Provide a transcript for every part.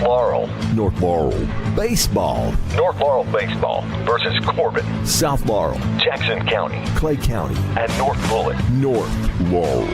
Laurel. North Laurel. Baseball. North Laurel Baseball versus Corbin. South Laurel. Jackson County. Clay County. And North Bullitt. North Laurel.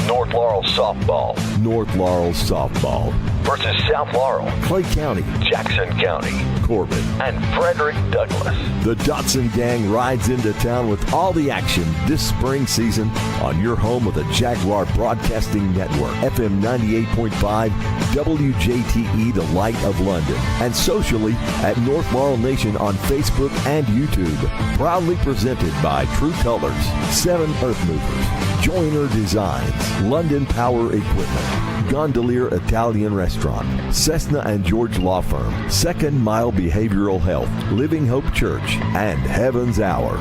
North Laurel Softball. North Laurel Softball. Versus South Laurel. Clay County. Jackson County. Corbin. And Frederick Douglass. The Dotson Gang rides into town with all the action this spring season on your home of the Jaguar Broadcasting Network, FM 98.5, WJTE, the Light of London, and socially at North Laurel Nation on Facebook and YouTube. Proudly presented by True Colors, 7 Earth Movers, Joyner Designs, London Power Equipment, Gondolier Italian Restaurant, Cessna and George Law Firm, Second Mile Behavioral Health, Living Hope Church, and Heaven's Hour.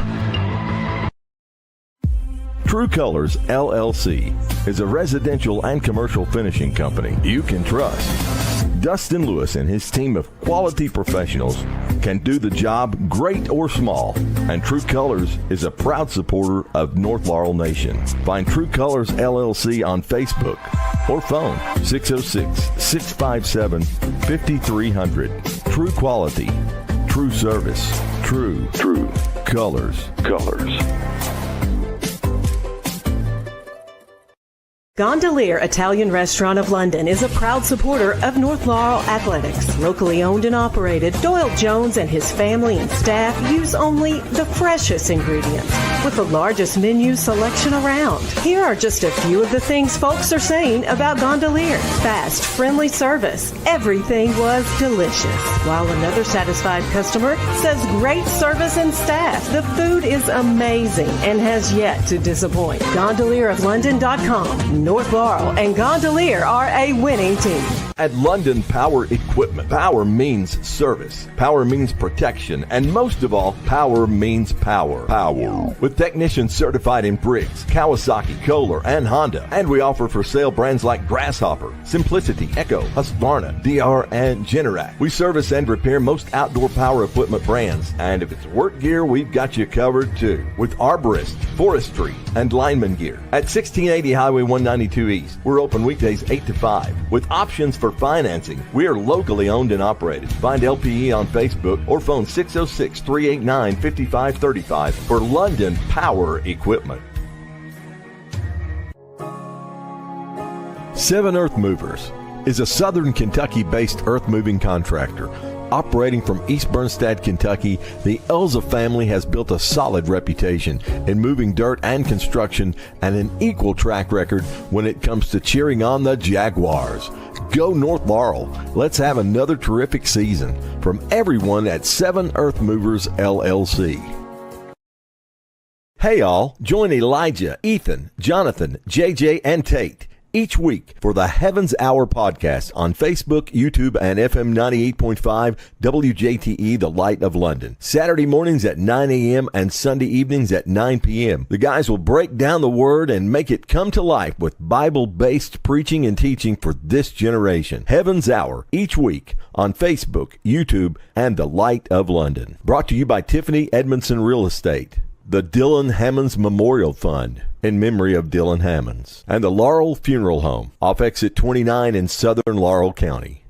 True Colors, LLC, is a residential and commercial finishing company you can trust. Dustin Lewis and his team of quality professionals can do the job great or small, and True Colors is a proud supporter of North Laurel Nation. Find True Colors, LLC on Facebook or phone 606-657-5300. True quality, true service, true colors. Gondolier Italian Restaurant of London is a proud supporter of North Laurel Athletics. Locally owned and operated, Doyle Jones and his family and staff use only the freshest ingredients with the largest menu selection around. Here are just a few of the things folks are saying about Gondolier. Fast, friendly service. Everything was delicious. While another satisfied customer says great service and staff. The food is amazing and has yet to disappoint. GondelierofLondon.com. North Laurel and Gondolier are a winning team. At London Power Equipment, power means service, power means protection, and most of all, power means power. With technicians certified in Briggs, Kawasaki, Kohler, and Honda. And we offer for sale brands like Grasshopper, Simplicity, Echo, Husqvarna, DR, and Generac. We service and repair most outdoor power equipment brands. And if it's work gear, we've got you covered too. With arborist, forestry, and lineman gear. At 1680 Highway 192 East, we're open weekdays 8 to 5. With options for financing, we are locally owned and operated. Find LPE on Facebook or phone 606-389-5535 for London Power Equipment. 7 Earth Movers is a southern Kentucky-based earth-moving contractor. Operating from East Bernstad, Kentucky, the Elza family has built a solid reputation in moving dirt and construction and an equal track record when it comes to cheering on the Jaguars. Go North Laurel. Let's have another terrific season. From everyone at 7 Earth Movers, LLC. Hey all, join Elijah, Ethan, Jonathan, JJ, and Tate each week for the Heaven's Hour podcast on Facebook, YouTube, and FM 98.5 WJTE, the Light of London. Saturday mornings at 9 a.m. and Sunday evenings at 9 p.m. The guys will break down the Word and make it come to life with Bible-based preaching and teaching for this generation. Heaven's Hour each week on Facebook, YouTube, and the Light of London. Brought to you by Tiffany Edmondson Real Estate, the Dylan Hammonds Memorial Fund in memory of Dylan Hammonds, and the Laurel Funeral Home off exit 29 in southern Laurel County.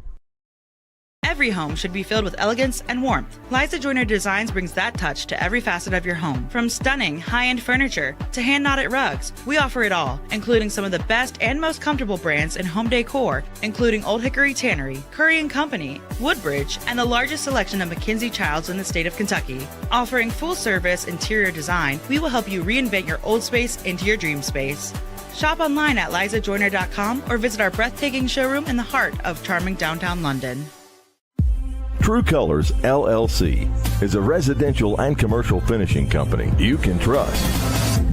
Every home should be filled with elegance and warmth. Liza Joyner Designs brings that touch to every facet of your home. From stunning, high-end furniture to hand-knotted rugs, we offer it all, including some of the best and most comfortable brands in home decor, including Old Hickory Tannery, Curry & Company, Woodbridge, and the largest selection of McKinsey Childs in the state of Kentucky. Offering full-service interior design, we will help you reinvent your old space into your dream space. Shop online at lizajoyner.com or visit our breathtaking showroom in the heart of charming downtown London. True Colors, LLC, is a residential and commercial finishing company you can trust.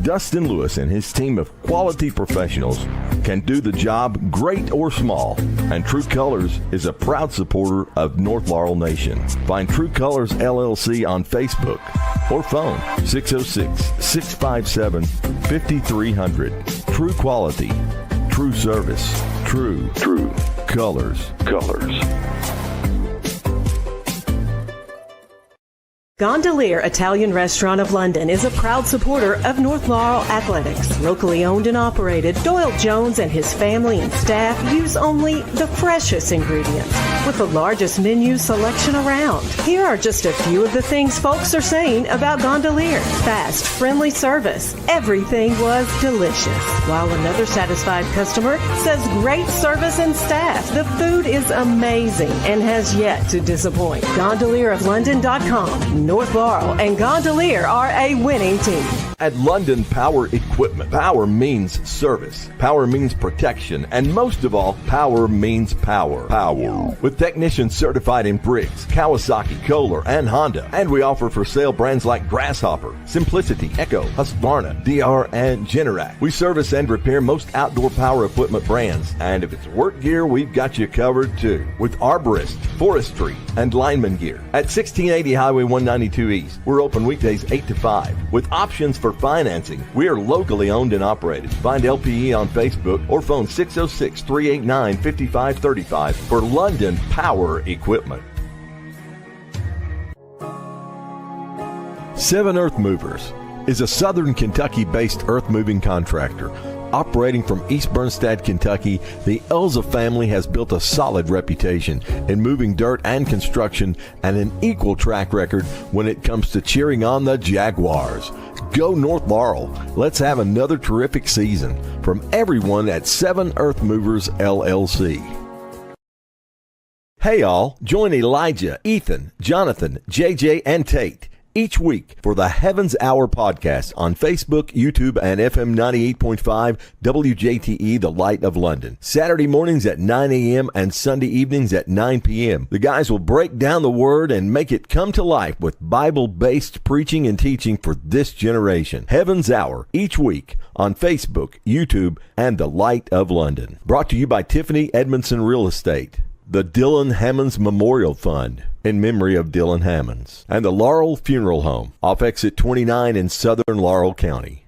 Dustin Lewis and his team of quality professionals can do the job great or small, and True Colors is a proud supporter of North Laurel Nation. Find True Colors, LLC on Facebook or phone 606-657-5300. True quality, true service, true colors. Gondolier Italian Restaurant of London is a proud supporter of North Laurel Athletics. Locally owned and operated, Doyle Jones and his family and staff use only the freshest ingredients with the largest menu selection around. Here are just a few of the things folks are saying about Gondolier. Fast, friendly service. Everything was delicious. While another satisfied customer says great service and staff. The food is amazing and has yet to disappoint. GondelierofLondon.com. North Laurel and Gondolier are a winning team. At London Power Equipment, power means service, power means protection, and most of all, power means power. Power. With technicians certified in Briggs, Kawasaki, Kohler, and Honda. And we offer for sale brands like Grasshopper, Simplicity, Echo, Husqvarna, DR, and Generac. We service and repair most outdoor power equipment brands. And if it's work gear, we've got you covered too. With arborist, forestry, and lineman gear. At 1680 Highway 192 East, we're open weekdays 8 to 5. With options for financing, we are locally owned and operated. Find LPE on Facebook or phone 606-389-5535 for London Power Equipment. 7 Earth Movers is a southern Kentucky-based earth-moving contractor. Operating from East Bernstead, Kentucky, the Elza family has built a solid reputation in moving dirt and construction and an equal track record when it comes to cheering on the Jaguars. Go North Laurel. Let's have another terrific season. From everyone at 7 Earth Movers, LLC. Hey all, join Elijah, Ethan, Jonathan, JJ, and Tate each week for the Heavens Hour podcast on Facebook, YouTube, and FM 98.5 WJTE, the Light of London. Saturday mornings at 9 a.m. and Sunday evenings at 9 p.m. The guys will break down the Word and make it come to life with Bible-based preaching and teaching for this generation. Heavens Hour each week on Facebook, YouTube, and the Light of London. Brought to you by Tiffany Edmondson Real Estate, the Dylan Hammonds Memorial Fund in memory of Dylan Hammonds, and the Laurel Funeral Home off exit 29 in southern Laurel County.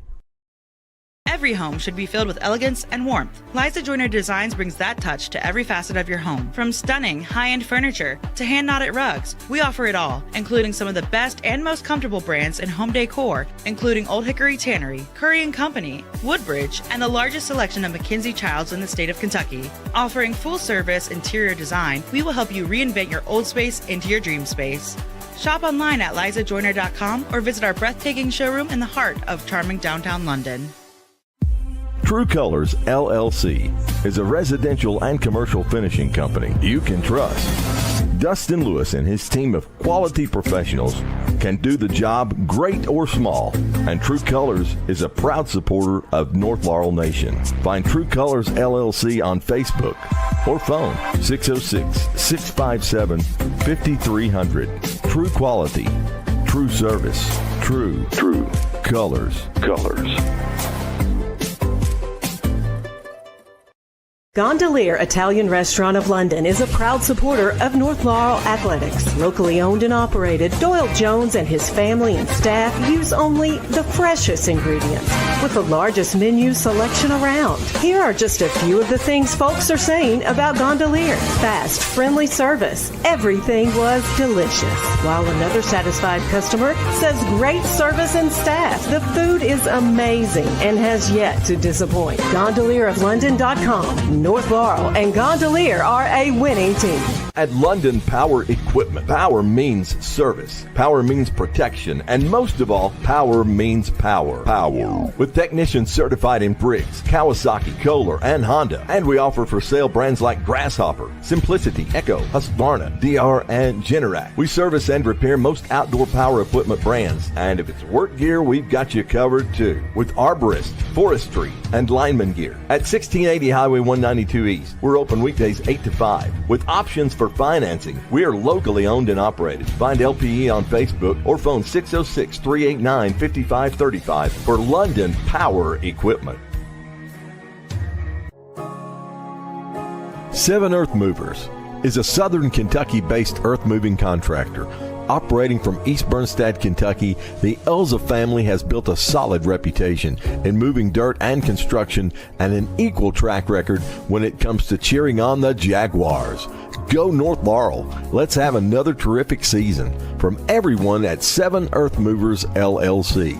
Every home should be filled with elegance and warmth. Liza Joyner Designs brings that touch to every facet of your home. From stunning, high-end furniture to hand-knotted rugs, we offer it all, including some of the best and most comfortable brands in home decor, including Old Hickory Tannery, Curry & Company, Woodbridge, and the largest selection of McKinsey Childs in the state of Kentucky. Offering full-service interior design, we will help you reinvent your old space into your dream space. Shop online at lizajoyner.com or visit our breathtaking showroom in the heart of charming downtown London. True Colors LLC is a residential and commercial finishing company you can trust. Dustin Lewis and his team of quality professionals can do the job great or small, and True Colors is a proud supporter of North Laurel Nation. Find True Colors LLC on Facebook or phone 606-657-5300. True quality, true service, true colors. Gondolier Italian Restaurant of London is a proud supporter of North Laurel Athletics. Locally owned and operated, Doyle Jones and his family and staff use only the freshest ingredients with the largest menu selection around. Here are just a few of the things folks are saying about Gondolier. Fast, friendly service. Everything was delicious. While another satisfied customer says great service and staff. The food is amazing and has yet to disappoint. GondelierofLondon.com. North Laurel and Gondolier are a winning team. At London Power Equipment, power means service, power means protection, and most of all, power means power. Power. With technicians certified in Briggs, Kawasaki, Kohler, and Honda. And we offer for sale brands like Grasshopper, Simplicity, Echo, Husqvarna, DR, and Generac. We service and repair most outdoor power equipment brands. And if it's work gear, we've got you covered too. With arborist, forestry, and lineman gear. At 1680 Highway 192 East, we're open weekdays 8 to 5. With options for financing, we are locally owned and operated. Find LPE on Facebook or phone 606-389-5535 for London Power Equipment. 7 Earth Movers is a southern Kentucky-based earth-moving contractor. Operating from East Bernstead, Kentucky, the Elza family has built a solid reputation in moving dirt and construction and an equal track record when it comes to cheering on the Jaguars. Go North Laurel. Let's have another terrific season. From everyone at 7 Earth Movers LLC.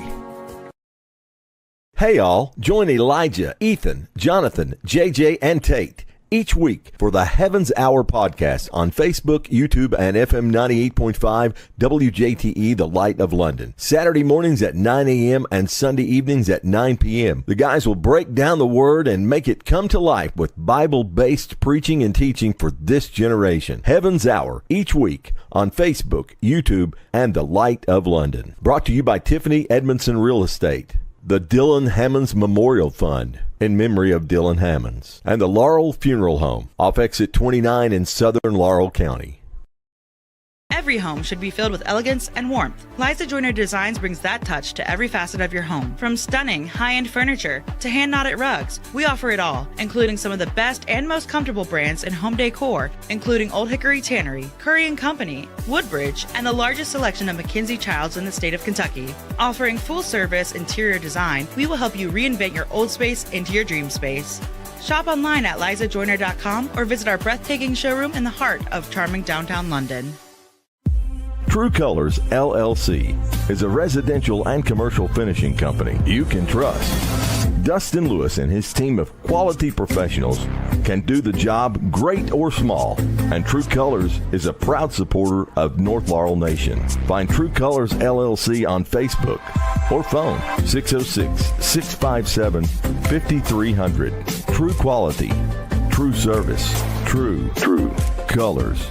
Hey all, join Elijah, Ethan, Jonathan, JJ, and Tate each week for the Heavens Hour podcast on Facebook, YouTube, and FM 98.5 WJTE, the Light of London. Saturday mornings at 9 a.m. and Sunday evenings at 9 p.m. The guys will break down the Word and make it come to life with Bible-based preaching and teaching for this generation. Heavens Hour each week on Facebook, YouTube, and the Light of London. Brought to you by Tiffany Edmondson Real Estate, the Dylan Hammonds Memorial Fund in memory of Dylan Hammonds, and the Laurel Funeral Home off exit 29 in southern Laurel County. Every home should be filled with elegance and warmth. Liza Joyner Designs brings that touch to every facet of your home. From stunning, high-end furniture to hand-knotted rugs, we offer it all, including some of the best and most comfortable brands in home decor, including Old Hickory Tannery, Curry & Company, Woodbridge, and the largest selection of McKinsey Childs in the state of Kentucky. Offering full-service interior design, we will help you reinvent your old space into your dream space. Shop online at lizajoyner.com or visit our breathtaking showroom in the heart of charming downtown London. True Colors LLC is a residential and commercial finishing company you can trust. Dustin Lewis and his team of quality professionals can do the job great or small, and True Colors is a proud supporter of North Laurel Nation. Find True Colors LLC on Facebook or phone 606-657-5300. True quality, true service, true colors.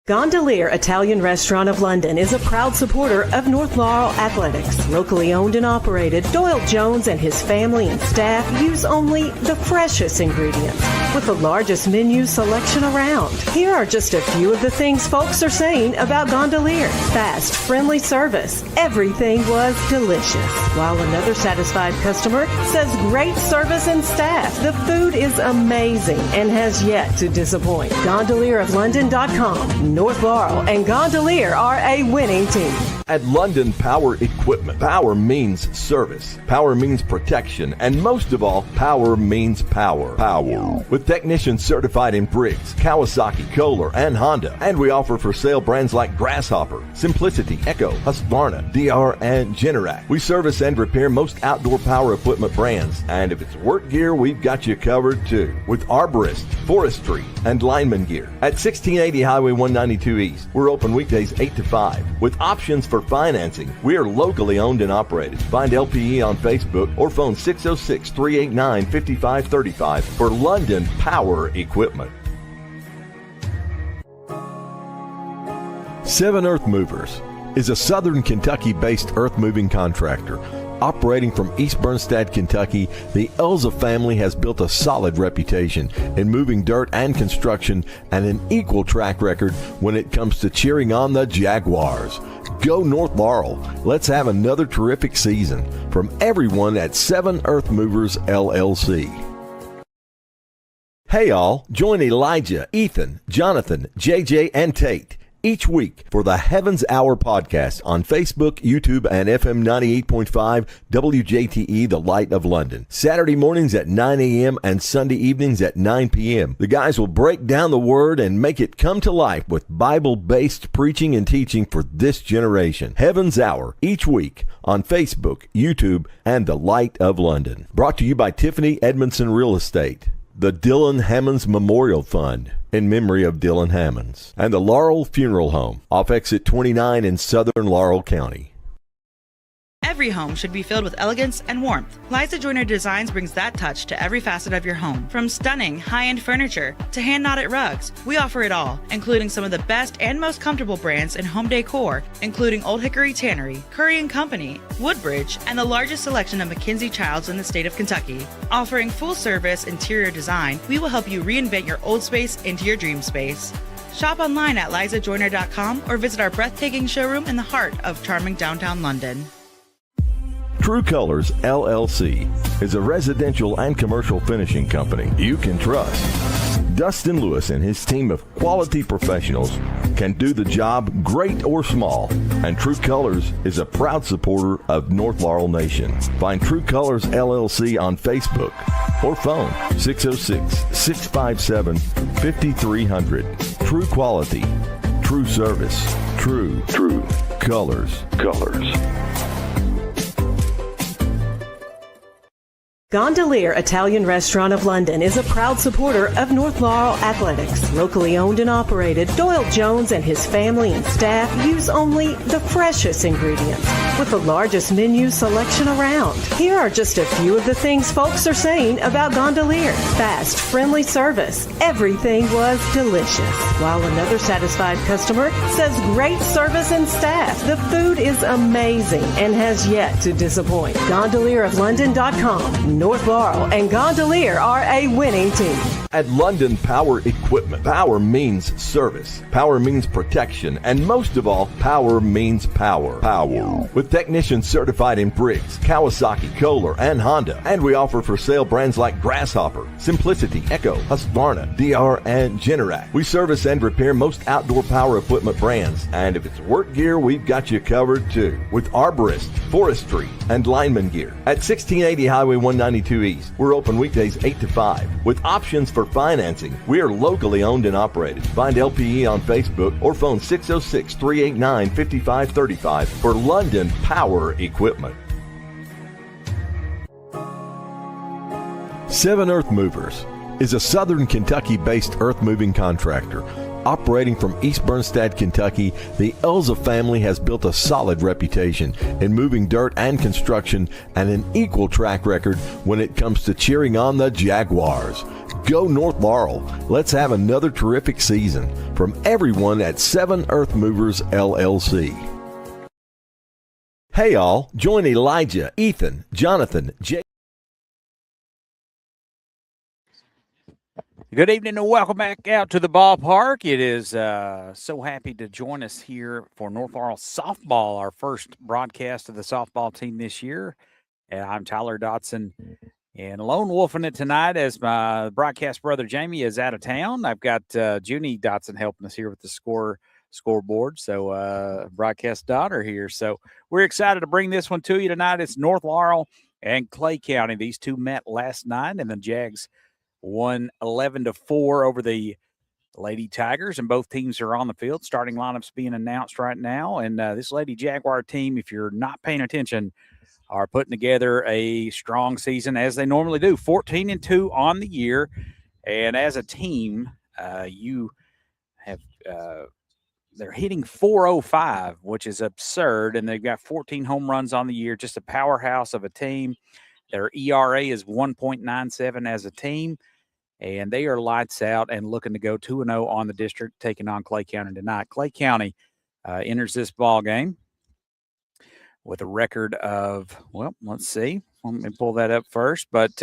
Gondolier Italian Restaurant of London is a proud supporter of North Laurel Athletics. Locally owned and operated, Doyle Jones and his family and staff use only the freshest ingredients with the largest menu selection around. Here are just a few of the things folks are saying about Gondolier. Fast, friendly service. Everything was delicious. While another satisfied customer says great service and staff. The food is amazing and has yet to disappoint. GondelierofLondon.com. North Laurel and Gondolier are a winning team. At London Power Equipment, power means service, power means protection, and most of all, power means power. With technicians certified in Briggs, Kawasaki, Kohler, and Honda. And we offer for sale brands like Grasshopper, Simplicity, Echo, Husqvarna, DR, and Generac. We service and repair most outdoor power equipment brands, and if it's work gear, we've got you covered too. With Arborist, Forestry, and Lineman gear. At 1680 Highway 192 East, we're open weekdays 8 to 5. With options for financing, we are locally owned and operated. Find LPE on Facebook or phone 606-389-5535 for London Power Equipment. 7 Earth Movers is a southern Kentucky-based earth-moving contractor. Operating from East Bernstad, Kentucky, the Elza family has built a solid reputation in moving dirt and construction and an equal track record when it comes to cheering on the Jaguars. Go North Laurel. Let's have another terrific season. From everyone at 7 Earth Movers LLC. Hey all, join Elijah, Ethan, Jonathan, JJ, and Tate each week for the Heavens Hour podcast on Facebook, YouTube, and FM 98.5 WJTE, the Light of London. Saturday mornings at 9 a.m. and Sunday evenings at 9 p.m. The guys will break down the Word and make it come to life with Bible-based preaching and teaching for this generation. Heavens Hour each week on Facebook, YouTube, and the Light of London. Brought to you by Tiffany Edmondson Real Estate, the Dylan Hammonds Memorial Fund in memory of Dylan Hammonds, and the Laurel Funeral Home off exit 29 in southern Laurel County. Every home should be filled with elegance and warmth. Liza Joyner Designs brings that touch to every facet of your home. From stunning, high-end furniture to hand-knotted rugs, we offer it all, including some of the best and most comfortable brands in home decor, including Old Hickory Tannery, Curry & Company, Woodbridge, and the largest selection of McKinsey Childs in the state of Kentucky. Offering full-service interior design, we will help you reinvent your old space into your dream space. Shop online at lizajoyner.com or visit our breathtaking showroom in the heart of charming downtown London. True Colors LLC is a residential and commercial finishing company you can trust. Dustin Lewis and his team of quality professionals can do the job, great or small. And True Colors is a proud supporter of North Laurel Nation. Find True Colors LLC on Facebook or phone 606-657-5300. True quality, true service, true colors. Gondolier Italian Restaurant of London is a proud supporter of North Laurel Athletics. Locally owned and operated, Doyle Jones and his family and staff use only the freshest ingredients with the largest menu selection around. Here are just a few of the things folks are saying about Gondolier. Fast, friendly service. Everything was delicious. While another satisfied customer says great service and staff. The food is amazing and has yet to disappoint. GondelierofLondon.com. North Laurel and Gondolier are a winning team. At London Power Equipment, power means service, power means protection, and most of all, power means power. With technicians certified in Briggs, Kawasaki, Kohler, and Honda. And we offer for sale brands like Grasshopper, Simplicity, Echo, Husqvarna, DR, and Generac. We service and repair most outdoor power equipment brands. And if it's work gear, we've got you covered too. With arborist, forestry, and lineman gear. At 1680 Highway 192 East, we're open weekdays 8 to 5. With options for financing, we are locally owned and operated. Find LPE on Facebook or phone 606-389-5535 for London Power Equipment. Seven Earth Movers is a southern Kentucky-based earth-moving contractor. Operating from East Bernstad, Kentucky, the Elza family has built a solid reputation in moving dirt and construction and an equal track record when it comes to cheering on the Jaguars. Go North Laurel. Let's have another terrific season. From everyone at Seven Earth Movers, LLC. Hey all, join Elijah, Ethan, Jonathan, Jay. Good evening and welcome back out to the ballpark. It is so happy to join us here for North Laurel softball, our first broadcast of the softball team this year. And I'm Tyler Dotson and lone wolfing it tonight as my broadcast brother Jamie is out of town. I've got Junie Dotson helping us here with the scoreboard. So broadcast daughter here. So we're excited to bring this one to you tonight. It's North Laurel and Clay County. These two met last night, and the Jags won 11-4 over the Lady Tigers, and both teams are on the field. Starting lineups being announced right now, and this Lady Jaguar team, if you're not paying attention, are putting together a strong season as they normally do. 14-2 on the year, and as a team, you have they're hitting .405, which is absurd, and they've got 14 home runs on the year. Just a powerhouse of a team. Their ERA is 1.97 as a team, and they are lights out and looking to go 2-0 on the district, taking on Clay County tonight. Clay County enters this ball game with a record of, well, let's see. Let me pull that up first, but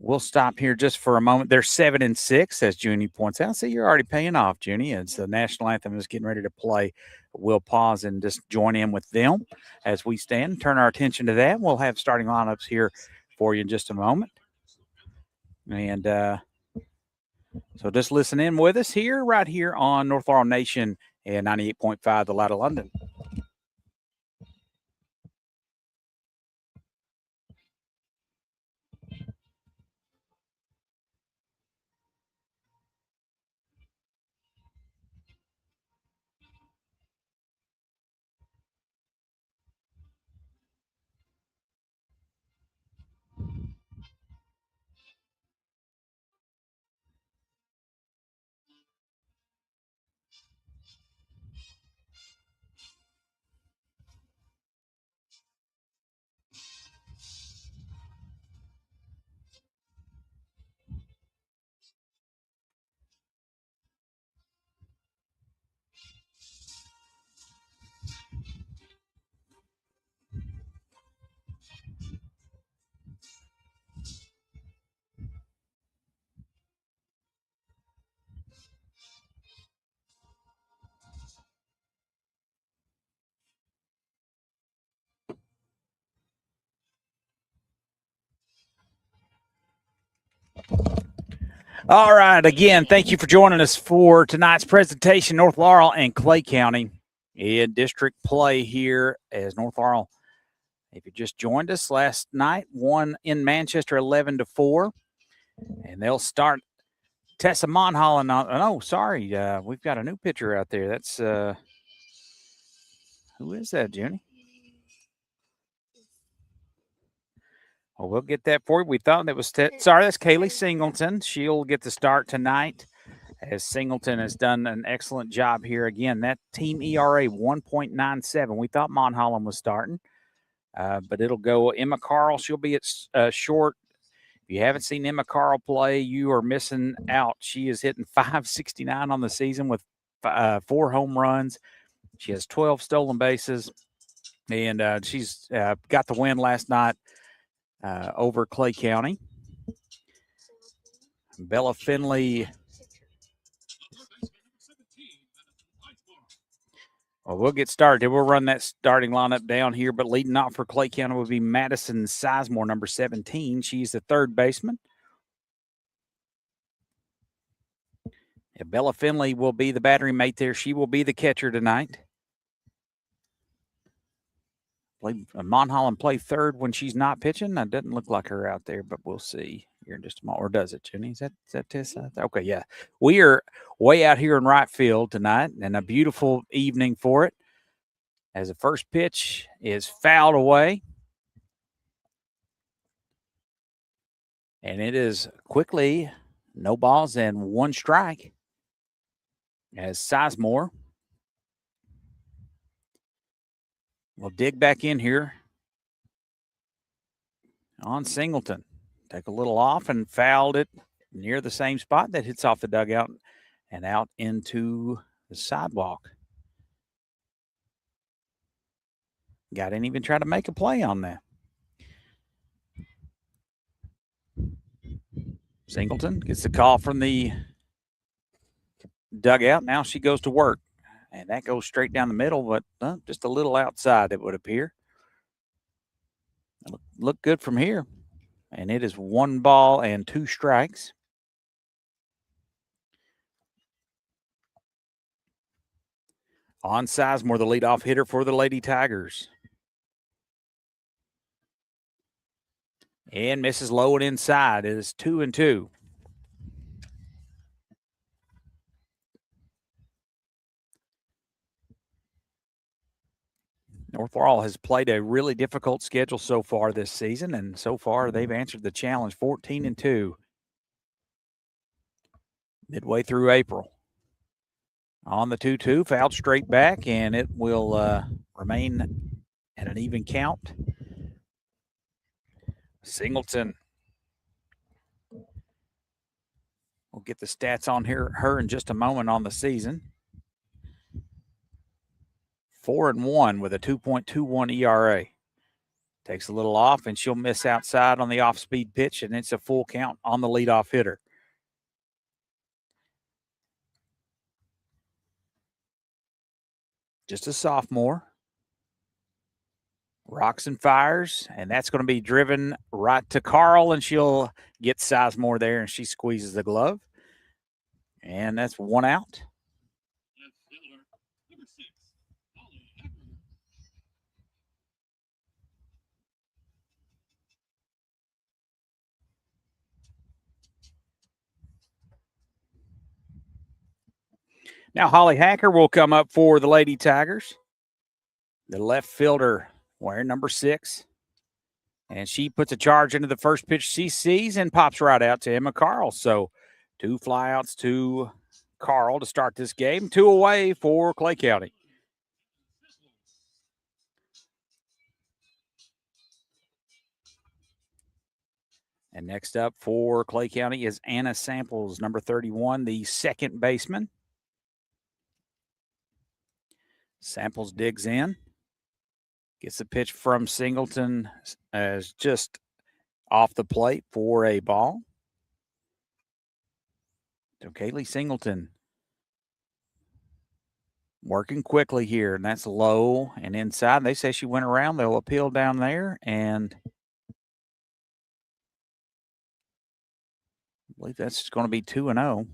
we'll stop here just for a moment. They're 7-6, as Junie points out. See, you're already paying off, Junie. It's the national anthem is getting ready to play. We'll pause and just join in with them as we stand and turn our attention to that. We'll have starting lineups here for you in just a moment. And so just listen in with us here, right here on North Laurel Nation and 98.5 The Light of London. All right. Again, thank you for joining us for tonight's presentation. North Laurel and Clay County in district play here as North Laurel. If you just joined us last night, won in Manchester 11-4, and they'll start Tessa Monholland on. Oh, sorry, we've got a new pitcher out there. That's who is that, Junie? Well, we'll get that for you. We thought that was sorry. That's Kaylee Singleton. She'll get the start tonight, as Singleton has done an excellent job here. Again, that team ERA 1.97. We thought Monholland was starting. But it'll go Emma Carl. She'll be at short. If you haven't seen Emma Carl play, you are missing out. She is hitting .569 on the season with 4 home runs. She has 12 stolen bases, and she's got the win last night over Clay County. Bella Finley. Well, we'll get started. We'll run that starting lineup down here, but leading off for Clay County will be Madison Sizemore, number 17. She's the third baseman. Yeah, Bella Finley will be the battery mate there. She will be the catcher tonight. Monholland play third when she's not pitching. That doesn't look like her out there, but we'll see here in just a moment. Or does it, Jenny? Is that Tessa? Okay, yeah. We are way out here in right field tonight, and a beautiful evening for it. As the first pitch is fouled away. And it is quickly no balls and 1 strike. As Sizemore will dig back in here on Singleton. Take a little off and fouled it near the same spot that hits off the dugout and out into the sidewalk. Guy didn't even try to make a play on that. Singleton gets the call from the dugout. Now she goes to work. And that goes straight down the middle, but just a little outside, it would appear. Look good from here. And it is 1 ball and 2 strikes. On Sizemore, the leadoff hitter for the Lady Tigers. And misses low and inside. It is 2-2. North Laurel has played a really difficult schedule so far this season, and so far they've answered the challenge 14-2 midway through April. On the 2-2, fouled straight back, and it will remain at an even count. Singleton will get the stats on her in just a moment on the season. 4-1 with a 2.21 ERA. Takes a little off, and she'll miss outside on the off-speed pitch, and it's a full count on the leadoff hitter. Just a sophomore. Rocks and fires, and that's going to be driven right to Carl, and she'll get Sizemore there, and she squeezes the glove. And that's 1 out. Now Holly Hacker will come up for the Lady Tigers. The left fielder wearing number 6. And she puts a charge into the first pitch she sees and pops right out to Emma Carl. So 2 flyouts to Carl to start this game. 2 away for Clay County. And next up for Clay County is Anna Samples, number 31, the second baseman. Samples digs in. Gets the pitch from Singleton as just off the plate for a ball. So Kaylee Singleton working quickly here, and that's low and inside. They say she went around. They'll appeal down there, and believe that's going to be 2-0.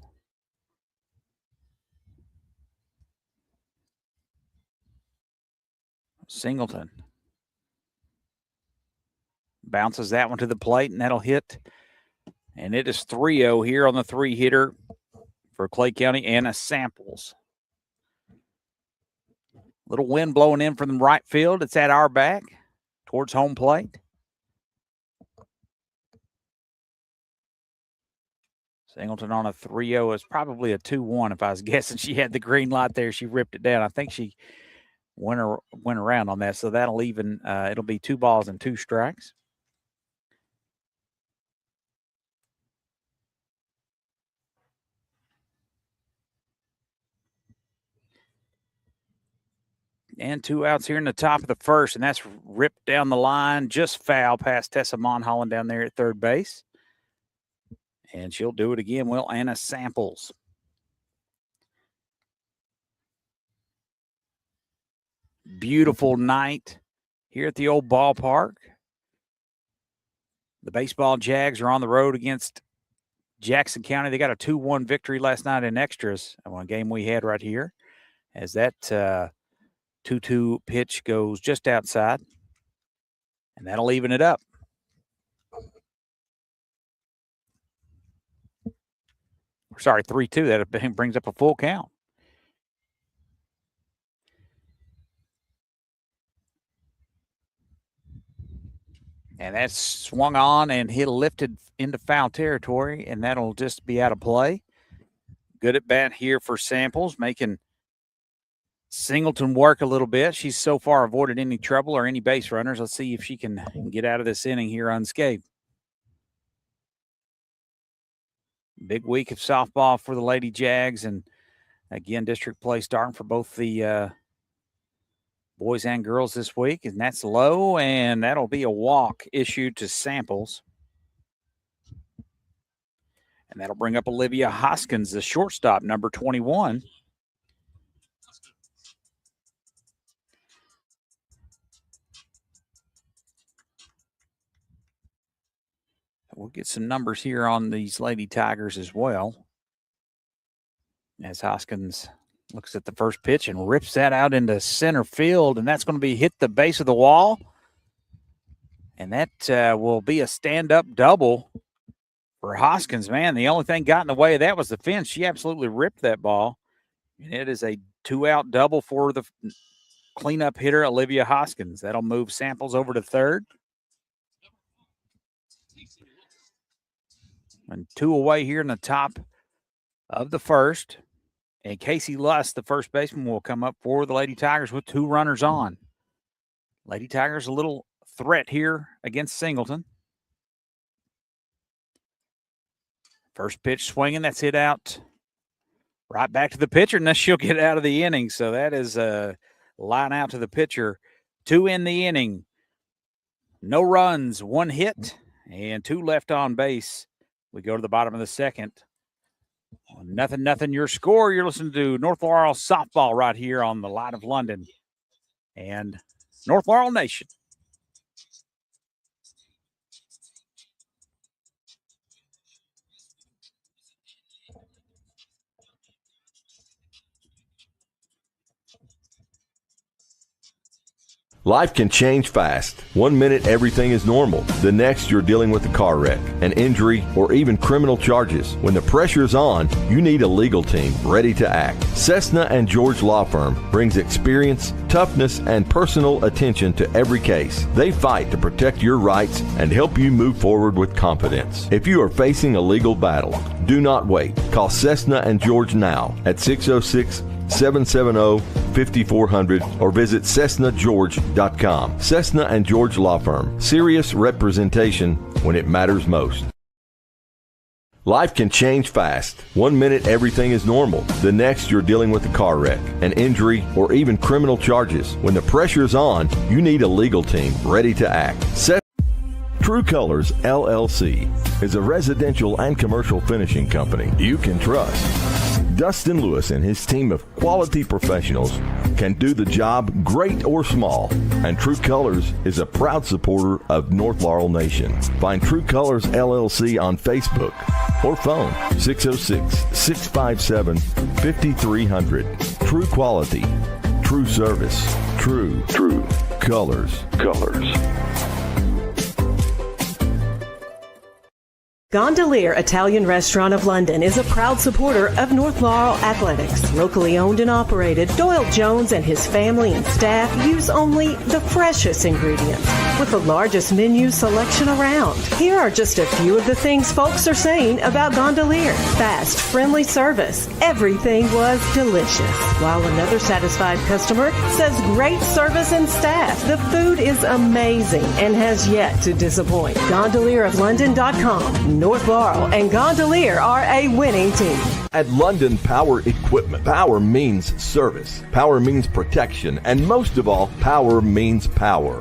Singleton bounces that one to the plate, and that'll hit. And it is 3-0 here on the 3-hitter for Clay County, Anna Samples. Little wind blowing in from the right field. It's at our back towards home plate. Singleton on a 3-0 is probably a 2-1 if I was guessing. She had the green light there. She ripped it down. I think she went around on that, so that'll even it'll be 2 balls and 2 strikes. And 2 outs here in the top of the first, and that's ripped down the line, just foul past Tessa Monholland down there at third base. And she'll do it again. Well, Anna Samples. Beautiful night here at the old ballpark. The baseball Jags are on the road against Jackson County. They got a 2-1 victory last night in extras on a game we had right here. As that 2-2 pitch goes just outside. And that'll even it up. Sorry, 3-2. That brings up a full count. And that's swung on and hit lifted into foul territory, and that'll just be out of play. Good at bat here for Samples, making Singleton work a little bit. She's so far avoided any trouble or any base runners. Let's see if she can get out of this inning here unscathed. Big week of softball for the Lady Jags, and again, district play starting for both the boys and girls this week, and that's low, and that'll be a walk issued to Samples. And that'll bring up Olivia Hoskins, the shortstop, number 21. We'll get some numbers here on these Lady Tigers as well. As Hoskins looks at the first pitch and rips that out into center field, and that's going to be hit the base of the wall. And that will be a stand-up double for Hoskins. Man, the only thing got in the way of that was the fence. She absolutely ripped that ball. And it is a 2-out double for the cleanup hitter, Olivia Hoskins. That'll move Samples over to third. And 2 away here in the top of the first. And Casey Lust, the first baseman, will come up for the Lady Tigers with 2 runners on. Lady Tigers a little threat here against Singleton. First pitch swinging, that's hit out right back to the pitcher, and then she'll get out of the inning. So that is a line out to the pitcher. 2 in the inning. No runs, 1 hit, and 2 left on base. We go to the bottom of the second. 0-0 your score. You're listening to North Laurel softball right here on the Light of London and North Laurel Nation. Life can change fast. 1 minute, everything is normal. The next, you're dealing with a car wreck, an injury, or even criminal charges. When the pressure is on, you need a legal team ready to act. Cessna & George Law Firm brings experience, toughness, and personal attention to every case. They fight to protect your rights and help you move forward with confidence. If you are facing a legal battle, do not wait. Call Cessna & George now at 606-770-5400 or visit CessnaGeorge.com. Cessna & George Law Firm. Serious representation when it matters most. Life can change fast. 1 minute, everything is normal. The next, you're dealing with a car wreck, an injury, or even criminal charges. When the pressure is on, you need a legal team ready to act. True Colors LLC is a residential and commercial finishing company you can trust. Dustin Lewis and his team of quality professionals can do the job great or small, and True Colors is a proud supporter of North Laurel Nation. Find True Colors LLC on Facebook or phone 606-657-5300. True quality, true service, true colors. Gondolier Italian Restaurant of London is a proud supporter of North Laurel Athletics. Locally owned and operated, Doyle Jones and his family and staff use only the freshest ingredients with the largest menu selection around. Here are just a few of the things folks are saying about Gondolier. Fast, friendly service. Everything was delicious. While another satisfied customer says great service and staff. The food is amazing and has yet to disappoint. GondelierofLondon.com. North Laurel and Gondolier are a winning team. At London Power Equipment, power means service, power means protection, and most of all, power means power.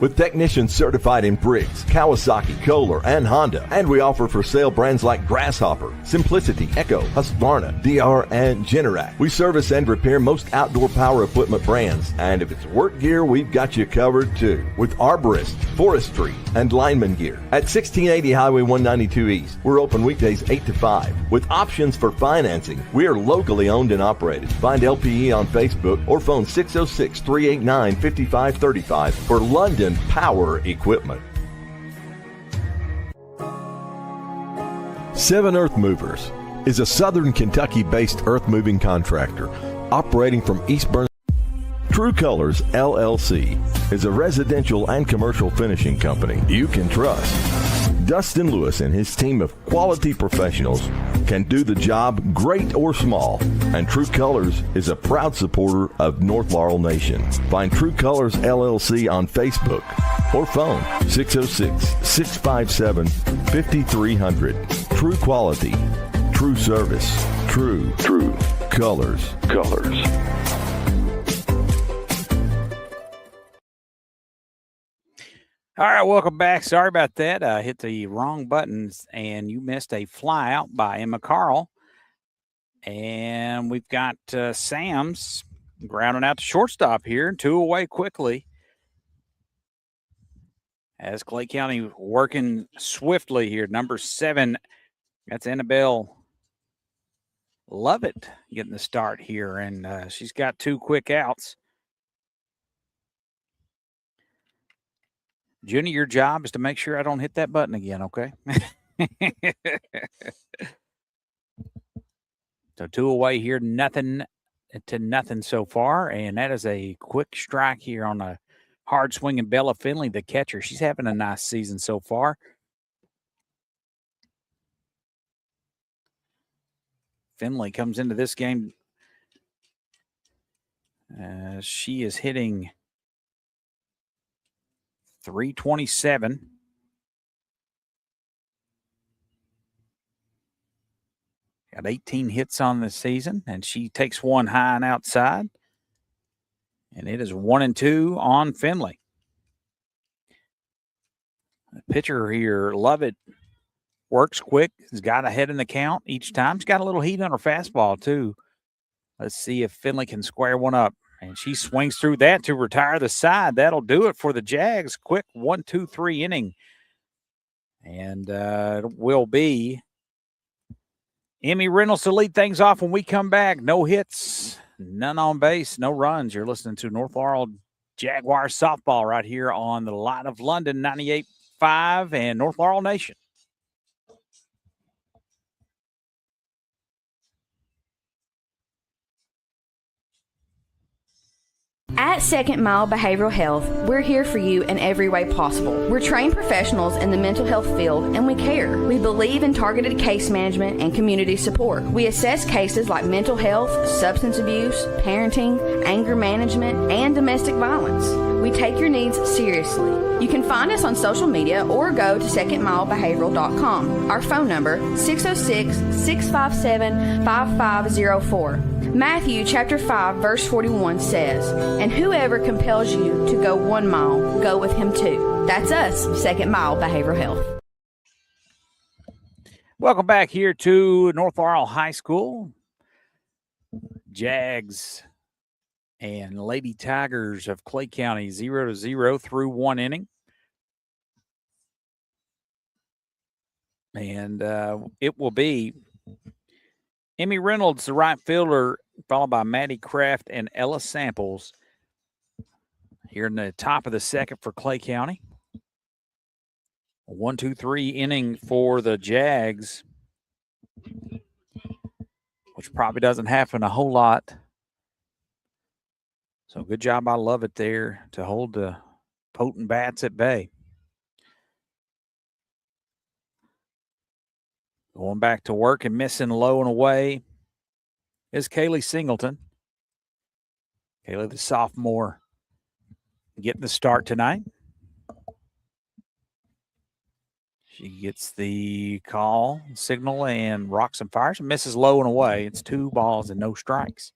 With technicians certified in Briggs, Kawasaki, Kohler, and Honda. And we offer for sale brands like Grasshopper, Simplicity, Echo, Husqvarna, DR, and Generac. We service and repair most outdoor power equipment brands. And if it's work gear, we've got you covered too. With arborist, forestry, and lineman gear. At 1680 Highway 192 East, we're open weekdays 8 to 5. With options for financing, we are locally owned and operated. Find LPE on Facebook or phone 606-389-5535 for London Power Equipment. Seven Earth Movers is a Southern Kentucky-based earth-moving contractor operating from Eastburn. True Colors LLC is a residential and commercial finishing company you can trust. Dustin Lewis and his team of quality professionals can do the job great or small, and True Colors is a proud supporter of North Laurel Nation. Find True Colors LLC on Facebook or phone 606-657-5300. True quality, true service, true colors. All right, welcome back. Sorry about that. I hit the wrong buttons, and you missed a fly out by Emma Carl. And we've got Sam's grounding out to shortstop here, 2 away quickly. As Clay County working swiftly here. Number 7, that's Annabelle Lovett getting the start here, and she's got 2 quick outs. Junie, your job is to make sure I don't hit that button again, okay? So 2 away here, nothing to nothing so far, and that is a quick strike here on a hard swinging Bella Finley, the catcher. She's having a nice season so far. Finley comes into this game. She is hitting .327. Got 18 hits on the season, and she takes one high and outside. And it is 1-2 on Finley. The pitcher here, Lovett, works quick. Has got ahead in the count each time. She's got a little heat on her fastball, too. Let's see if Finley can square one up. And she swings through that to retire the side. That'll do it for the Jags. Quick 1-2-3 inning. And it will be Emmy Reynolds to lead things off when we come back. No hits, none on base, no runs. You're listening to North Laurel Jaguars softball right here on the Light of London 98.5 and North Laurel Nation. At Second Mile Behavioral Health, we're here for you in every way possible. We're trained professionals in the mental health field, and we care. We believe in targeted case management and community support. We assess cases like mental health, substance abuse, parenting, anger management, and domestic violence. We take your needs seriously. You can find us on social media or go to secondmilebehavioral.com. Our phone number, 606-657-5504. Matthew chapter 5, verse 41 says, "And whoever compels you to go 1 mile, go with him 2. That's us, Second Mile Behavioral Health. Welcome back here to North Laurel High School. Jags and Lady Tigers of Clay County 0-0 through 1 inning. And it will be Emmy Reynolds, the right fielder, followed by Maddie Kraft and Ella Samples here in the top of the second for Clay County. 1-2-3 inning for the Jags, which probably doesn't happen a whole lot. So good job by Lovett there to hold the potent bats at bay. Going back to work and missing low and away is Kaylee Singleton. Kaylee, the sophomore, getting the start tonight. She gets the call, signal, and rocks and fires and misses low and away. It's 2 balls and no strikes.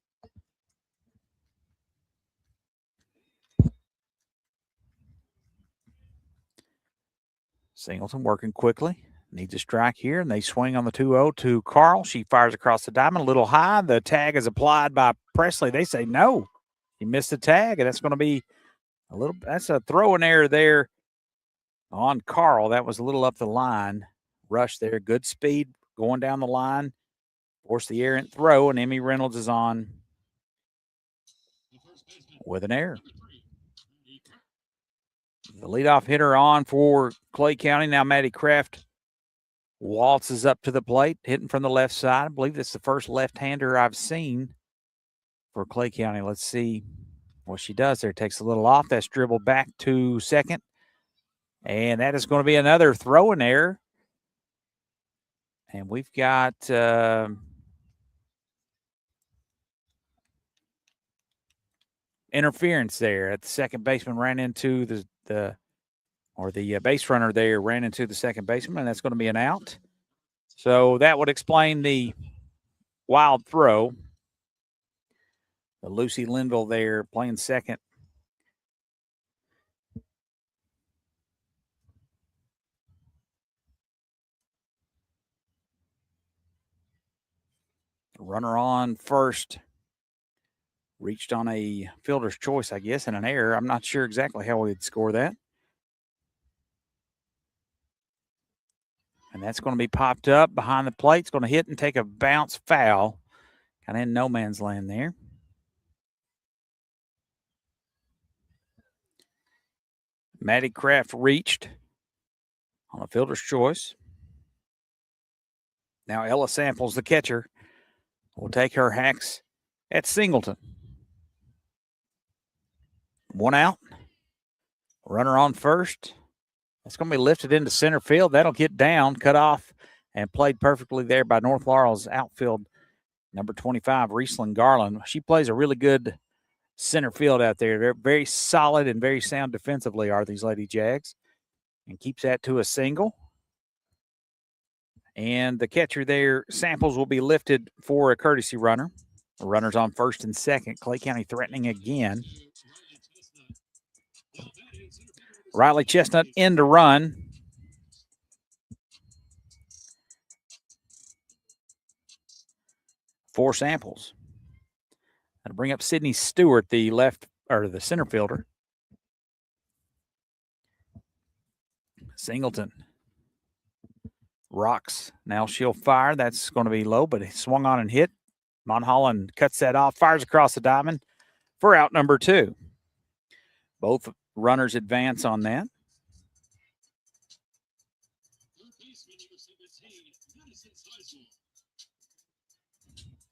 Singleton working quickly. Needs a strike here, and they swing on the 2-0 to Carl. She fires across the diamond a little high. The tag is applied by Presley. They say no. He missed the tag, and that's going to be that's a throwing error there on Carl. That was a little up the line. Rush there. Good speed going down the line. Force the errant throw, and Emmy Reynolds is on with an error. The leadoff hitter on for Clay County. Now Maddie Kraft waltzes up to the plate, hitting from the left side. I believe this is the first left-hander I've seen for Clay County. Let's see what she does there. Takes a little off. That's dribbled back to second. And that is going to be another throwing error. And we've got interference there. At the second baseman ran into the base runner there ran into the second baseman, and that's going to be an out. So that would explain the wild throw. The Lucy Linville there playing second. Runner on first. Reached on a fielder's choice, I guess, and an error. I'm not sure exactly how we'd score that. And that's going to be popped up behind the plate. It's going to hit and take a bounce foul. Kind of in no man's land there. Maddie Kraft reached on a fielder's choice. Now Ella Samples, the catcher, will take her hacks at Singleton. 1 out. Runner on first. It's going to be lifted into center field. That'll get down, cut off, and played perfectly there by North Laurel's outfield, number 25, Riesling Garland. She plays a really good center field out there. They're very solid and very sound defensively are these Lady Jags, and keeps that to a single. And the catcher there, Samples, will be lifted for a courtesy runner. The runner's on first and second. Clay County threatening again. Riley Chestnut in to run. For Samples. That'll bring up Sydney Stewart, the the center fielder. Singleton rocks. Now she'll fire. That's going to be low, but it swung on and hit. Monholland cuts that off, fires across the diamond for out number 2. Both runners advance on that.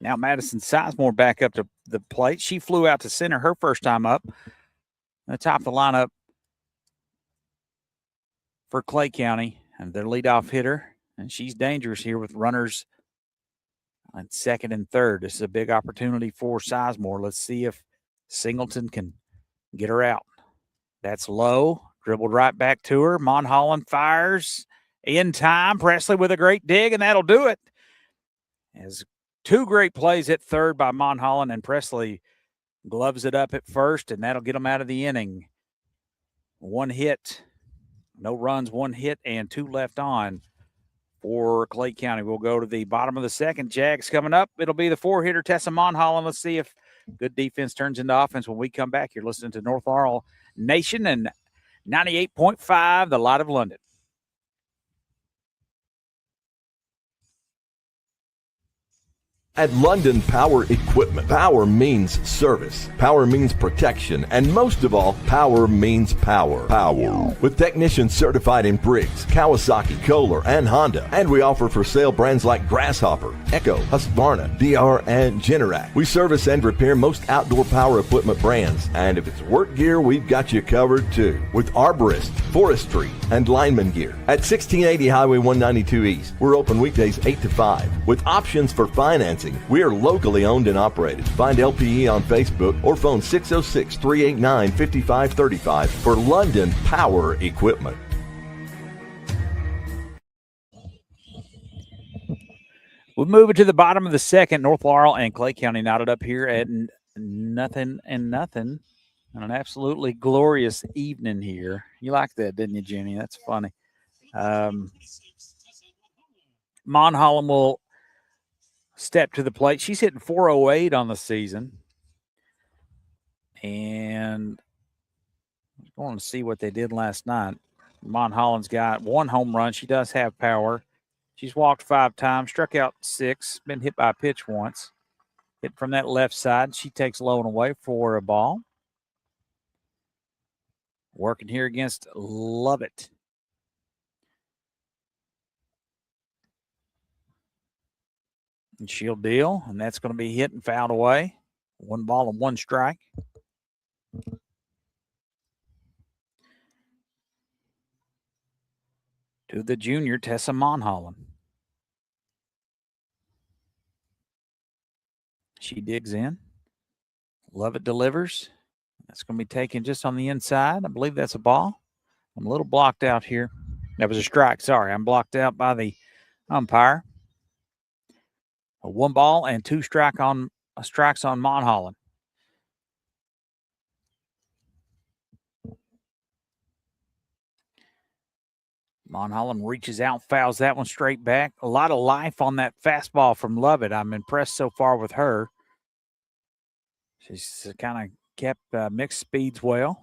Now Madison Sizemore back up to the plate. She flew out to center her first time up. The top of the lineup for Clay County and their leadoff hitter. And she's dangerous here with runners on second and third. This is a big opportunity for Sizemore. Let's see if Singleton can get her out. That's low. Dribbled right back to her. Monholland fires in time. Presley with a great dig, and that'll do it. As 2 great plays at third by Monholland, and Presley gloves it up at first, and that'll get them out of the inning. 1 hit, no runs, 1 hit, and 2 left on for Clay County. We'll go to the bottom of the second. Jags coming up. It'll be the 4-hitter, Tessa Monholland. Let's see if good defense turns into offense when we come back. You're listening to North Laurel Nation and 98.5, the Light of London. At London Power Equipment, power means service, power means protection, and most of all, power means power. Power. With technicians certified in Briggs, Kawasaki, Kohler, and Honda. And we offer for sale brands like Grasshopper, Echo, Husqvarna, DR, and Generac. We service and repair most outdoor power equipment brands. And if it's work gear, we've got you covered too. With arborist, forestry, and lineman gear. At 1680 Highway 192 East, we're open weekdays 8 to 5. With options for financing, we are locally owned and operated. Find LPE on Facebook or phone 606-389-5535 for London Power Equipment. We'll move it to the bottom of the second. North Laurel and Clay County knotted up here at nothing and nothing. On an absolutely glorious evening here. You liked that, didn't you, Jenny? That's funny. Monholland will step to the plate. She's hitting .408 on the season. And I want to see what they did last night. Monholland's got one home run. She does have power. She's walked 5 times, struck out 6, been hit by a pitch once. Hit from that left side. She takes low and away for a ball. Working here against Lovett. And she'll deal, and that's going to be hit and fouled away. 1 ball and 1 strike. To the junior, Tessa Monholland. She digs in. Lovett delivers. That's going to be taken just on the inside. I believe that's a ball. I'm a little blocked out here. That was a strike. Sorry, I'm blocked out by the umpire. 1 ball and 2 strikes on Monholland. Monholland reaches out, fouls that one straight back. A lot of life on that fastball from Lovett. I'm impressed so far with her. She's kind of kept mixed speeds well.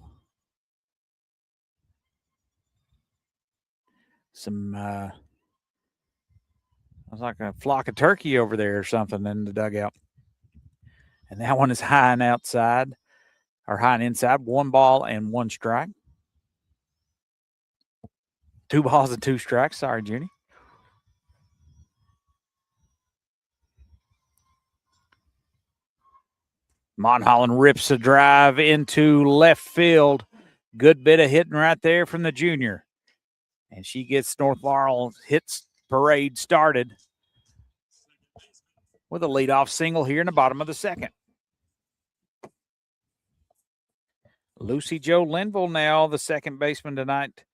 It was like a flock of turkey over there or something in the dugout. And that one is high and outside, or high and inside. 1 ball and 1 strike. 2 balls and 2 strikes. Sorry, Junie. Monholland rips a drive into left field. Good bit of hitting right there from the junior. And she gets North Laurel hits parade started with a leadoff single here in the bottom of the second. Lucy Jo Linville now, the second baseman tonight,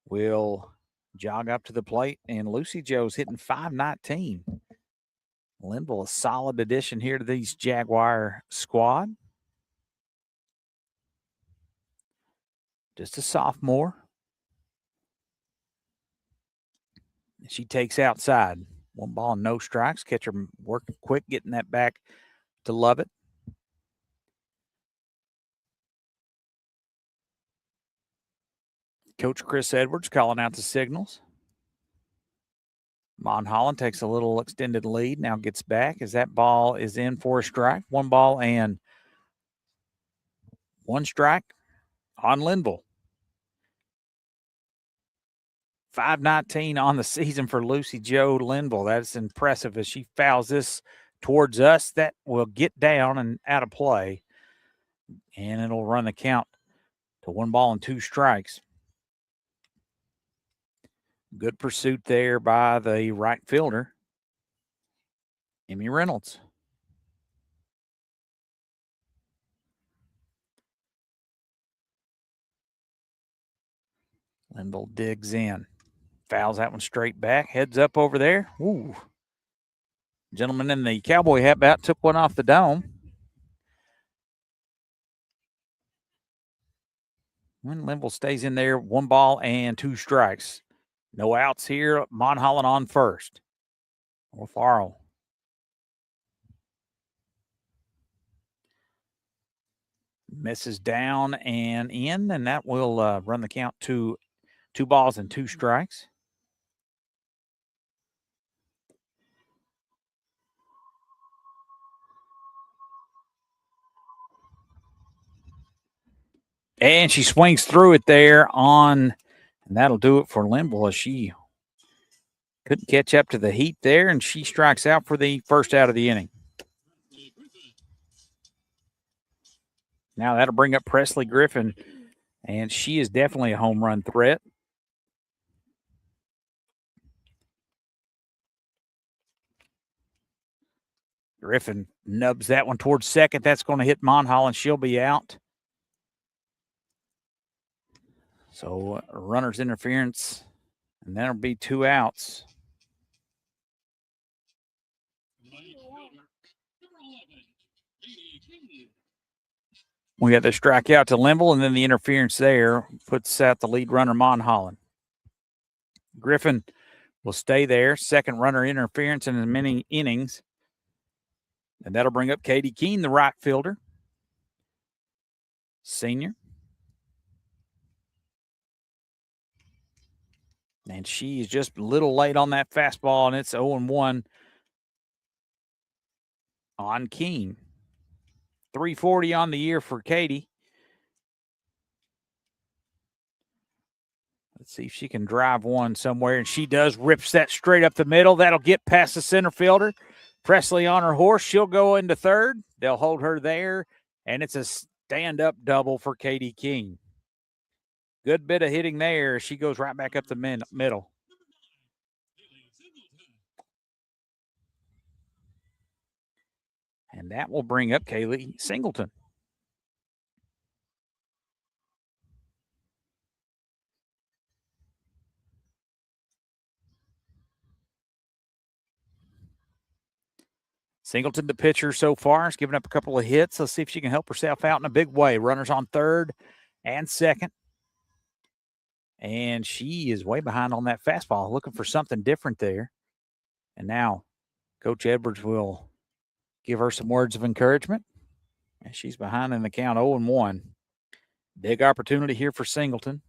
will jog up to the plate. And Lucy Jo's hitting .519. Linville, a solid addition here to these Jaguar squad. Just a sophomore. She takes outside. 1 ball and no strikes. Catcher working quick, getting that back to Lovett. Coach Chris Edwards calling out the signals. Monholland takes a little extended lead, now gets back as that ball is in for a strike. 1 ball and 1 strike on Linville. .519 on the season for Lucy Jo Linville. That's impressive as she fouls this towards us. That will get down and out of play. And it'll run the count to 1 ball and 2 strikes. Good pursuit there by the right fielder, Emmy Reynolds. Linville digs in. Fouls that one straight back. Heads up over there. Ooh. Gentleman in the cowboy hat about took one off the dome. And Linville stays in there. 1 ball and 2 strikes. No outs here. Monholland on first. North Laurel. Misses down and in, and that will run the count to 2 balls and 2 strikes. And she swings through it there and that'll do it for Linville as she couldn't catch up to the heat there, and she strikes out for the first out of the inning. Now that'll bring up Presley Griffin, and she is definitely a home run threat. Griffin nubs that one towards second. That's going to hit Monholland. She'll be out. So runner's interference, and that'll be 2 outs. We got the strikeout to Linville, and then the interference there puts out the lead runner, Monholland. Griffin will stay there. Second runner interference in as many innings. And that'll bring up Katie Keene, the right fielder. Senior. And she is just a little late on that fastball, and it's 0-1 on Keene. 340 on the year for Katie. Let's see if she can drive one somewhere, and she does. Rips that straight up the middle. That'll get past the center fielder. Presley on her horse. She'll go into third. They'll hold her there, and it's a stand-up double for Katie Keene. Good bit of hitting there. She goes right back up the middle. And that will bring up Kaylee Singleton. Singleton, the pitcher so far, has given up a couple of hits. Let's see if she can help herself out in a big way. Runners on third and second. And she is way behind on that fastball, looking for something different there. And now Coach Edwards will give her some words of encouragement. And she's behind in the count 0-1. Big opportunity here for Singleton.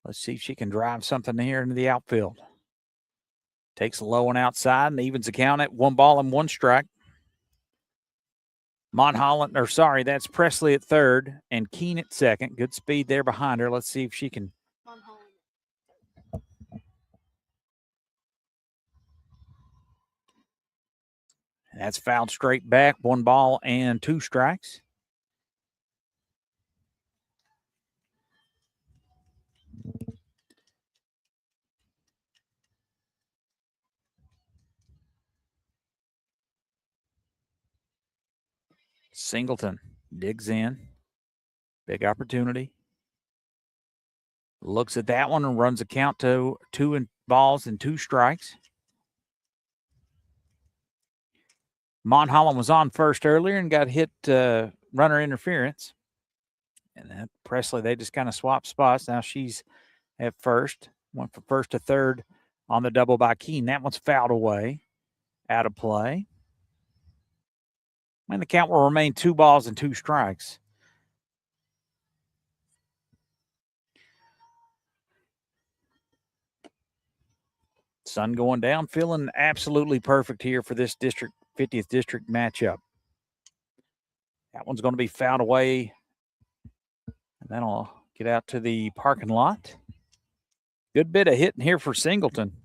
Let's see if she can drive something here into the outfield. Takes a low one outside and evens the count at 1 ball and 1 strike. That's Presley at third and Keene at second. Good speed there behind her. Let's see if she can. That's fouled straight back. 1 ball and 2 strikes. Singleton digs in. Big opportunity. Looks at that one and runs a count to 2 balls and 2 strikes. Monholland was on first earlier and got hit runner interference. And that Presley, they just kind of swapped spots. Now she's at first. Went from first to third on the double by Keene. That one's fouled away. Out of play. And the count will remain 2 balls and 2 strikes. Sun going down, feeling absolutely perfect here for this 50th district matchup. That one's going to be fouled away. And then I'll get out to the parking lot. Good bit of hitting here for Singleton.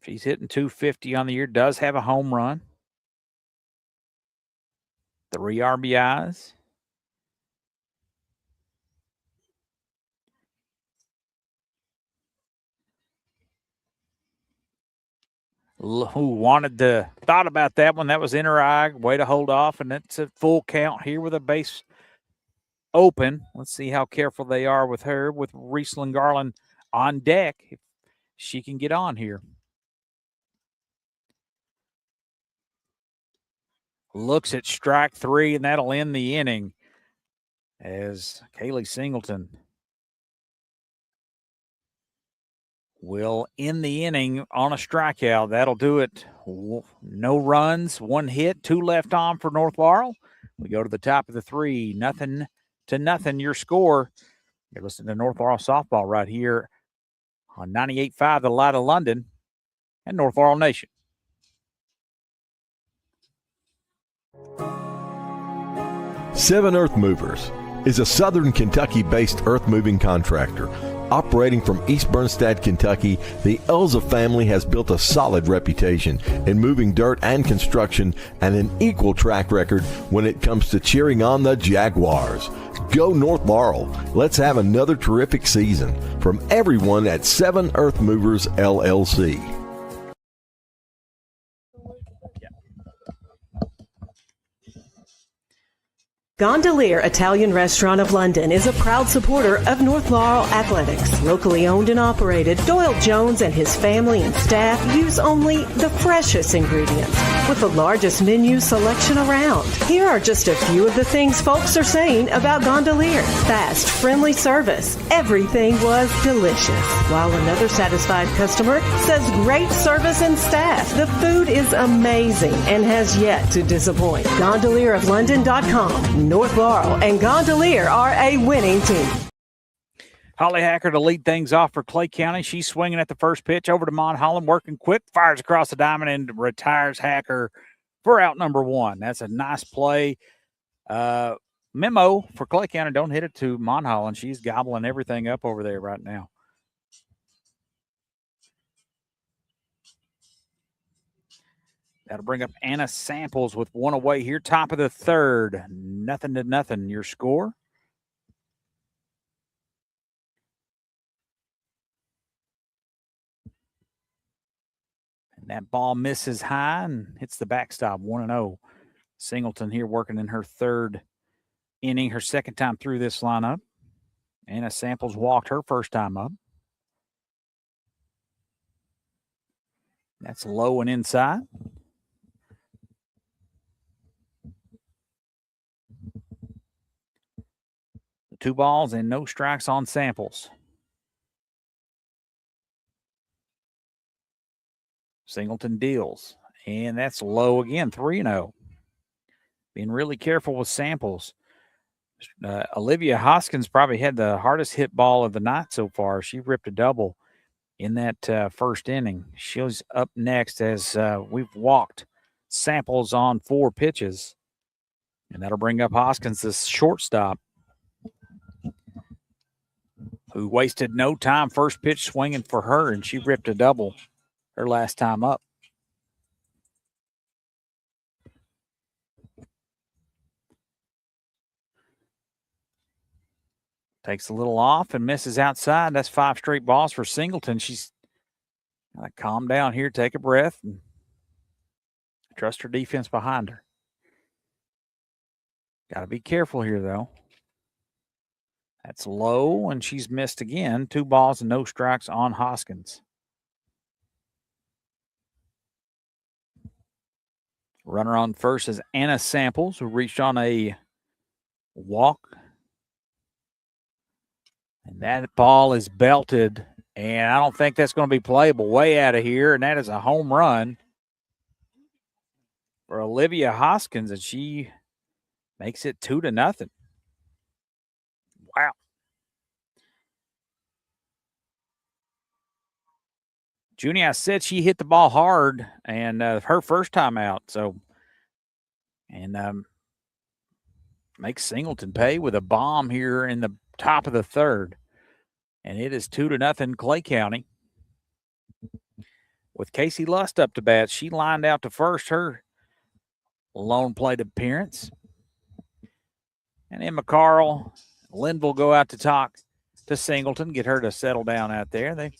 She's hitting 250 on the year, does have a home run. 3 RBIs. Who thought about that one. That was in her eye. Way to hold off, and it's a full count here with a base open. Let's see how careful they are with her, with Riesling Garland on deck. If she can get on here. Looks at strike 3, and that'll end the inning as Kaylee Singleton will end the inning on a strikeout. That'll do it. No runs, 1 hit, 2 left on for North Laurel. We go to the top of the 3, 0-0, your score. You're listening to North Laurel softball right here on 98.5, the Light of London and North Laurel Nation. Seven Earth Movers is a southern Kentucky-based earth-moving contractor. Operating from East Bernstead, Kentucky, the Elza family has built a solid reputation in moving dirt and construction and an equal track record when it comes to cheering on the Jaguars. Go North Laurel. Let's have another terrific season. From everyone at Seven Earth Movers, LLC. Gondolier Italian Restaurant of London is a proud supporter of North Laurel Athletics. Locally owned and operated, Doyle Jones and his family and staff use only the freshest ingredients with the largest menu selection around. Here are just a few of the things folks are saying about Gondolier. Fast, friendly service. Everything was delicious. While another satisfied customer says great service and staff. The food is amazing and has yet to disappoint. GondelierofLondon.com. North Laurel and Gondolier are a winning team. Holly Hacker to lead things off for Clay County. She's swinging at the first pitch over to Mon Holland, working quick, fires across the diamond and retires Hacker for out number one. That's a nice play. Memo for Clay County, don't hit it to Mon Holland. She's gobbling everything up over there right now. That'll bring up Anna Samples with one away here. Top of the third. 0-0. Your score? And that ball misses high and hits the backstop. 1-0. Singleton here working in her third inning, her second time through this lineup. Anna Samples walked her first time up. That's low and inside. Two balls and no strikes on Samples. Singleton deals. And that's low again, 3-0. Being really careful with Samples. Olivia Hoskins probably had the hardest hit ball of the night so far. She ripped a double in that first inning. She's up next as we've walked Samples on 4 pitches. And that'll bring up Hoskins, the shortstop, who wasted no time. First pitch swinging for her, and she ripped a double her last time up. Takes a little off and misses outside. That's 5 straight balls for Singleton. She's got to calm down here, take a breath, and trust her defense behind her. Got to be careful here, though. That's low, and she's missed again. 2 balls and no strikes on Hoskins. Runner on first is Anna Samples, who reached on a walk. And that ball is belted, and I don't think that's going to be playable. Way out of here, and that is a home run for Olivia Hoskins, and she makes it 2-0. Wow. Junie, I said she hit the ball hard and her first time out. So, and makes Singleton pay with a bomb here in the top of the third. And it is 2-0 Clay County. With Casey Lust up to bat, she lined out to first, her lone plate appearance. And Emma Carl, Linville go out to talk to Singleton, get her to settle down out there. They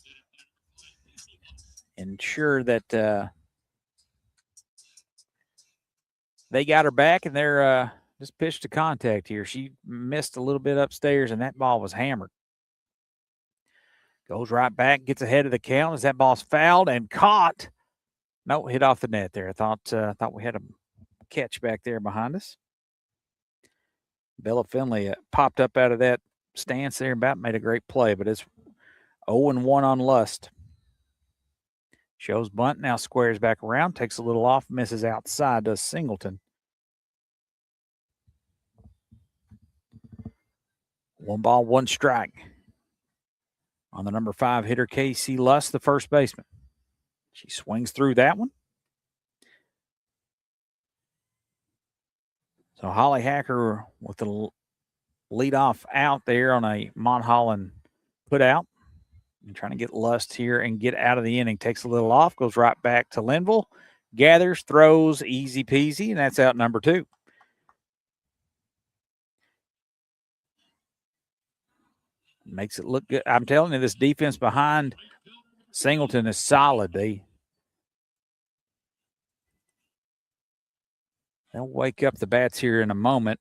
ensure that they got her back, and they're just pitched to contact here. She missed a little bit upstairs, and that ball was hammered. Goes right back, gets ahead of the count as that ball's fouled and caught. No, hit off the net there. I thought we had a catch back there behind us. Bella Finley popped up out of that stance there and about made a great play, but it's 0-1 on Lust. Shows bunt, now squares back around, takes a little off, misses outside, does Singleton. 1 ball, 1 strike. On the number 5 hitter, Casey Lust, the first baseman. She swings through that one. So Holly Hacker with the lead off out there on a Monholland put out. And trying to get Lust here and get out of the inning. Takes a little off, goes right back to Linville. Gathers, throws, easy peasy, and that's out number 2. Makes it look good. I'm telling you, this defense behind Singleton is solid. They'll wake up the bats here in a moment.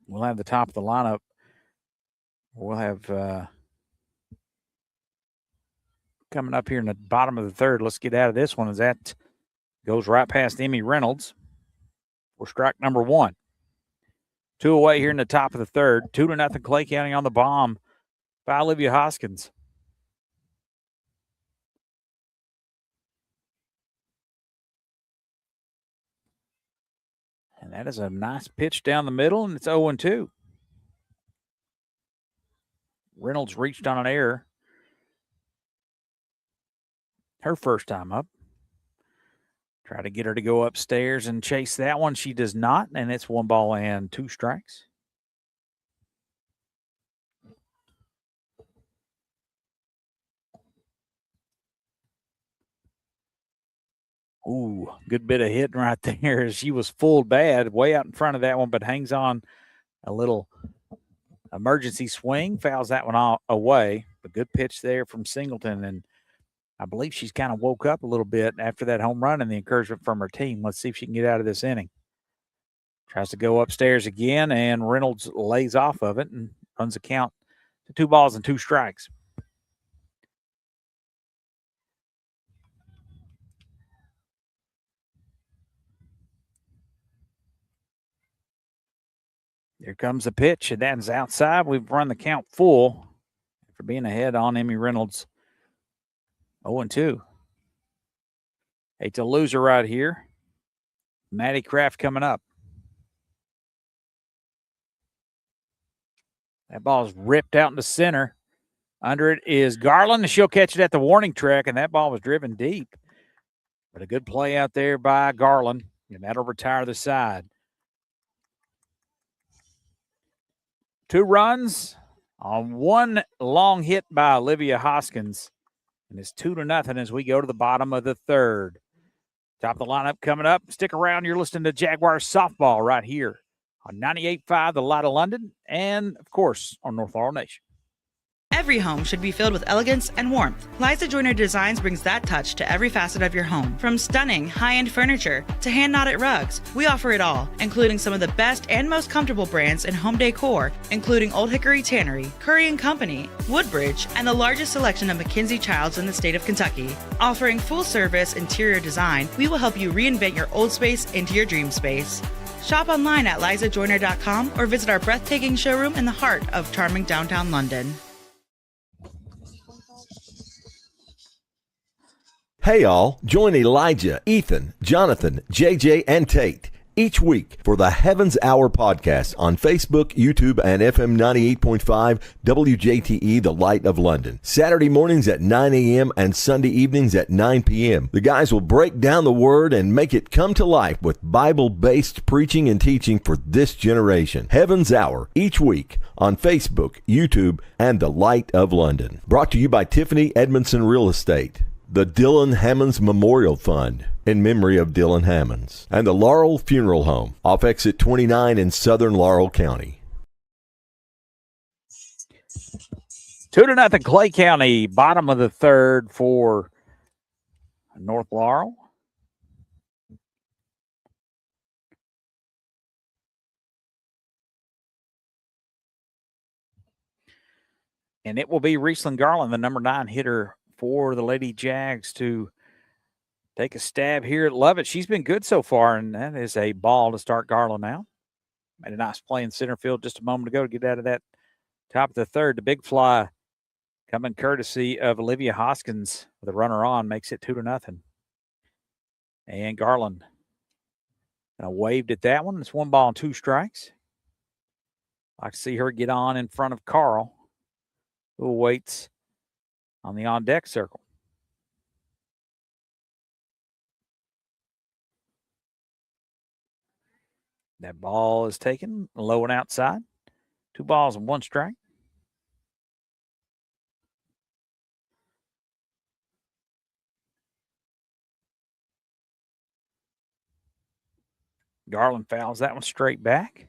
We'll have the top of the lineup. We'll have coming up here in the bottom of the third. Let's get out of this one as that goes right past Emmy Reynolds for strike number 1. 2 away here in the top of the third. 2-0 Clay County on the bomb by Olivia Hoskins. And that is a nice pitch down the middle, and it's 0-2. Reynolds reached on an error. Her first time up. Try to get her to go upstairs and chase that one. She does not, and it's 1 ball and 2 strikes. Ooh, good bit of hitting right there. She was full bad, way out in front of that one, but hangs on a little emergency swing, fouls that one all away. But good pitch there from Singleton, and I believe she's kind of woke up a little bit after that home run and the encouragement from her team. Let's see if she can get out of this inning. Tries to go upstairs again, and Reynolds lays off of it and runs the count to 2 balls and 2 strikes. Here comes the pitch, and that is outside. We've run the count full for being ahead on Emmy Reynolds. 0-2. Hate to lose her right here. Maddie Kraft coming up. That ball's ripped out into center. Under it is Garland, and she'll catch it at the warning track, and that ball was driven deep. But a good play out there by Garland, and that'll retire the side. 2 runs on 1 long hit by Olivia Hoskins. And it's 2-0 as we go to the bottom of the third. Top of the lineup coming up. Stick around. You're listening to Jaguars softball right here on 98.5 The Light of London and, of course, on North Laurel Nation. Every home should be filled with elegance and warmth. Liza Joyner Designs brings that touch to every facet of your home. From stunning, high-end furniture to hand-knotted rugs, we offer it all, including some of the best and most comfortable brands in home decor, including Old Hickory Tannery, Curry & Company, Woodbridge, and the largest selection of Mackenzie Childs in the state of Kentucky. Offering full-service interior design, we will help you reinvent your old space into your dream space. Shop online at lizajoyner.com or visit our breathtaking showroom in the heart of charming downtown London. Hey all, join Elijah, Ethan, Jonathan, JJ, and Tate each week for the Heavens Hour podcast on Facebook, YouTube, and FM 98.5 WJTE, The Light of London. Saturday mornings at 9 a.m. and Sunday evenings at 9 p.m. The guys will break down the Word and make it come to life with Bible-based preaching and teaching for this generation. Heavens Hour each week on Facebook, YouTube, and The Light of London. Brought to you by Tiffany Edmondson Real Estate, the Dylan Hammonds Memorial Fund in memory of Dylan Hammonds, and the Laurel Funeral Home off exit 29 in southern Laurel County. 2-0 Clay County, bottom of the third for North Laurel. And it will be Riesling Garland, the number 9 hitter for the Lady Jags, to take a stab here at Lovett. She's been good so far, and that is a ball to start Garland out. Made a nice play in center field just a moment ago to get out of that top of the third. The big fly coming courtesy of Olivia Hoskins with a runner on makes it 2-0. And Garland waved at that one. It's 1 ball and 2 strikes. I like to see her get on in front of Carl, who waits on the on-deck circle. That ball is taken low and outside. 2 balls and 1 strike. Garland fouls that one straight back.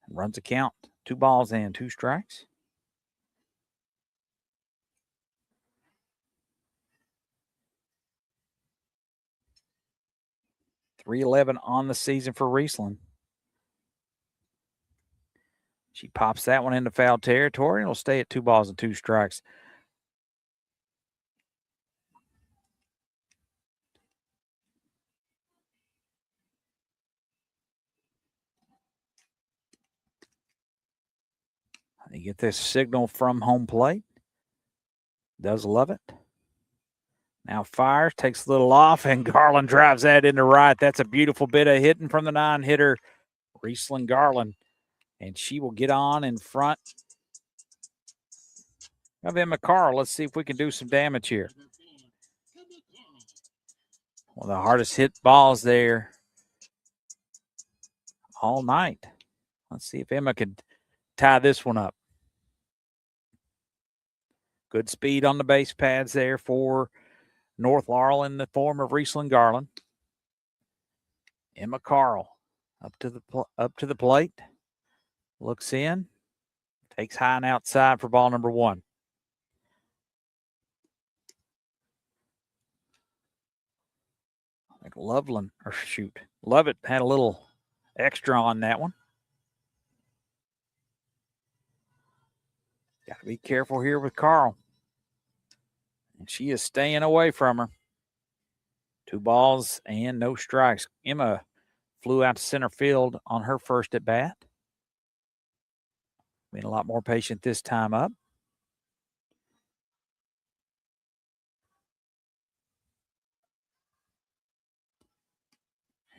Runs a count. 2 balls and 2 strikes. .311 on the season for Riesling. She pops that one into foul territory and will stay at 2 balls and 2 strikes. You get this signal from home plate. Does love it. Now fires, takes a little off, and Garland drives that into right. That's a beautiful bit of hitting from the 9-hitter, Riesling Garland. And she will get on in front of Emma Carl. Let's see if we can do some damage here. One of the hardest hit balls there all night. Let's see if Emma could tie this one up. Good speed on the base pads there for North Laurel in the form of Riesling Garland. Emma Carl up to the plate. Looks in. Takes high and outside for ball number 1. I think Lovett had a little extra on that one. Got to be careful here with Carl. And she is staying away from her. 2 balls and no strikes. Emma flew out to center field on her first at bat. Being a lot more patient this time up.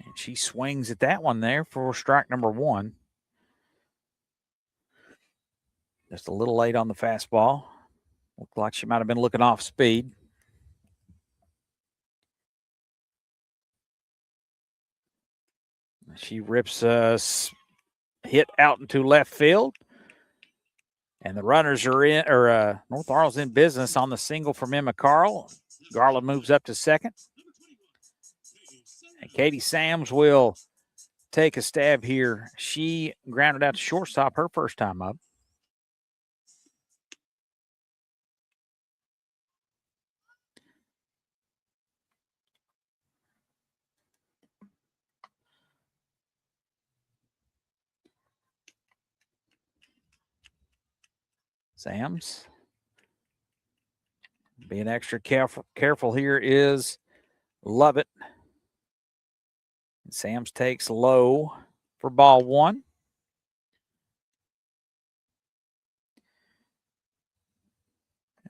And she swings at that one there for strike number 1. Just a little late on the fastball. Looked like she might have been looking off speed. She rips a hit out into left field. And the runners are in, North Laurel's in business on the single from Emma Carl. Garland moves up to second. And Katie Sams will take a stab here. She grounded out to shortstop her first time up. Sams. Being extra careful here is Lovett. And Sams takes low for ball 1.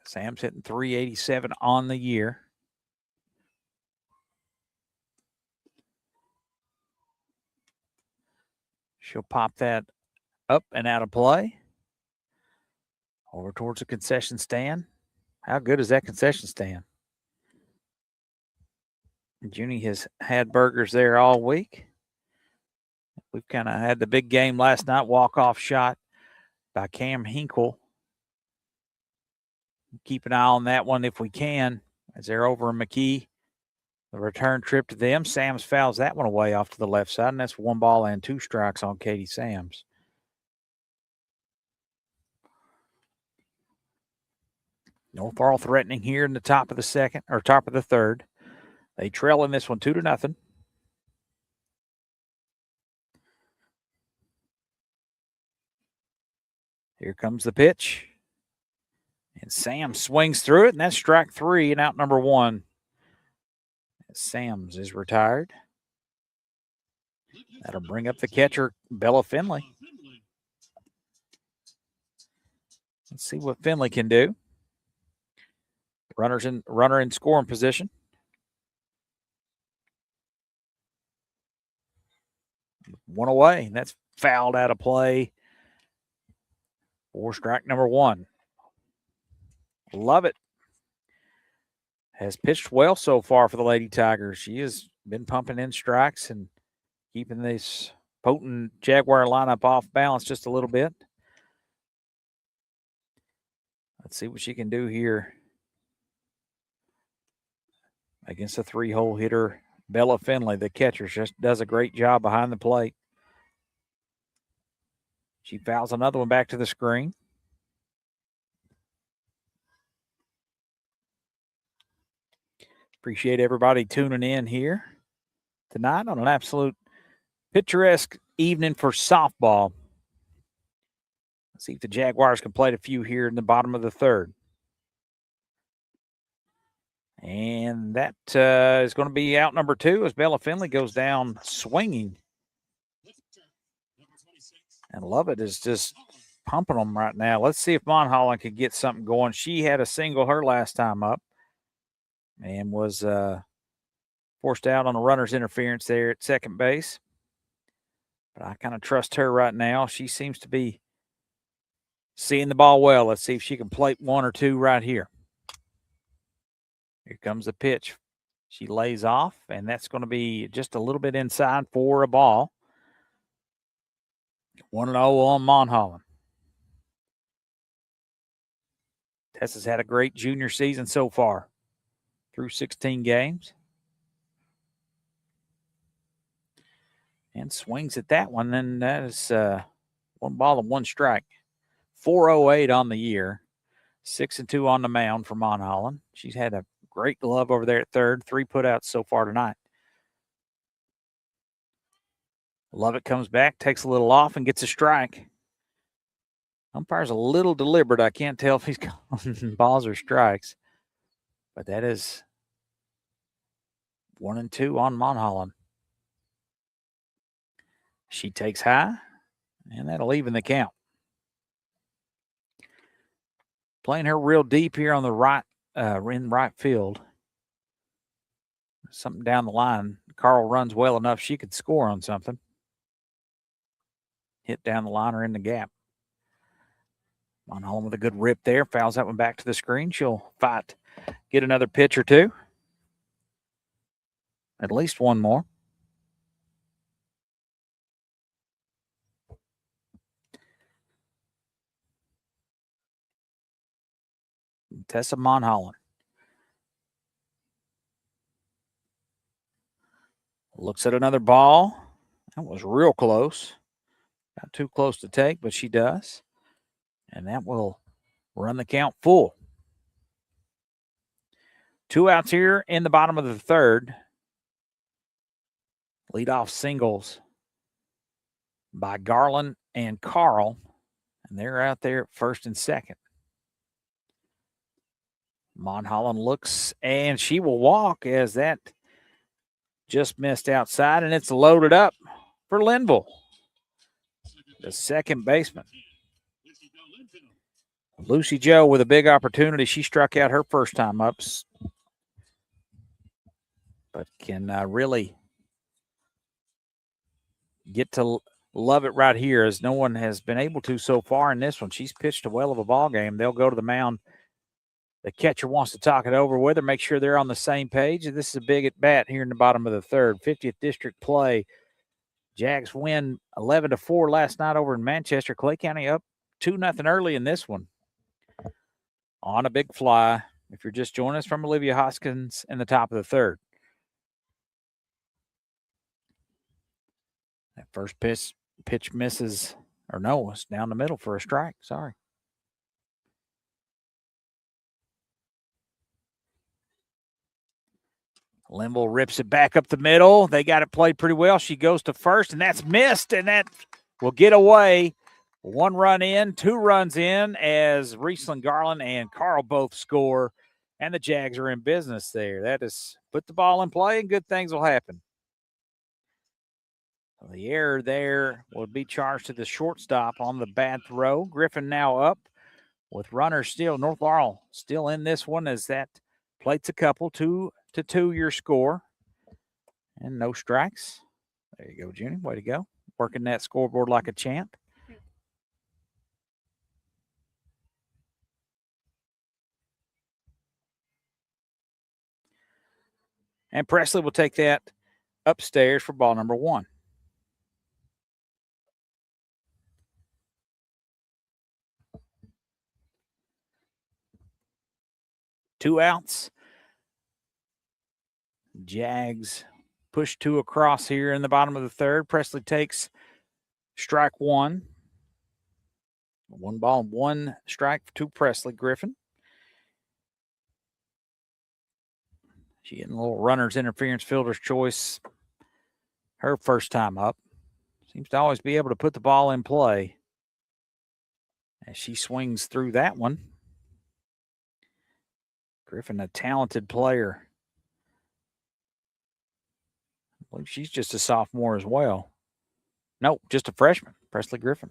Sam's hitting .387 on the year. She'll pop that up and out of play. Over towards the concession stand. How good is that concession stand? Junie has had burgers there all week. We've kind of had the big game last night, walk-off shot by Cam Hinkle. Keep an eye on that one if we can, as they're over in McKee. The return trip to them. Sams fouls that one away off to the left side, and that's 1 ball and 2 strikes on Katie Sams. North Laurel threatening here in the top of the second, or top of the third. They trail in this one 2-0. Here comes the pitch. And Sam swings through it, and that's strike 3 and out number 1. Sams is retired. That'll bring up the catcher, Bella Finley. Let's see what Finley can do. Runner in scoring position. One away, and that's fouled out of play for strike number 1. Lovett has pitched well so far for the Lady Tigers. She has been pumping in strikes and keeping this potent Jaguar lineup off balance just a little bit. Let's see what she can do here against a 3-hole hitter. Bella Finley, the catcher, just does a great job behind the plate. She fouls another one back to the screen. Appreciate everybody tuning in here tonight on an absolute picturesque evening for softball. Let's see if the Jaguars can play a few here in the bottom of the third. And that is going to be out number 2 as Bella Finley goes down swinging. And Lovett is just pumping them right now. Let's see if Monholland can get something going. She had a single her last time up and was forced out on a runner's interference there at second base. But I kind of trust her right now. She seems to be seeing the ball well. Let's see if she can plate 1 or 2 right here. Here comes the pitch. She lays off, and that's going to be just a little bit inside for a ball. 1-0 on Monholland. Tessa's had a great junior season so far through 16 games. And swings at that one, and that is 1 ball and 1 strike. 4.08 on the year, 6-2 on the mound for Monholland. She's had a great glove over there at third, 3 putouts so far tonight. Lovett comes back, takes a little off, and gets a strike. Umpire's a little deliberate. I can't tell if he's calling balls or strikes, but that is 1-2 on Monholland. She takes high, and that'll even the count. Playing her real deep here on the right, in right field. Something down the line. Carl runs well enough she could score on something. Hit down the line or in the gap. Monholland with a good rip there. Fouls that one back to the screen. She'll fight, get another pitch or 2. At least 1 more. Tessa Monholland. Looks at another ball. That was real close. Not too close to take, but she does. And that will run the count full. 2 outs here in the bottom of the third. Leadoff singles by Garland and Carl. And they're out there at first and second. Monholland looks, and she will walk as that just missed outside, and it's loaded up for Linville, the second baseman. Lucy Joe with a big opportunity. She struck out her first time up, but can really get to love it right here, as no one has been able to so far in this one. She's pitched a well of a ball game. They'll go to the mound. The catcher wants to talk it over with her, make sure they're on the same page. This is a big at bat here in the bottom of the third. 50th district play. Jags win 11-4 last night over in Manchester. Clay County up 2-0 early in this one. On a big fly, if you're just joining us, from Olivia Hoskins in the top of the third. That first pitch misses, or no, it's down the middle for a strike. Sorry. Linville rips it back up the middle. They got it played pretty well. She goes to first, and that's missed, and that will get away. 1 run in, 2 runs in, as Riesling Garland and Carl both score, and the Jags are in business there. That is, put the ball in play, and good things will happen. The error there will be charged to the shortstop on the bad throw. Griffin now up with runners still. North Laurel still in this one, as that plates a couple. 2-2 your score, and no strikes. There you go, Junie. Way to go. Working that scoreboard like a champ. And Presley will take that upstairs for ball number 1. 2 outs. Jags push 2 across here in the bottom of the third. Presley takes strike 1. 1 ball, 1 strike to Presley Griffin. She getting a little runner's interference, fielder's choice. Her first time up. Seems to always be able to put the ball in play as she swings through that one. Griffin, a talented player. I believe she's just a sophomore as well. Nope, just a freshman, Presley Griffin.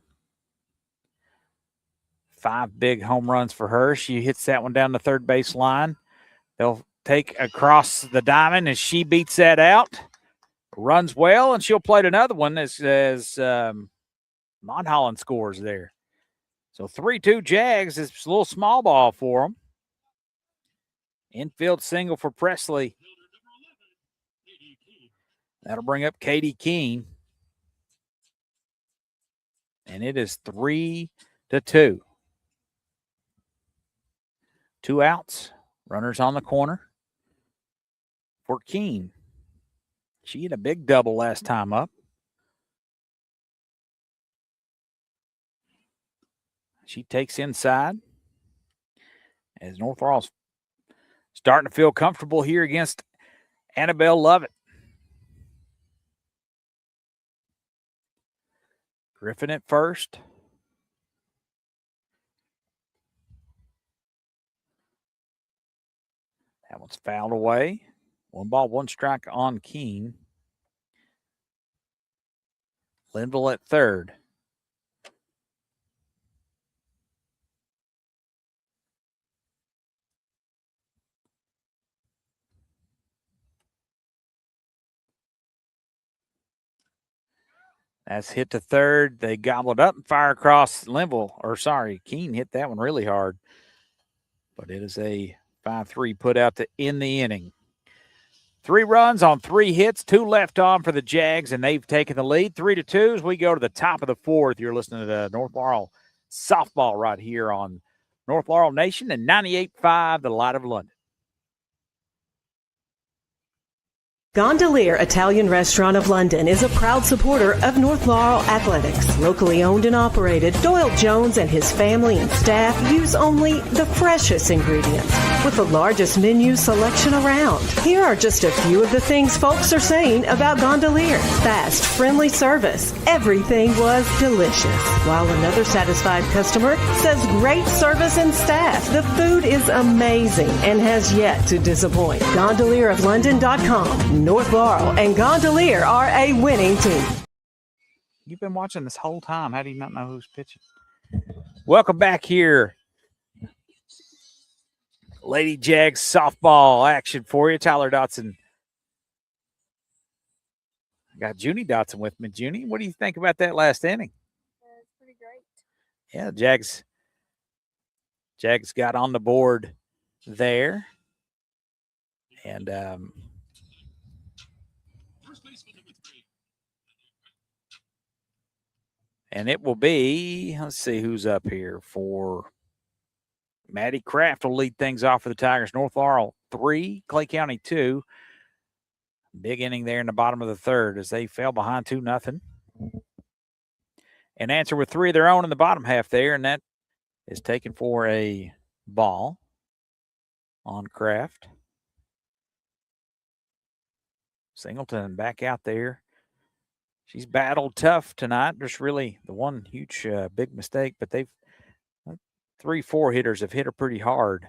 5 big home runs for her. She hits that one down the third base line. They'll take across the diamond, and she beats that out. Runs well, and she'll play another one as Monholland scores there. So 3-2 Jags. It's a little small ball for them. Infield single for Presley. That'll bring up Katie Keene. And it is 3-2. 2 outs. Runners on the corner for Keene. She had a big double last time up. She takes inside as North Laurel's starting to feel comfortable here against Annabelle Lovett. Griffin at first. That one's fouled away. 1 ball, 1 strike on Keene. Linville at third. That's hit to third. They gobbled up and fire across Linville. Keene hit that one really hard. But it is a 5-3 put out to end the inning. 3 runs on 3 hits, 2 left on for the Jags, and they've taken the lead 3-2 as we go to the top of the 4th. You're listening to the North Laurel softball right here on North Laurel Nation and 98.5, the Light of London. Gondolier Italian Restaurant of London is a proud supporter of North Laurel Athletics. Locally owned and operated, Doyle Jones and his family and staff use only the freshest ingredients with the largest menu selection around. Here are just a few of the things folks are saying about Gondolier. Fast, friendly service. Everything was delicious. While another satisfied customer says great service and staff. The food is amazing and has yet to disappoint. GondelierofLondon.com. North Laurel and Gondolier are a winning team. You've been watching this whole time. How do you not know who's pitching? Welcome back here. Lady Jags softball action for you. Tyler Dotson. I got Junie Dotson with me. Junie, what do you think about that last inning? It's pretty great. Yeah, Jags got on the board there. And it will be, let's see who's up here for Maddie Kraft will lead things off for the Tigers. North Laurel 3, Clay County 2. Big inning there in the bottom of the third as they fell behind 2-0. And answer with 3 of their own in the bottom half there, and that is taken for a ball on Kraft. Singleton back out there. She's battled tough tonight. There's really the one huge big mistake, but they've 3-4 hitters have hit her pretty hard.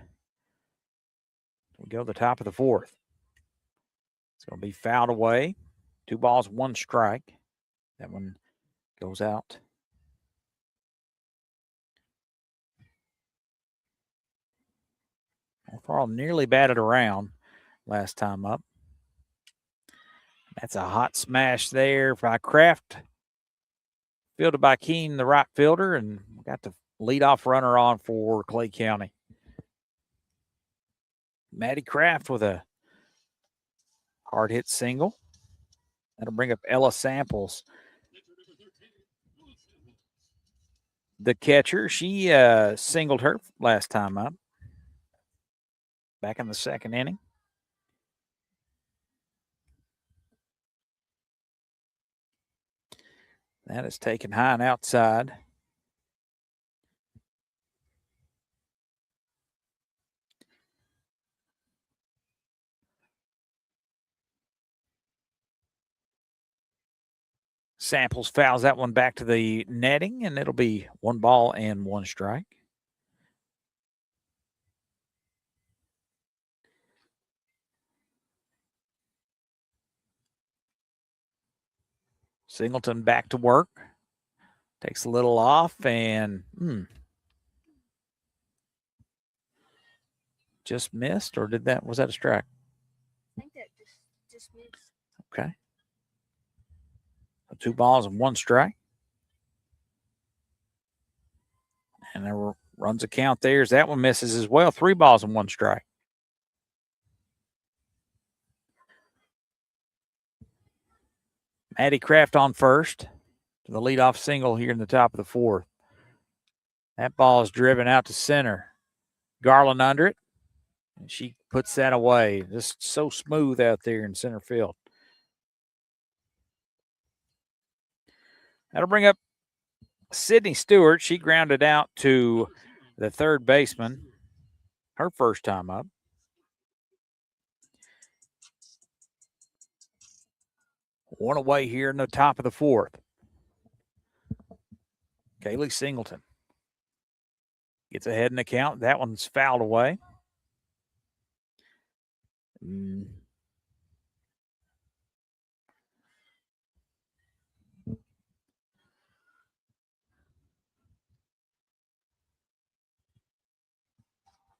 We go to the top of the 4th. It's going to be fouled away. 2 balls, 1 strike. That one goes out. North Laurel nearly batted around last time up. That's a hot smash there by Kraft. Fielded by Keene, the right fielder, and got the leadoff runner on for Clay County. Maddie Kraft with a hard hit single. That'll bring up Ella Samples. The catcher, she singled her last time up. back in the second inning. That is taken high and outside. Samples fouls that one back to the netting, and it'll be 1 ball and 1 strike. Singleton back to work. Takes a little off and just missed, or was that a strike? I think that just missed. Okay. 2 balls and 1 strike. And there runs a count there as that one misses as well. 3 balls and 1 strike. Maddie Kraft on first to the leadoff single here in the top of the 4th. That ball is driven out to center. Garland under it, and she puts that away. Just so smooth out there in center field. That'll bring up Sydney Stewart. She grounded out to the third baseman, her first time up. One away here in the top of the 4th. Kaylee Singleton gets ahead in the count. That one's fouled away.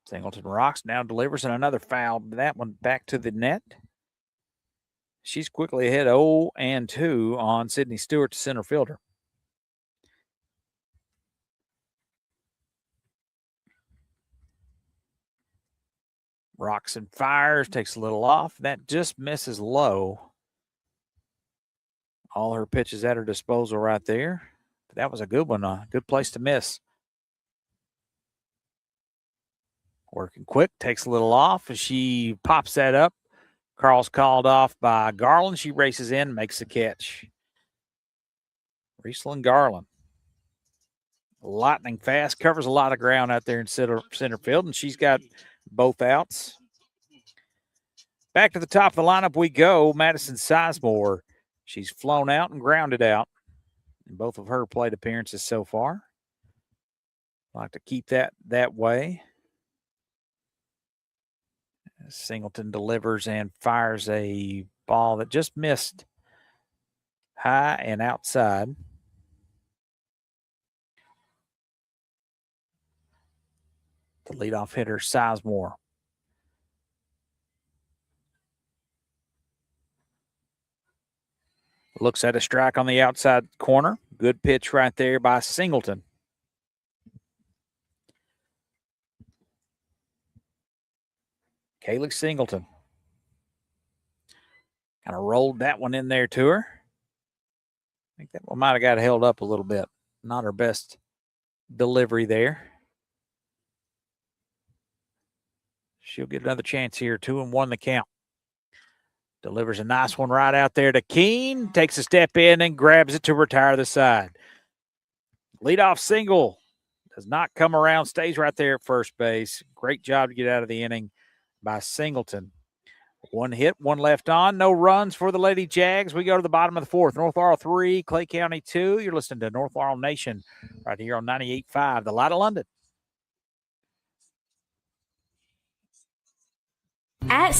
Singleton rocks, now delivers, and another foul. That one back to the net. She's quickly ahead 0-2 on Sydney Stewart, to center fielder. Rocks and fires, takes a little off. That just misses low. All her pitches at her disposal right there. But that was a good one, a good place to miss. Working quick, takes a little off as she pops that up. Carl's called off by Garland. She races in, makes the catch. Riesland Garland. Lightning fast, covers a lot of ground out there in center field, and she's got both outs. Back to the top of the lineup we go. Madison Sizemore. She's flown out and grounded out in both of her plate appearances so far. Like to keep that way. Singleton delivers and fires a ball that just missed high and outside. The leadoff hitter, Sizemore. Looks at a strike on the outside corner. Good pitch right there by Singleton. Kaylee Singleton. Kind of rolled that one in there to her. I think that one might have got held up a little bit. Not her best delivery there. She'll get another chance here. 2-1 the count. Delivers a nice one right out there to Keene. Takes a step in and grabs it to retire the side. Leadoff single. Does not come around. Stays right there at first base. Great job to get out of the inning by Singleton. 1 hit, 1 left on. No runs for the Lady Jags. We go to the bottom of the 4th. North Laurel 3, Clay County 2. You're listening to North Laurel Nation right here on 98.5, The Light of London. At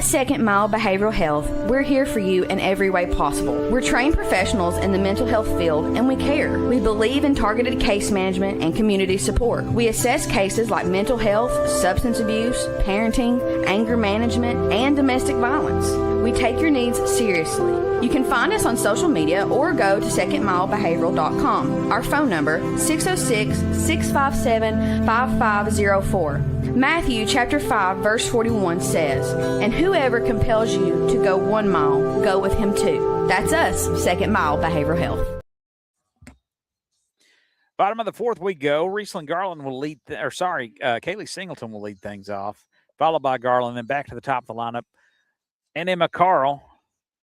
Second Mile Behavioral Health, we're here for you in every way possible. We're trained professionals in the mental health field, and we care. We believe in targeted case management and community support. We assess cases like mental health, substance abuse, parenting, anger management, and domestic violence. We take your needs seriously. You can find us on social media or go to secondmilebehavioral.com. Our phone number, 606-657-5504. Matthew chapter 5, verse 41 says, "And whoever compels you to go 1 mile, go with him too." That's us, Second Mile Behavioral Health. Bottom of the fourth we go. Riesling Garland will lead, Kaylee Singleton will lead things off, followed by Garland, then back to the top of the lineup. And Emma Carl.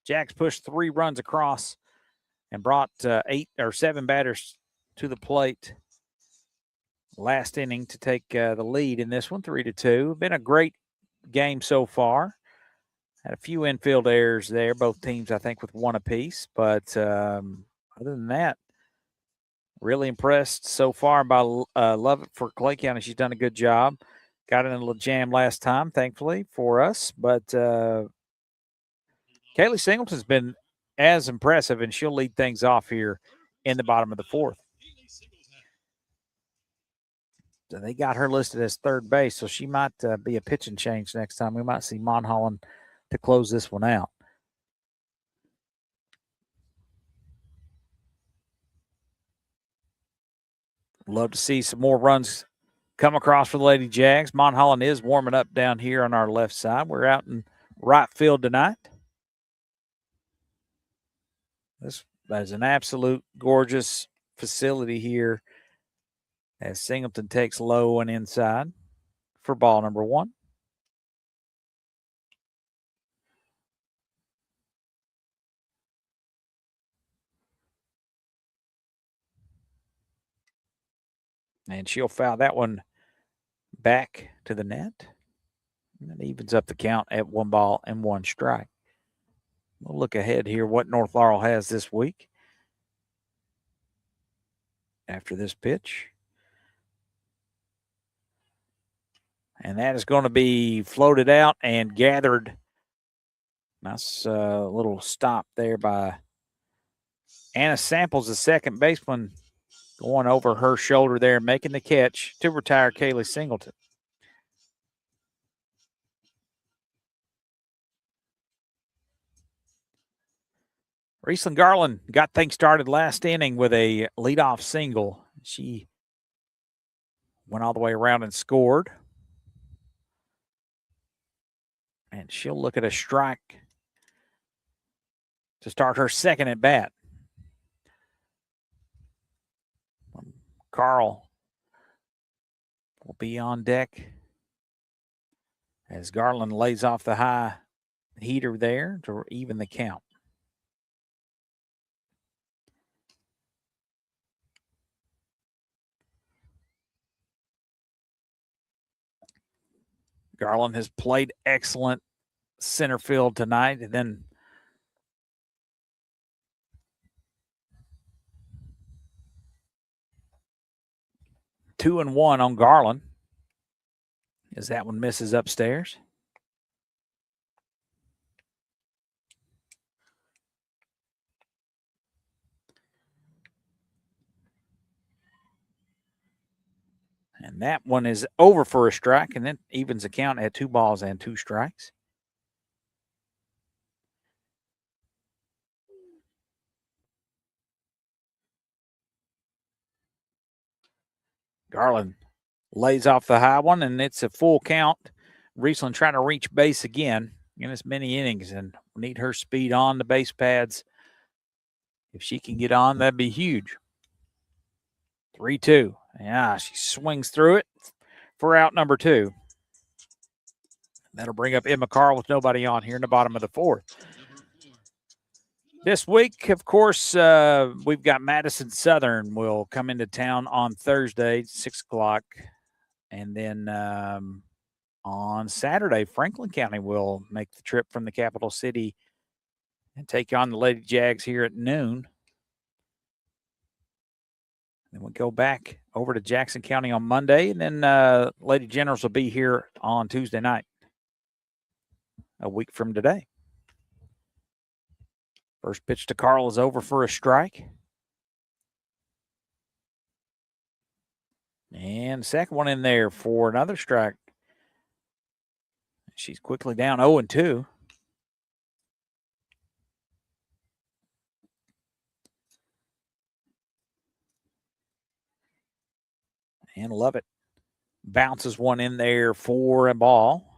Jags pushed 3 runs across and brought 7 batters to the plate last inning to take the lead in this one, 3-2. Been a great game so far. Had a few infield errors there, both teams, I think, with 1 apiece. But other than that, really impressed so far by Lovett for Clay County. She's done a good job. Got in a little jam last time, thankfully, for us. But Kaylee Singleton's been as impressive, and she'll lead things off here in the bottom of the fourth. So they got her listed as third base, so she might be a pitching change next time. We might see Monholland to close this one out. Love to see some more runs come across for the Lady Jags. Monholland is warming up down here on our left side. We're out in right field tonight. This is an absolute gorgeous facility here as Singleton takes low and inside for ball number 1. And she'll foul that one back to the net. And that evens up the count at 1 ball and 1 strike. We'll look ahead here what North Laurel has this week after this pitch. And that is going to be floated out and gathered. Nice little stop there by Anna Samples, the second baseman, going over her shoulder there, making the catch to retire Kaylee Singleton. Riesling Garland got things started last inning with a leadoff single. She went all the way around and scored. And she'll look at a strike to start her second at bat. Carl will be on deck as Garland lays off the high heater there to even the count. Garland has played excellent center field tonight, and then two and one on Garland as that one misses upstairs. And that one is over for a strike, and then evens the count at 2 balls and 2 strikes. Garland lays off the high one, and it's a full count. Riesling trying to reach base again in as many innings, and we need her speed on the base pads. If she can get on, that'd be huge. 3-2. Yeah, she swings through it for out number 2. That'll bring up Emma Carl with nobody on here in the bottom of the 4th. This week, of course, we've got Madison Southern will come into town on Thursday, 6 o'clock. And then on Saturday, Franklin County will make the trip from the capital city and take on the Lady Jags here at noon. Then we'll go back over to Jackson County on Monday, and then Lady Generals will be here on Tuesday night, a week from today. First pitch to Carl is over for a strike. And second one in there for another strike. She's quickly down 0-2. And Lovett bounces one in there for a ball.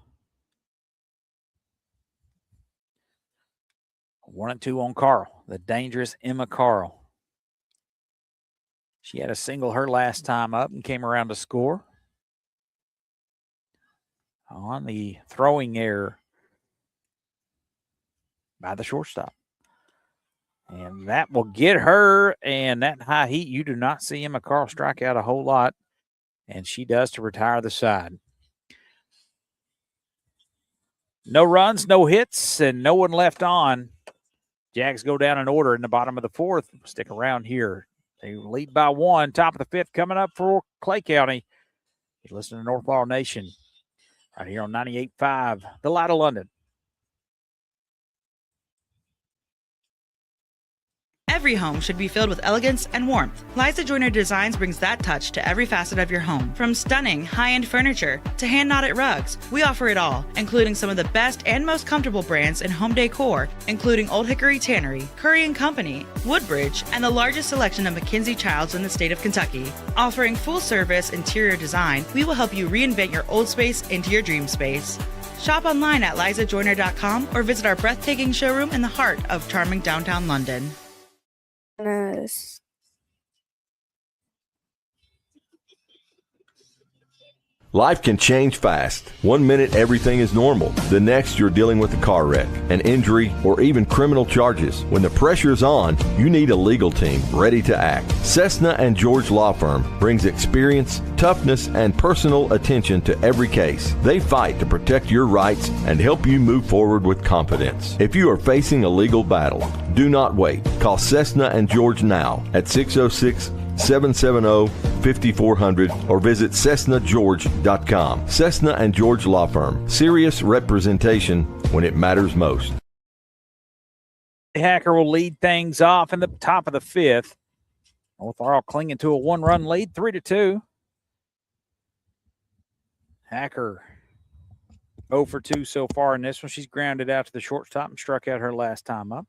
1-2 on Carl, the dangerous Emma Carl. She had a single her last time up and came around to score on the throwing error by the shortstop. And that will get her. And that high heat, you do not see Emma Carl strike out a whole lot. And she does to retire the side. No runs, no hits, and no one left on. Jags go down in order in the bottom of the fourth. Stick around here. They lead by 1. Top of the fifth coming up for Clay County. You listen to North Laurel Nation right here on 98.5, The Light of London. Every home should be filled with elegance and warmth. Liza Joyner Designs brings that touch to every facet of your home. From stunning, high-end furniture to hand-knotted rugs, we offer it all, including some of the best and most comfortable brands in home decor, including Old Hickory Tannery, Curry & Company, Woodbridge, and the largest selection of Mackenzie Childs in the state of Kentucky. Offering full-service interior design, we will help you reinvent your old space into your dream space. Shop online at lizajoyner.com or visit our breathtaking showroom in the heart of charming downtown London. Nice. Life can change fast. 1 minute, everything is normal. The next, you're dealing with a car wreck, an injury, or even criminal charges. When the pressure's on, you need a legal team ready to act. Cessna and George Law Firm brings experience, toughness, and personal attention to every case. They fight to protect your rights and help you move forward with confidence. If you are facing a legal battle, do not wait. Call Cessna and George now at 606-770-5400 or visit CessnaGeorge.com. Cessna and George Law Firm. Serious representation when it matters most. Hacker will lead things off in the top of the fifth. North Laurel clinging to a 1-run lead, 3-2. Hacker 0 for 2 so far in this one. She's grounded out to the shortstop and struck out her last time up.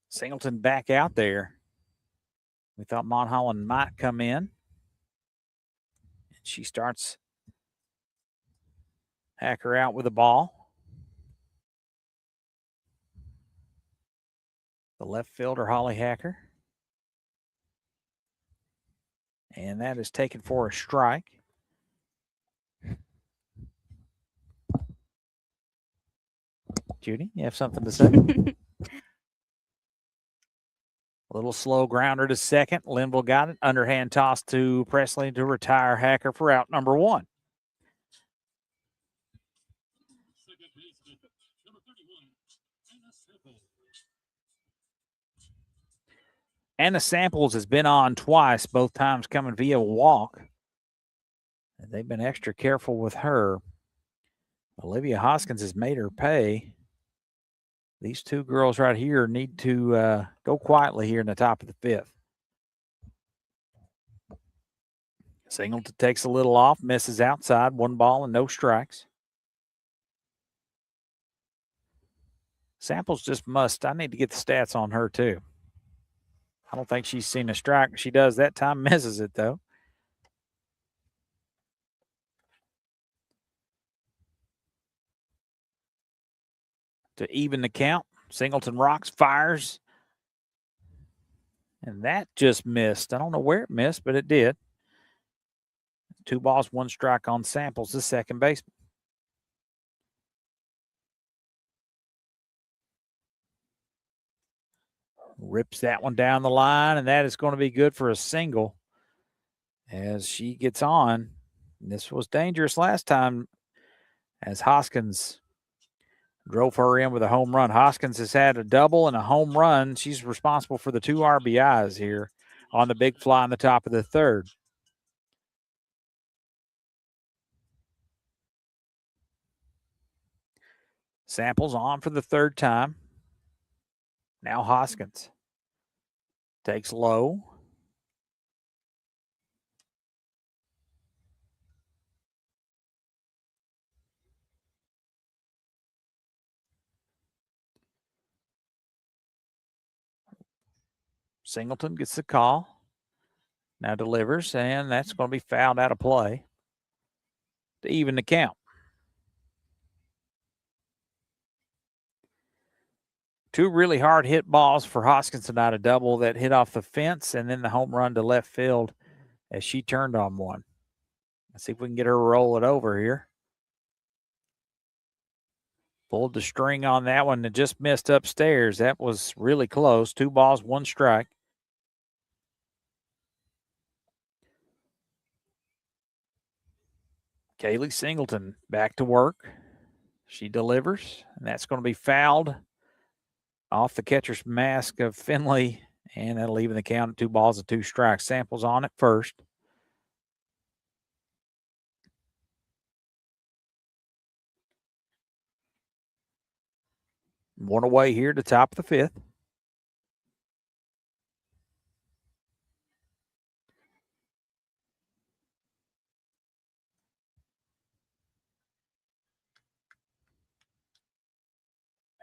Singleton back out there. We thought Monholland might come in. And she starts Hacker out with the ball. The left fielder, Holly Hacker. And that is taken for a strike. Judy, you have something to say? A little slow grounder to second. Linville got it. Underhand toss to Presley to retire Hacker for out number 1. Anna Samples has been on twice, both times coming via walk. And they've been extra careful with her. Olivia Hoskins has made her pay. These two girls right here need to go quietly here in the top of the fifth. Singleton takes a little off, misses outside, 1 ball and no strikes. Samples just must. I need to get the stats on her too. I don't think she's seen a strike. She does that time, misses it though. To even the count, Singleton rocks, fires. And that just missed. I don't know where it missed, but it did. 2 balls, 1 strike on Samples, the second baseman. Rips that one down the line, and that is going to be good for a single as she gets on. This was dangerous last time as Hoskins drove her in with a home run. Hoskins has had a double and a home run. She's responsible for the 2 RBIs here on the big fly in the top of the third. Samples on for the third time. Now Hoskins takes low. Singleton gets the call. Now delivers, and that's going to be fouled out of play to even the count. Two really hard hit balls for Hoskins tonight, a double that hit off the fence and then the home run to left field as she turned on one. Let's see if we can get her to roll it over here. Pulled the string on that one and just missed upstairs. That was really close. 2 balls, 1 strike. Kaylee Singleton back to work. She delivers, and that's going to be fouled off the catcher's mask of Finley, and that'll even the count at 2 balls and 2 strikes. Samples on at first. One away here to top of the 5th.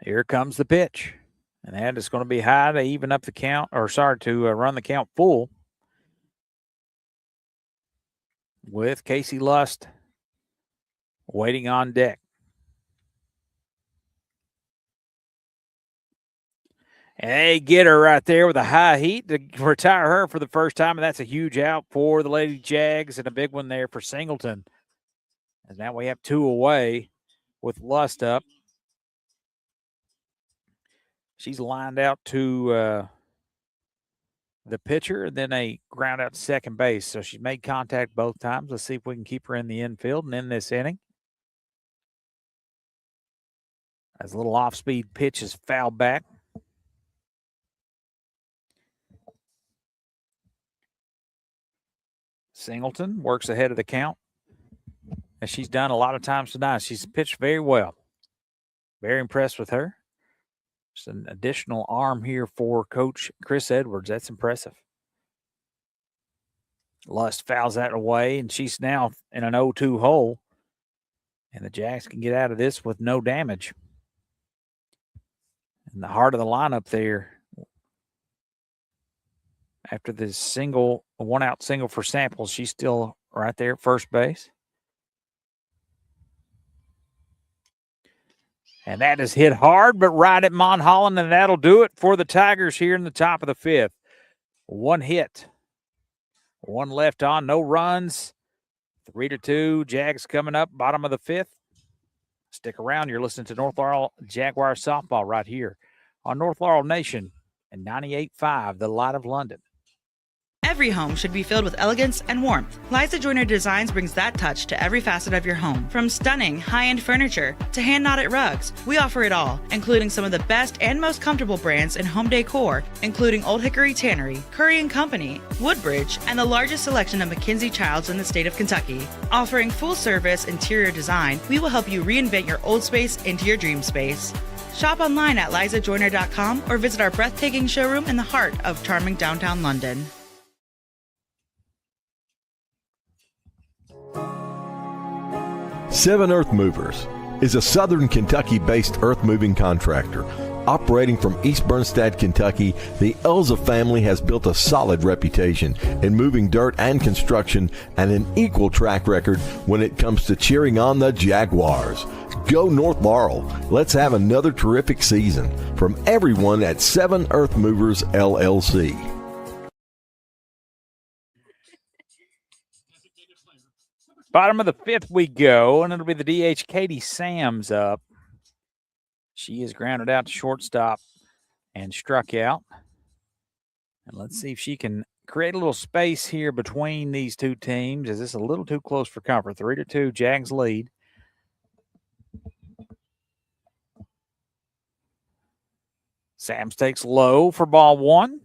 Here comes the pitch. And that is going to be high to even up the count, to run the count full with Casey Lust waiting on deck. And they get her right there with a high heat to retire her for the first time, and that's a huge out for the Lady Jags and a big one there for Singleton. And now we have 2 away with Lust up. She's lined out to the pitcher, and then a ground out to second base. So she's made contact both times. Let's see if we can keep her in the infield and in this inning. As a little off-speed pitch is fouled back. Singleton works ahead of the count, as she's done a lot of times tonight. She's pitched very well. Very impressed with her. Just an additional arm here for Coach Chris Edwards. That's impressive. Lust fouls that away, and she's now in an 0-2 hole. And the Jags can get out of this with no damage. In the heart of the lineup there, after this single, a 1-out single for Samples, she's still right there at first base. And that is hit hard, but right at Monholland, and that'll do it for the Tigers here in the top of the 5th. 1 hit, 1 left on, no runs. 3-2, Jags coming up, bottom of the 5th. Stick around. You're listening to North Laurel Jaguar softball right here on North Laurel Nation and 98.5, the Light of London. Every home should be filled with elegance and warmth. Liza Joyner Designs brings that touch to every facet of your home. From stunning, high-end furniture to hand-knotted rugs, we offer it all, including some of the best and most comfortable brands in home decor, including Old Hickory Tannery, Curry & Company, Woodbridge, and the largest selection of McKinsey Childs in the state of Kentucky. Offering full-service interior design, we will help you reinvent your old space into your dream space. Shop online at lizajoyner.com or visit our breathtaking showroom in the heart of charming downtown London. Seven Earth Movers is a southern Kentucky-based earth-moving contractor. Operating from East Bernstadt, Kentucky, the Elza family has built a solid reputation in moving dirt and construction and an equal track record when it comes to cheering on the Jaguars. Go North Laurel. Let's have another terrific season. From everyone at Seven Earth Movers, LLC. Bottom of the 5th we go, and it'll be the DH Katie Sams up. She is grounded out to shortstop and struck out. And let's see if she can create a little space here between these two teams. Is this a little too close for comfort? 3-2, Jags lead. Sams takes low for ball 1.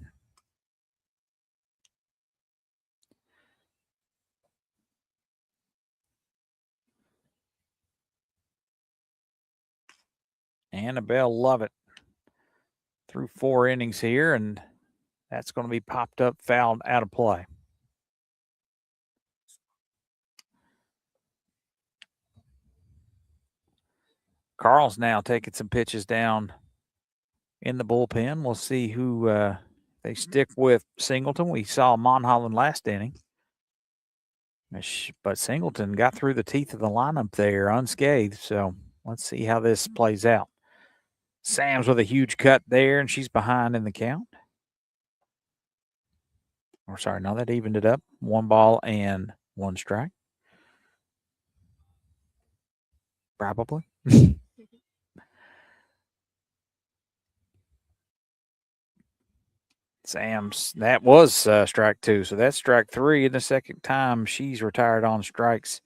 Annabelle Lovett through 4 innings here, and that's going to be popped up, fouled, out of play. Carl's now taking some pitches down in the bullpen. We'll see who they stick with. Singleton. We saw Monholland last inning. But Singleton got through the teeth of the lineup there unscathed, so let's see how this plays out. Sam's with a huge cut there, and she's behind in the count. Or sorry, no, that evened it up. 1 ball and 1 strike. Probably. Sam's, that was strike 2. So that's strike 3. And the second time she's retired on strikes.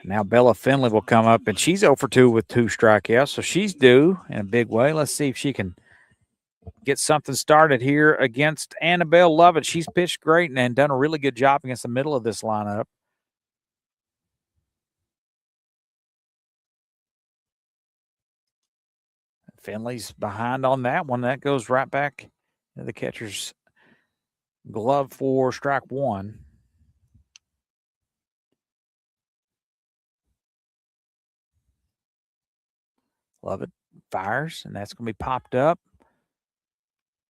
Now Bella Finley will come up, and she's 0 for 2 with 2 strikeouts. So she's due in a big way. Let's see if she can get something started here against Annabelle Lovett. She's pitched great and done a really good job against the middle of this lineup. Finley's behind on that one. That goes right back into the catcher's glove for strike 1. Lovett fires, and that's going to be popped up.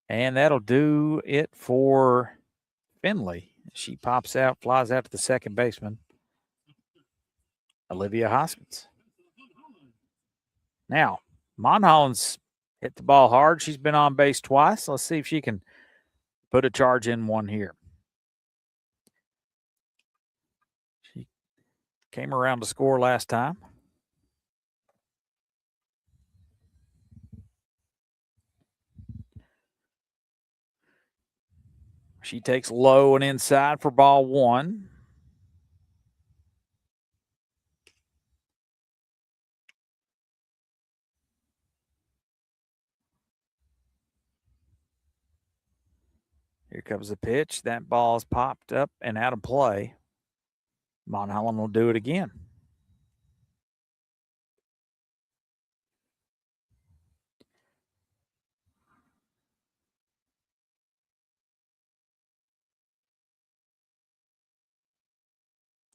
And that'll do it for Finley. She pops out, flies out to the second baseman, Olivia Hoskins. Now, Monholland's hit the ball hard. She's been on base twice. Let's see if she can put a charge in one here. She came around to score last time. She takes low and inside for ball 1. Here comes the pitch. That ball's popped up and out of play. Monholland will do it again.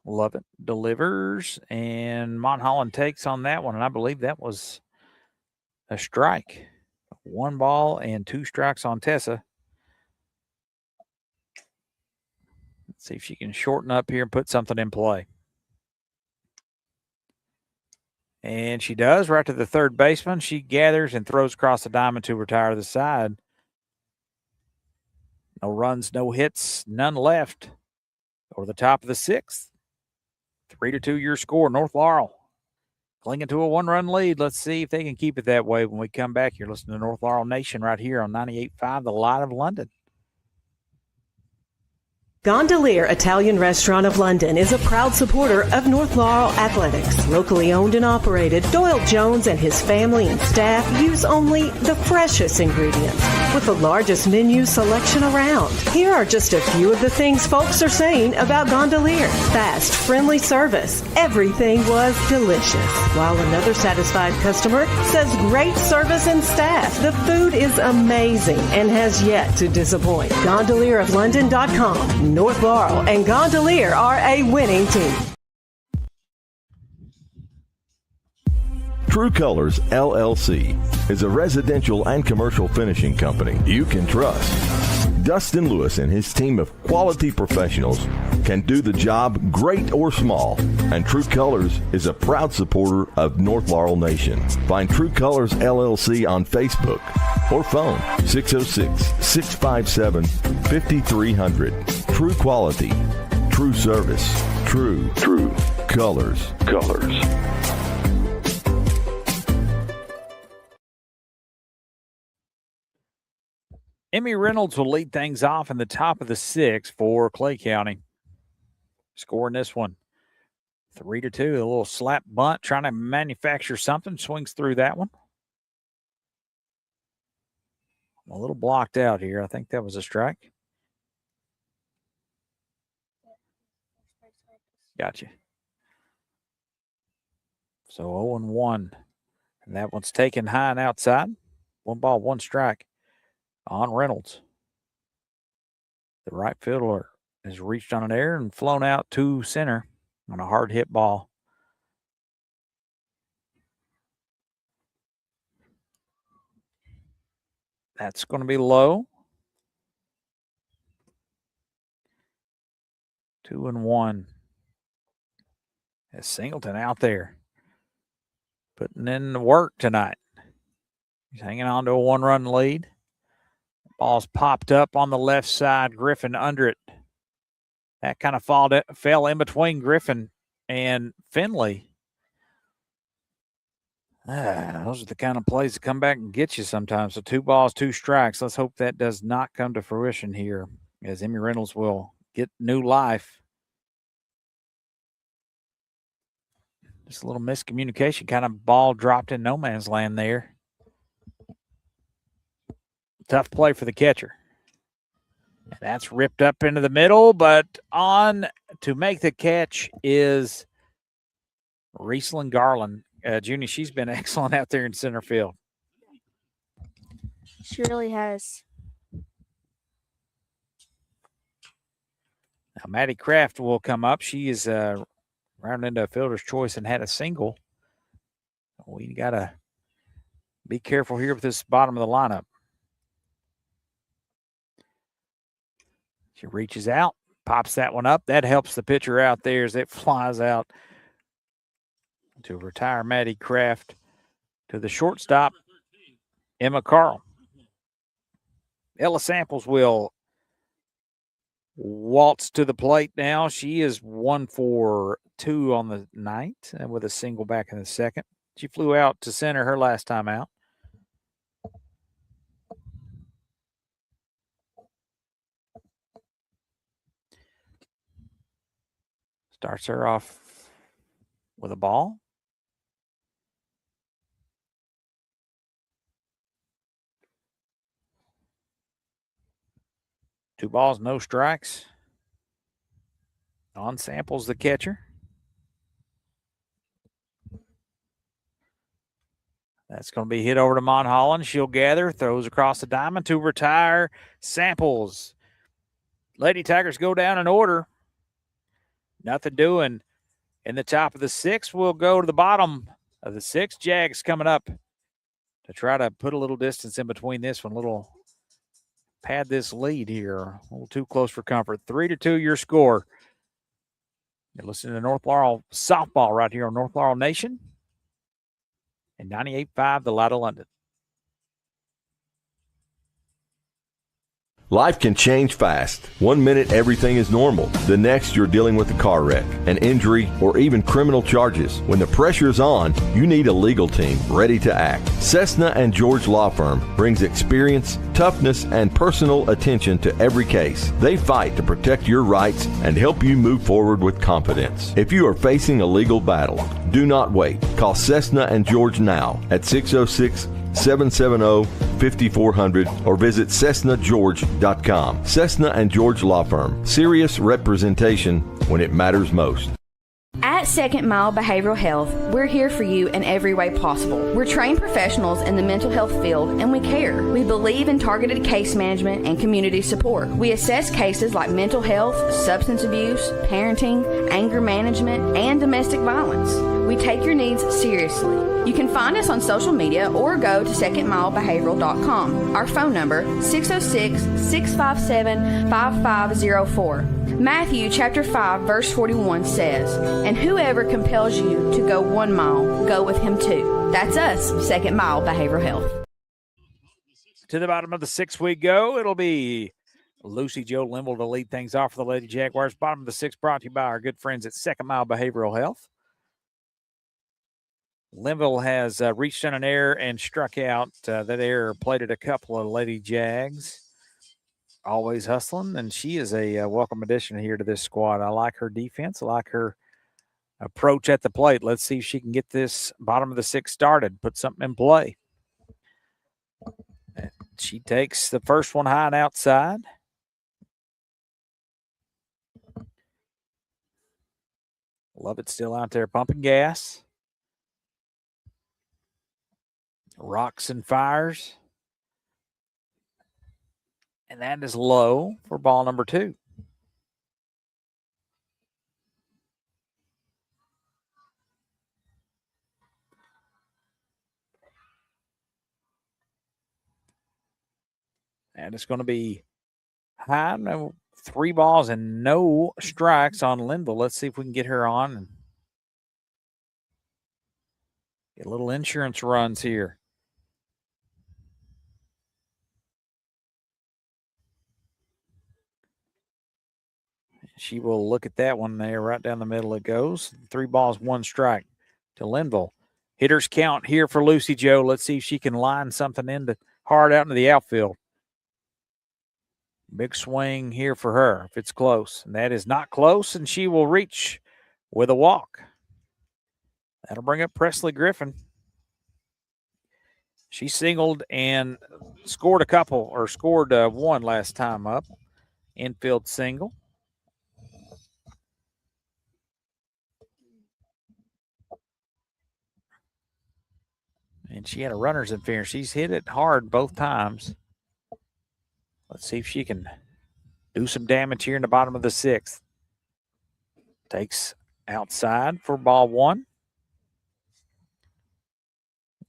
Lovett delivers, and Monholland takes on that one, and I believe that was a strike. 1 ball and 2 strikes on Tessa. Let's see if she can shorten up here and put something in play. And she does, right to the third baseman. She gathers and throws across the diamond to retire the side. No runs, no hits, none left. Over the top of the 6th. 3-2 your score. North Laurel clinging to a 1-run lead. Let's see if they can keep it that way when we come back. You're listening to North Laurel Nation right here on 98.5, The Light of London. Gondolier Italian Restaurant of London is a proud supporter of North Laurel Athletics. Locally owned and operated, Doyle Jones and his family and staff use only the freshest ingredients with the largest menu selection around. Here are just a few of the things folks are saying about Gondolier. Fast, friendly service. Everything was delicious. While another satisfied customer says great service and staff. The food is amazing and has yet to disappoint. GondelierofLondon.com. North Laurel and Gondolier are a winning team. True Colors LLC is a residential and commercial finishing company you can trust. Dustin Lewis and his team of quality professionals can do the job great or small, and True Colors is a proud supporter of North Laurel Nation. Find True Colors LLC on Facebook or phone 606-657-5300. True quality, true service, true colors. Emmy Reynolds will lead things off in the top of the 6th for Clay County. Scoring this one 3-2. A little slap bunt, trying to manufacture something. Swings through that one. A little blocked out here. I think that was a strike. Gotcha. So 0-1. And that one's taken high and outside. 1 ball, 1 strike on Reynolds. The right fielder has reached on an air and flown out to center on a hard hit ball. That's going to be low. 2-1. As Singleton out there. putting in the work tonight. He's hanging on to a 1-run lead. Ball's popped up on the left side. Griffin under it. That kind of fell in between Griffin and Finley. Those are the kind of plays that come back and get you sometimes. So 2 balls, 2 strikes. Let's hope that does not come to fruition here, as Emmy Reynolds will get new life. Just a little miscommunication, kind of ball dropped in no man's land there. Tough play for the catcher. And that's ripped up into the middle, but on to make the catch is Riesling Garland. Junie, she's been excellent out there in center field. She really has. Now, Maddie Kraft will come up. She is rounded into a fielder's choice and had a single. We got to be careful here with this bottom of the lineup. She reaches out, pops that one up. That helps the pitcher out there as it flies out to retire Maddie Kraft to the shortstop, Emma Carl. Ella Samples will waltz to the plate now. She is 1 for 2 on the night and with a single back in the second. She flew out to center her last time out. Starts her off with a ball. Two balls, no strikes. On Samples, the catcher. That's going to be hit over to Mon Holland. She'll gather, throws across the diamond to retire Samples. Lady Tigers go down in order. Nothing doing in the top of the 6th. We'll go to the bottom of the 6th. Jags coming up to try to put a little distance in between this one. Little pad this lead here. A little too close for comfort. 3-2 your score. You're listening to North Laurel softball right here on North Laurel Nation and 98.5 The Light of London. Life can change fast. 1 minute, everything is normal. The next, you're dealing with a car wreck, an injury, or even criminal charges. When the pressure's on, you need a legal team ready to act. Cessna and George Law Firm brings experience, toughness, and personal attention to every case. They fight to protect your rights and help you move forward with confidence. If you are facing a legal battle, do not wait. Call Cessna and George now at 606-770-5400 or visit CessnaGeorge.com. Cessna and George Law Firm. Serious representation when it matters most. At Second Mile Behavioral Health, we're here for you in every way possible. We're trained professionals in the mental health field and we care. We believe in targeted case management and community support. We assess cases like mental health, substance abuse, parenting, anger management, and domestic violence. We take your needs seriously. You can find us on social media or go to secondmilebehavioral.com. Our phone number, 606-657-5504. Matthew chapter 5 verse 41 says, "And whoever compels you to go 1 mile, go with him 2." That's us, Second Mile Behavioral Health. To the bottom of the 6th we go. It'll be Lucy Joe Limble to lead things off for the Lady Jaguars. Bottom of the 6th brought to you by our good friends at Second Mile Behavioral Health. Linville has reached on an error and struck out. That error plated a couple of Lady Jags. Always hustling, and she is a welcome addition here to this squad. I like her defense. I like her approach at the plate. Let's see if she can get this bottom of the 6th started, put something in play. And she takes the first one high and outside. Love it still out there pumping gas. Rocks and fires. And that is low for ball number 2. And it's going to be high. No, 3 balls and no strikes on Linville. Let's see if we can get her on. Get little insurance runs here. She will look at that one there. Right down the middle it goes. 3 balls, 1 strike to Linville. Hitters count here for Lucy Joe. Let's see if she can line something hard out into the outfield. Big swing here for her if it's close. And that is not close, and she will reach with a walk. That'll bring up Presley Griffin. She singled and scored one last time up. Infield single. And she had a runner's interference. She's hit it hard both times. Let's see if she can do some damage here in the bottom of the 6th. Takes outside for ball 1.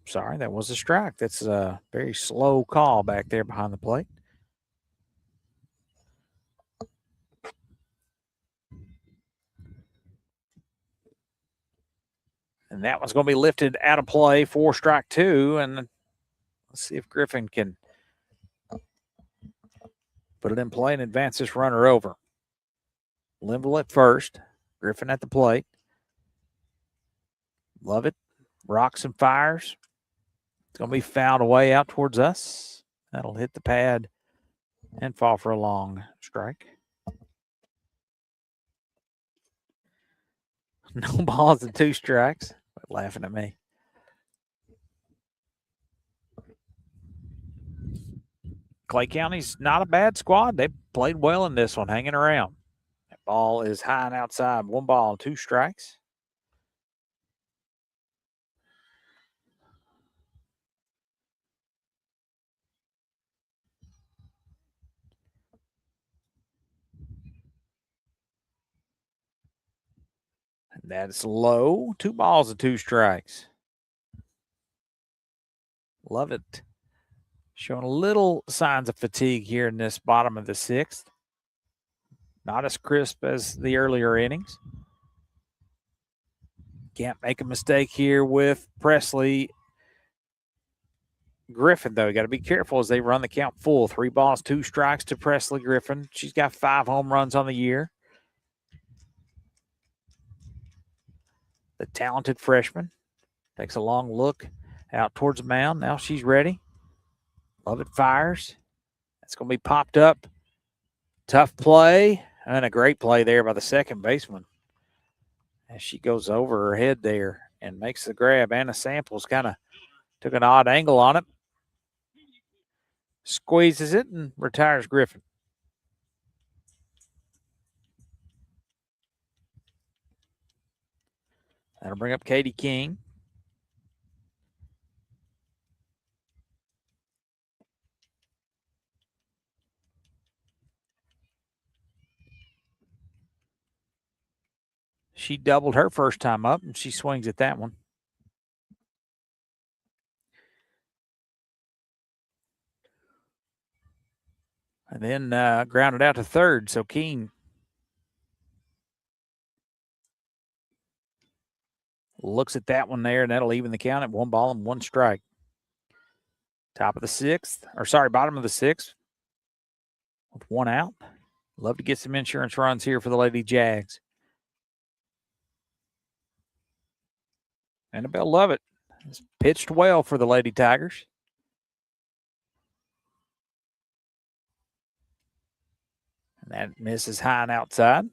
Sorry, that was a strike. That's a very slow call back there behind the plate. And that one's going to be lifted out of play for strike 2. And let's see if Griffin can put it in play and advance this runner over. Linville at first. Griffin at the plate. Love it. Rocks and fires. It's going to be fouled away out towards us. That'll hit the pad and fall for a long strike. No balls and 2 strikes. Quit laughing at me. Clay County's not a bad squad. They played well in this one, hanging around. That ball is high and outside. 1 ball, 2 strikes. That's low. 2 balls and 2 strikes. Love it. Showing a little signs of fatigue here in this bottom of the 6th. Not as crisp as the earlier innings. Can't make a mistake here with Presley Griffin, though. You got to be careful as they run the count full. 3 balls, 2 strikes to Presley Griffin. She's got 5 home runs on the year. The talented freshman takes a long look out towards the mound. Now she's ready. Love it fires. It's going to be popped up. Tough play and a great play there by the second baseman. As she goes over her head there and makes the grab. Anna Samples kind of took an odd angle on it. Squeezes it and retires Griffin. That'll bring up Katie King. She doubled her first time up, and she swings at that one. And then grounded out to third, so King looks at that one there, and that'll even the count at 1 ball and 1 strike. Bottom of the 6th with 1 out. Love to get some insurance runs here for the Lady Jags. Annabelle Lovett has pitched well for the Lady Tigers. And that misses high and outside.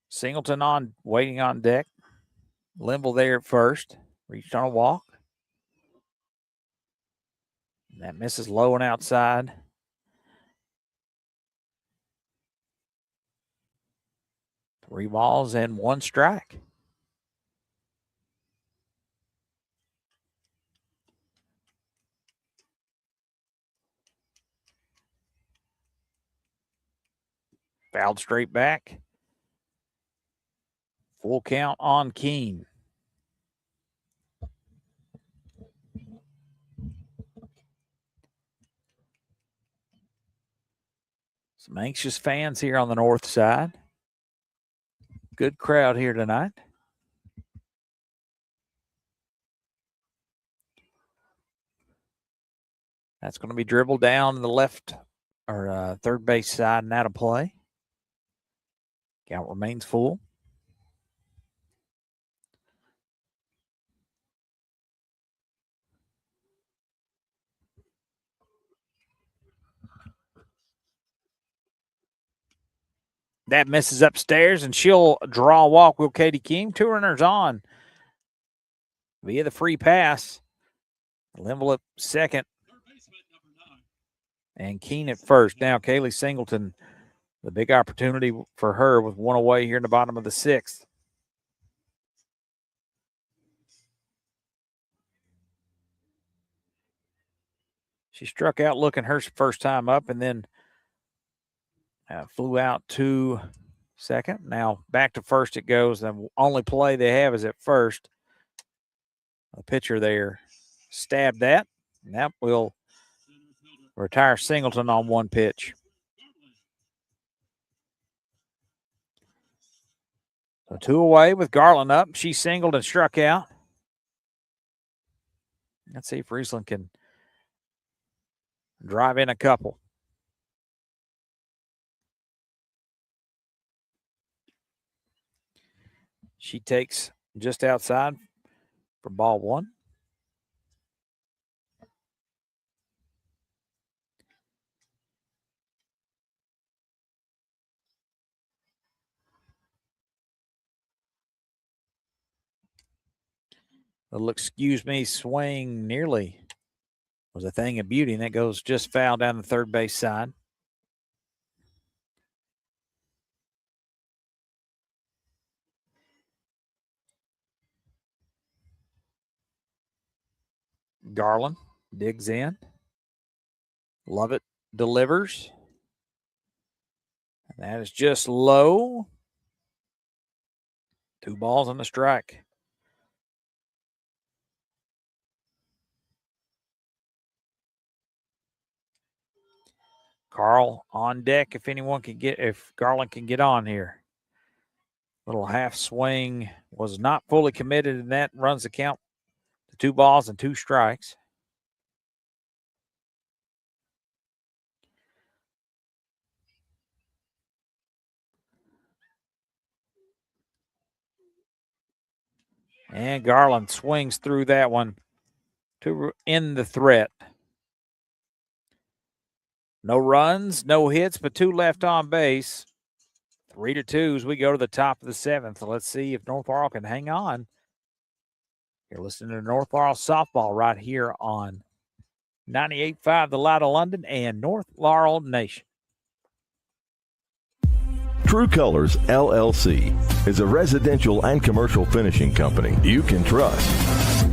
Singleton waiting on deck. Linville there at first. Reached on a walk. And that misses low and outside. Three balls and 1 strike. Fouled straight back. Full count on Keene. Some anxious fans here on the north side. Good crowd here tonight. That's going to be dribbled down the left or third base side and out of play. Count remains full. That misses upstairs, and she'll draw a walk with Katie King. 2 runners on via the free pass. Limble at second. And Keene at first. Now, Kaylee Singleton, the big opportunity for her with 1 away here in the bottom of the 6th. She struck out looking her first time up and then flew out to second. Now back to first it goes. The only play they have is at first. The pitcher there stabbed that, and that will retire Singleton on 1 pitch. So 2 away with Garland up. She singled and struck out. Let's see if Riesland can drive in a couple. She takes just outside for ball 1. Little excuse me swing nearly was a thing of beauty, and that goes just foul down the third base side. Garland digs in. Lovett delivers. And that is just low. 2 balls on the strike. Carl on deck if Garland can get on here. Little half swing was not fully committed, and that runs the count to 2 balls and 2 strikes. And Garland swings through that one to end the threat. No runs, no hits, but 2 left on base. 3-2 as we go to the top of the 7th. So let's see if North Laurel can hang on. You're listening to North Laurel Softball right here on 98.5 The Light of London and North Laurel Nation. True Colors LLC is a residential and commercial finishing company you can trust.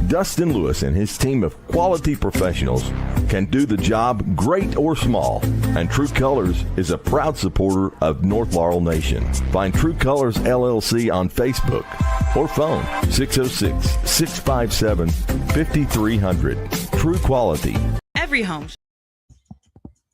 Dustin Lewis and his team of quality professionals can do the job great or small, and True Colors is a proud supporter of North Laurel Nation. Find True Colors LLC on Facebook or phone 606-657-5300. True quality.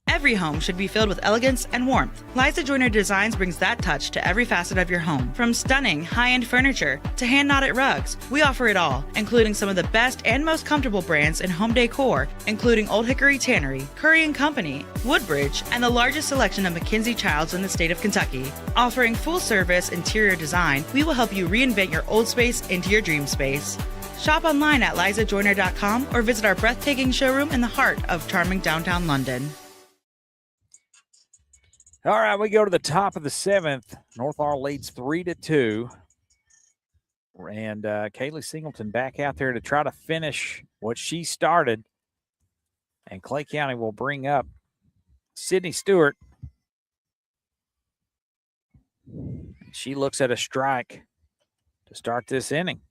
Every home should be filled with elegance and warmth. Liza Joyner Designs brings that touch to every facet of your home. From stunning, high-end furniture to hand-knotted rugs, we offer it all, including some of the best and most comfortable brands in home decor, including Old Hickory Tannery, Curry & Company, Woodbridge, and the largest selection of McKinsey Childs in the state of Kentucky. Offering full-service interior design, we will help you reinvent your old space into your dream space. Shop online at lizajoyner.com or visit our breathtaking showroom in the heart of charming downtown London. All right, we go to the top of the 7th. North Laurel leads 3-2. And Kaylee Singleton back out there to try to finish what she started. And Clay County will bring up Sydney Stewart. She looks at a strike to start this inning.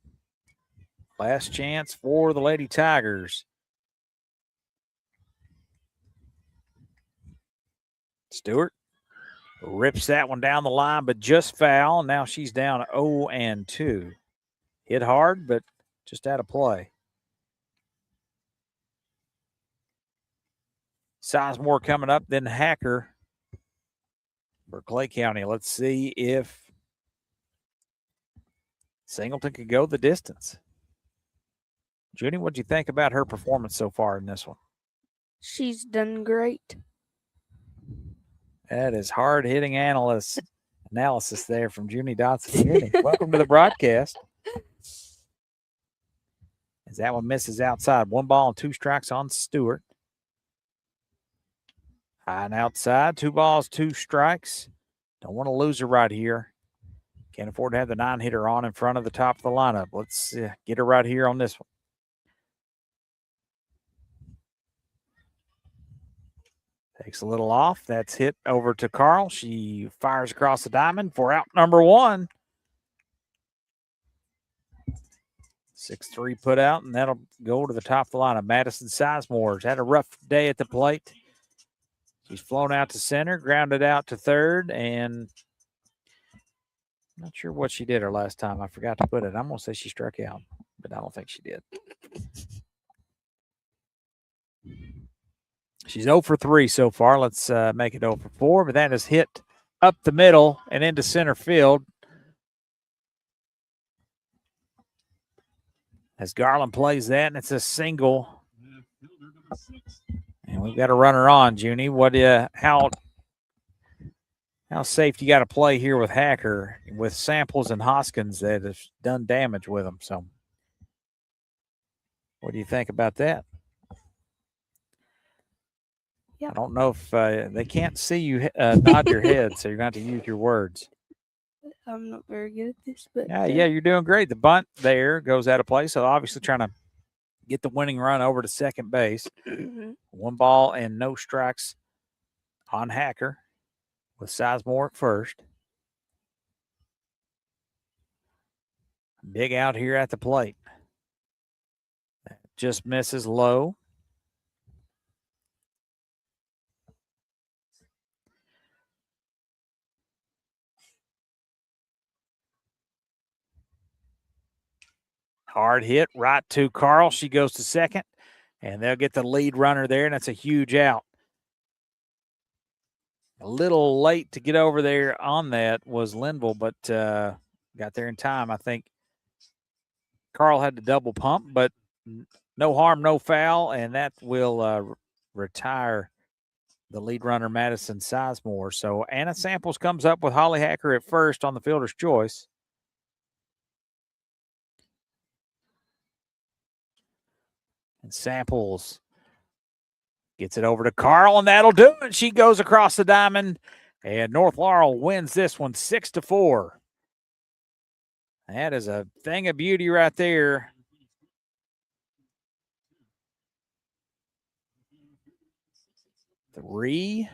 Last chance for the Lady Tigers. Stewart rips that one down the line, but just foul. Now she's down 0-2. Hit hard, but just out of play. Sizemore coming up, then Hacker for Clay County. Let's see if Singleton could go the distance. Judy, what do you think about her performance so far in this one? She's done great. That is hard-hitting analysis there from Junie Dotson. Junie, welcome to the broadcast. As that one misses outside. 1 ball and 2 strikes on Stewart. High and outside. 2 balls, 2 strikes. Don't want to lose her right here. Can't afford to have the 9-hitter on in front of the top of the lineup. Let's get her right here on this one. Takes a little off. That's hit over to Carl. She fires across the diamond for out number 1. 6-3 put out, and that'll go to the top of the lineup. Madison Sizemore's had a rough day at the plate. She's flown out to center, grounded out to third, and I'm not sure what she did her last time. I forgot to put it. I'm going to say she struck out, but I don't think she did. She's 0 for 3 so far. Let's make it 0 for 4, but that is hit up the middle and into center field. As Garland plays that, and it's a single. And we've got a runner on, Junie. How safe you got to play here with Hacker, with Samples and Hoskins that have done damage with them. So what do you think about that? Yeah. I don't know if they can't see you nod your head, so you're going to have to use your words. I'm not very good at this, but Yeah, you're doing great. The bunt there goes out of play, so obviously trying to get the winning run over to second base. 1 ball and no strikes on Hacker with Sizemore at first. Big out here at the plate. Just misses low. Hard hit right to Carl. She goes to second, and they'll get the lead runner there, and that's a huge out. A little late to get over there on that was Linville, but got there in time. I think Carl had to double pump, but no harm, no foul, and that will retire the lead runner, Madison Sizemore. So Anna Samples comes up with Holly Hacker at first on the fielder's choice. And Samples gets it over to Carl, and that'll do it. She goes across the diamond, and North Laurel wins this one 6-4. That is a thing of beauty right there. Three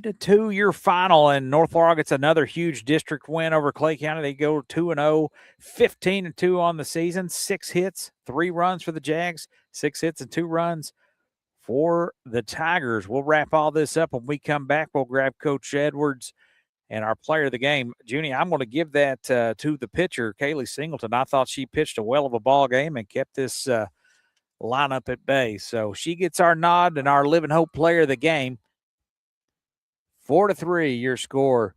to 2 your final, and North Laurel gets another huge district win over Clay County. They go 2-0, 15-2 on the season, 6 hits, 3 runs for the Jags, 6 hits and 2 runs for the Tigers. We'll wrap all this up when we come back. We'll grab Coach Edwards and our player of the game. Junie, I'm going to give that to the pitcher, Kaylee Singleton. I thought she pitched a well of a ball game and kept this lineup at bay. So she gets our nod and our Living Hope player of the game. 4-3 your score,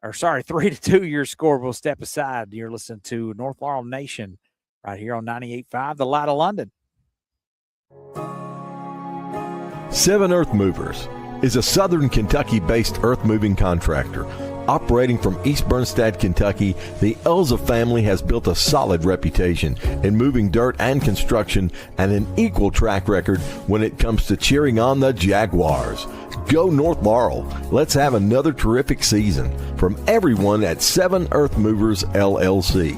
or sorry, 3-2 your score. We'll step aside. You're listening to North Laurel Nation right here on 98.5, The Light of London. 7 Earth Movers is a southern Kentucky-based earth-moving contractor. Operating from East Bernstead, Kentucky, the Elza family has built a solid reputation in moving dirt and construction and an equal track record when it comes to cheering on the Jaguars. Go North Laurel. Let's have another terrific season. From everyone at 7 Earth Movers, LLC.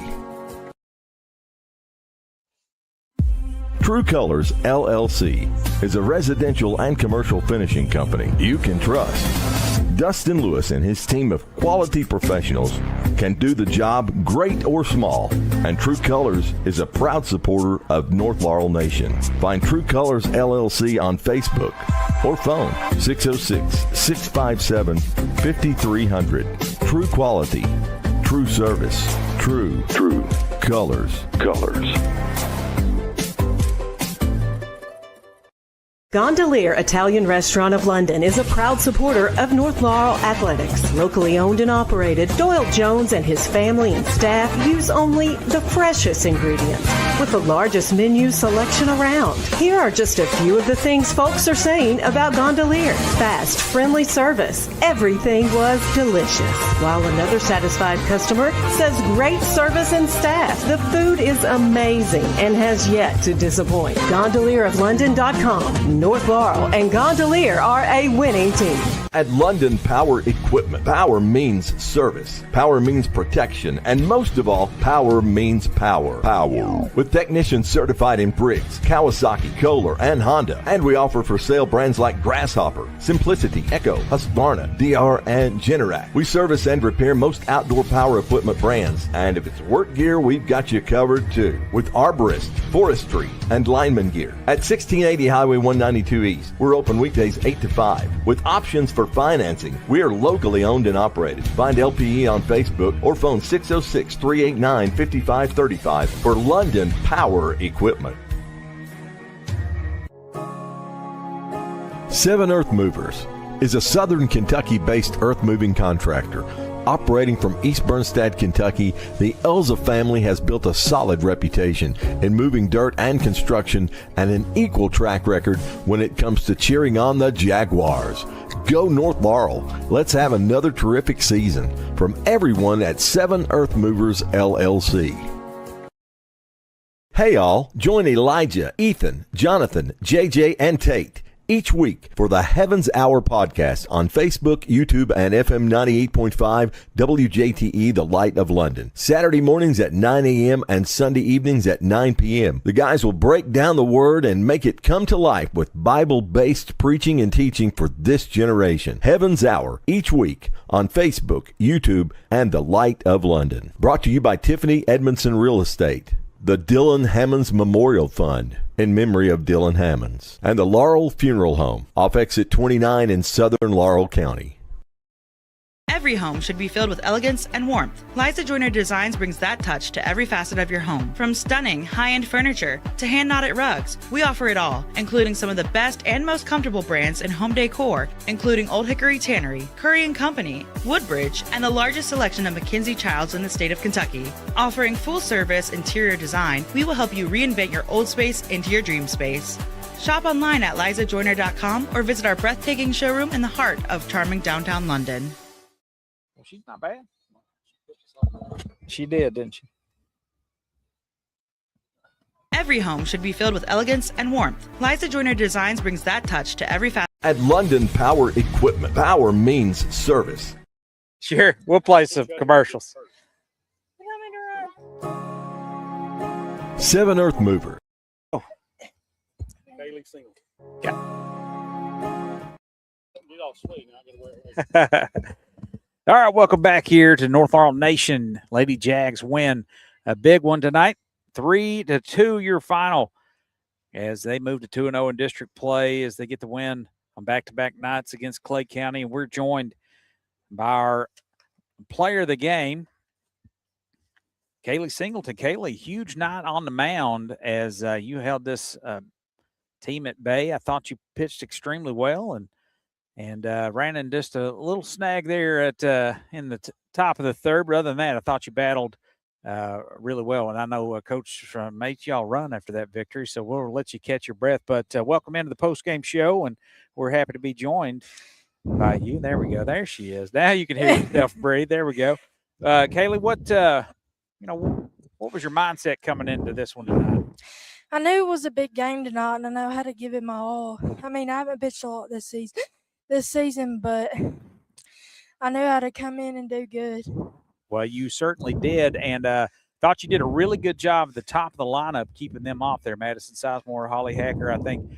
True Colors, LLC is a residential and commercial finishing company you can trust. Dustin Lewis and his team of quality professionals can do the job great or small, and True Colors is a proud supporter of North Laurel Nation. Find True Colors LLC on Facebook or phone 606-657-5300. True quality, true service, true colors. Gondolier Italian Restaurant of London is a proud supporter of North Laurel Athletics. Locally owned and operated, Doyle Jones and his family and staff use only the freshest ingredients with the largest menu selection around. Here are just a few of the things folks are saying about Gondolier. Fast, friendly service. Everything was delicious. While another satisfied customer says great service and staff. The food is amazing and has yet to disappoint. GondelierofLondon.com. North Laurel and Gondolier are a winning team. At London Power Equipment, power means service, power means protection, and most of all, power means power. Power. With technicians certified in Briggs, Kawasaki, Kohler, and Honda. And we offer for sale brands like Grasshopper, Simplicity, Echo, Husqvarna, DR, and Generac. We service and repair most outdoor power equipment brands. And if it's work gear, we've got you covered too. With arborist, forestry, and lineman gear. At 1680 Highway 192 East, we're open weekdays 8 to 5. With options for financing, we are locally owned and operated. Find LPE on Facebook or phone 606-389-5535 for London Power Equipment. 7 Earth Movers is a southern Kentucky-based earth-moving contractor. Operating from East Bernstad, Kentucky, the Elza family has built a solid reputation in moving dirt and construction and an equal track record when it comes to cheering on the Jaguars. Go North Laurel. Let's have another terrific season. From everyone at 7 Earth Movers, LLC. Hey all, join Elijah, Ethan, Jonathan, JJ, and Tate each week for the Heavens Hour podcast on Facebook, YouTube, and FM 98.5 WJTE, the Light of London. Saturday mornings at 9 a.m. and Sunday evenings at 9 p.m. The guys will break down the Word and make it come to life with Bible-based preaching and teaching for this generation. Heavens Hour each week on Facebook, YouTube, and the Light of London. Brought to you by Tiffany Edmondson Real Estate, the Dylan Hammonds Memorial Fund in memory of Dylan Hammonds, and the Laurel Funeral Home off exit 29 in southern Laurel County. Every home should be filled with elegance and warmth. Liza Joyner Designs brings that touch to every facet of your home. From stunning, high-end furniture to hand-knotted rugs, we offer it all, including some of the best and most comfortable brands in home decor, including Old Hickory Tannery, Curry & Company, Woodbridge, and the largest selection of Mackenzie Childs in the state of Kentucky. Offering full-service interior design, we will help you reinvent your old space into your dream space. Shop online at lizajoyner.com or visit our breathtaking showroom in the heart of charming downtown London. She's not bad. She did, didn't she? Every home should be filled with elegance and warmth. Liza Joyner Designs brings that touch to every facet. At London Power Equipment, power means service. Sure, we'll play some commercials. 7 Earth Movers. Oh. Yeah. All right, welcome back here to North Laurel Nation. Lady Jags win a big one tonight, 3-2 your final, as they move to 2-0 in district play as they get the win on back-to-back nights against Clay County. And we're joined by our player of the game, Kaylee Singleton. Kaylee, huge night on the mound as you held this team at bay. I thought you pitched extremely well and ran in just a little snag there at in the top of the third. But other than that, I thought you battled really well. And I know Coach made y'all run after that victory, so we'll let you catch your breath. But welcome into the post-game show, and we're happy to be joined by you. There we go. There she is. Now you can hear yourself breathe. There we go. Kaylee, what was your mindset coming into this one tonight? I knew it was a big game tonight, and I know how to give it my all. I mean, I haven't pitched a lot this season, but I knew how to come in and do good. Well, you certainly did, and thought you did a really good job at the top of the lineup, keeping them off there. Madison Sizemore, Holly Hacker. I think,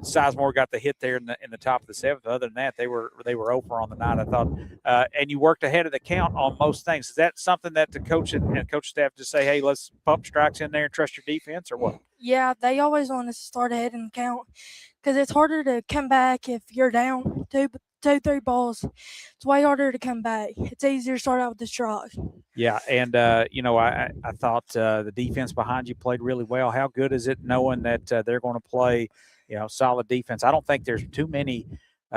Sizemore got the hit there in the top of the seventh. Other than that, they were over on the night, I thought. And you worked ahead of the count on most things. Is that something that the coach and coach staff just say, hey, let's pump strikes in there and trust your defense, or what? Yeah, they always want us to start ahead in the count because it's harder to come back if you're down 2-3 balls. It's way harder to come back. It's easier to start out with the strike. Yeah, and, I thought the defense behind you played really well. How good is it knowing that they're going to play solid defense. I don't think there's too many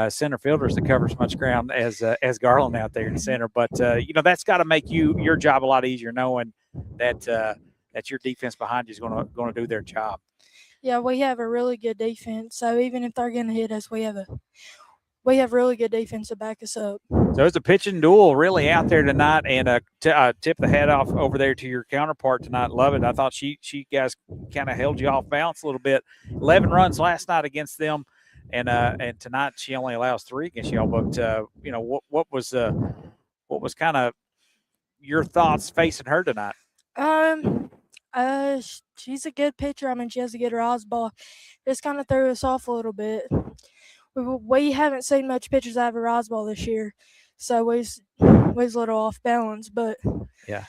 center fielders that cover as much ground as Garland out there in center. But that's got to make your job a lot easier, knowing that that your defense behind you is going to do their job. Yeah, we have a really good defense. So even if they're going to hit us, we have really good defense to back us up. So it's a pitching duel really out there tonight, and tip the hat off over there to your counterpart tonight. Love it. I thought she guys kind of held you off balance a little bit. 11 runs last night against them, and tonight she only allows 3 against y'all. But what was kind of your thoughts facing her tonight? She's a good pitcher. I mean, she has a good rise ball. Just kind of threw us off a little bit. We haven't seen much pitchers out of a rise ball this year, so we was a little off balance. But yeah.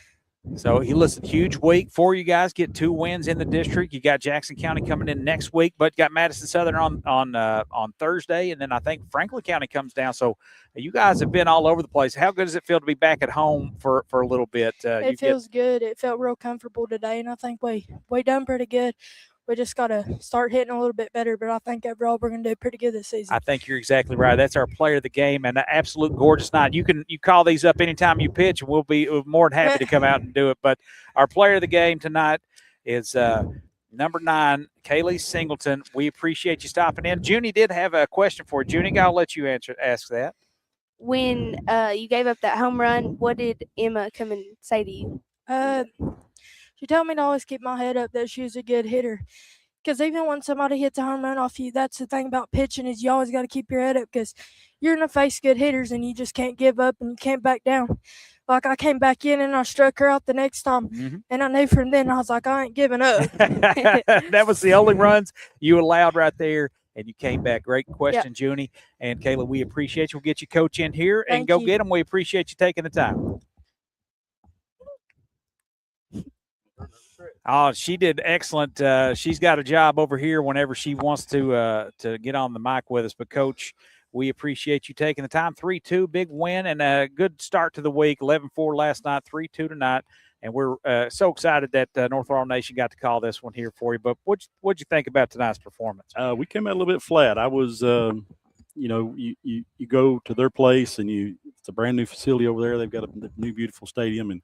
So huge week for you guys. Get 2 wins in the district. You got Jackson County coming in next week, but got Madison Southern on Thursday, and then I think Franklin County comes down. So you guys have been all over the place. How good does it feel to be back at home for a little bit? It feels good. It felt real comfortable today, and I think we done pretty good. We just got to start hitting a little bit better, but I think overall we're going to do pretty good this season. I think you're exactly right. That's our player of the game, and an absolute gorgeous night. You call these up anytime you pitch, and we'll be more than happy to come out and do it. But our player of the game tonight is number 9, Kaylee Singleton. We appreciate you stopping in. Junie did have a question for you. Junie, I'll let you ask that. When you gave up that home run, what did Emma come and say to you? She told me to always keep my head up, that she was a good hitter. Because even when somebody hits a home run off you, that's the thing about pitching, is you always got to keep your head up, because you're going to face good hitters and you just can't give up and you can't back down. Like, I came back in and I struck her out the next time, and I knew from then, I was like, I ain't giving up. That was the only runs you allowed right there, and you came back. Great question, yep. Junie. And Kayla, we appreciate you. We'll get you coach in here and go get them. We appreciate you taking the time. Oh, she did excellent. She's got a job over here whenever she wants to get on the mic with us. But, Coach, we appreciate you taking the time. 3-2, big win, and a good start to the week. 11-4 last night, 3-2 tonight. And we're so excited that North Laurel Nation got to call this one here for you. But what'd you think about tonight's performance? We came out a little bit flat. I was, you go to their place, and it's a brand-new facility over there. They've got a new, beautiful stadium, and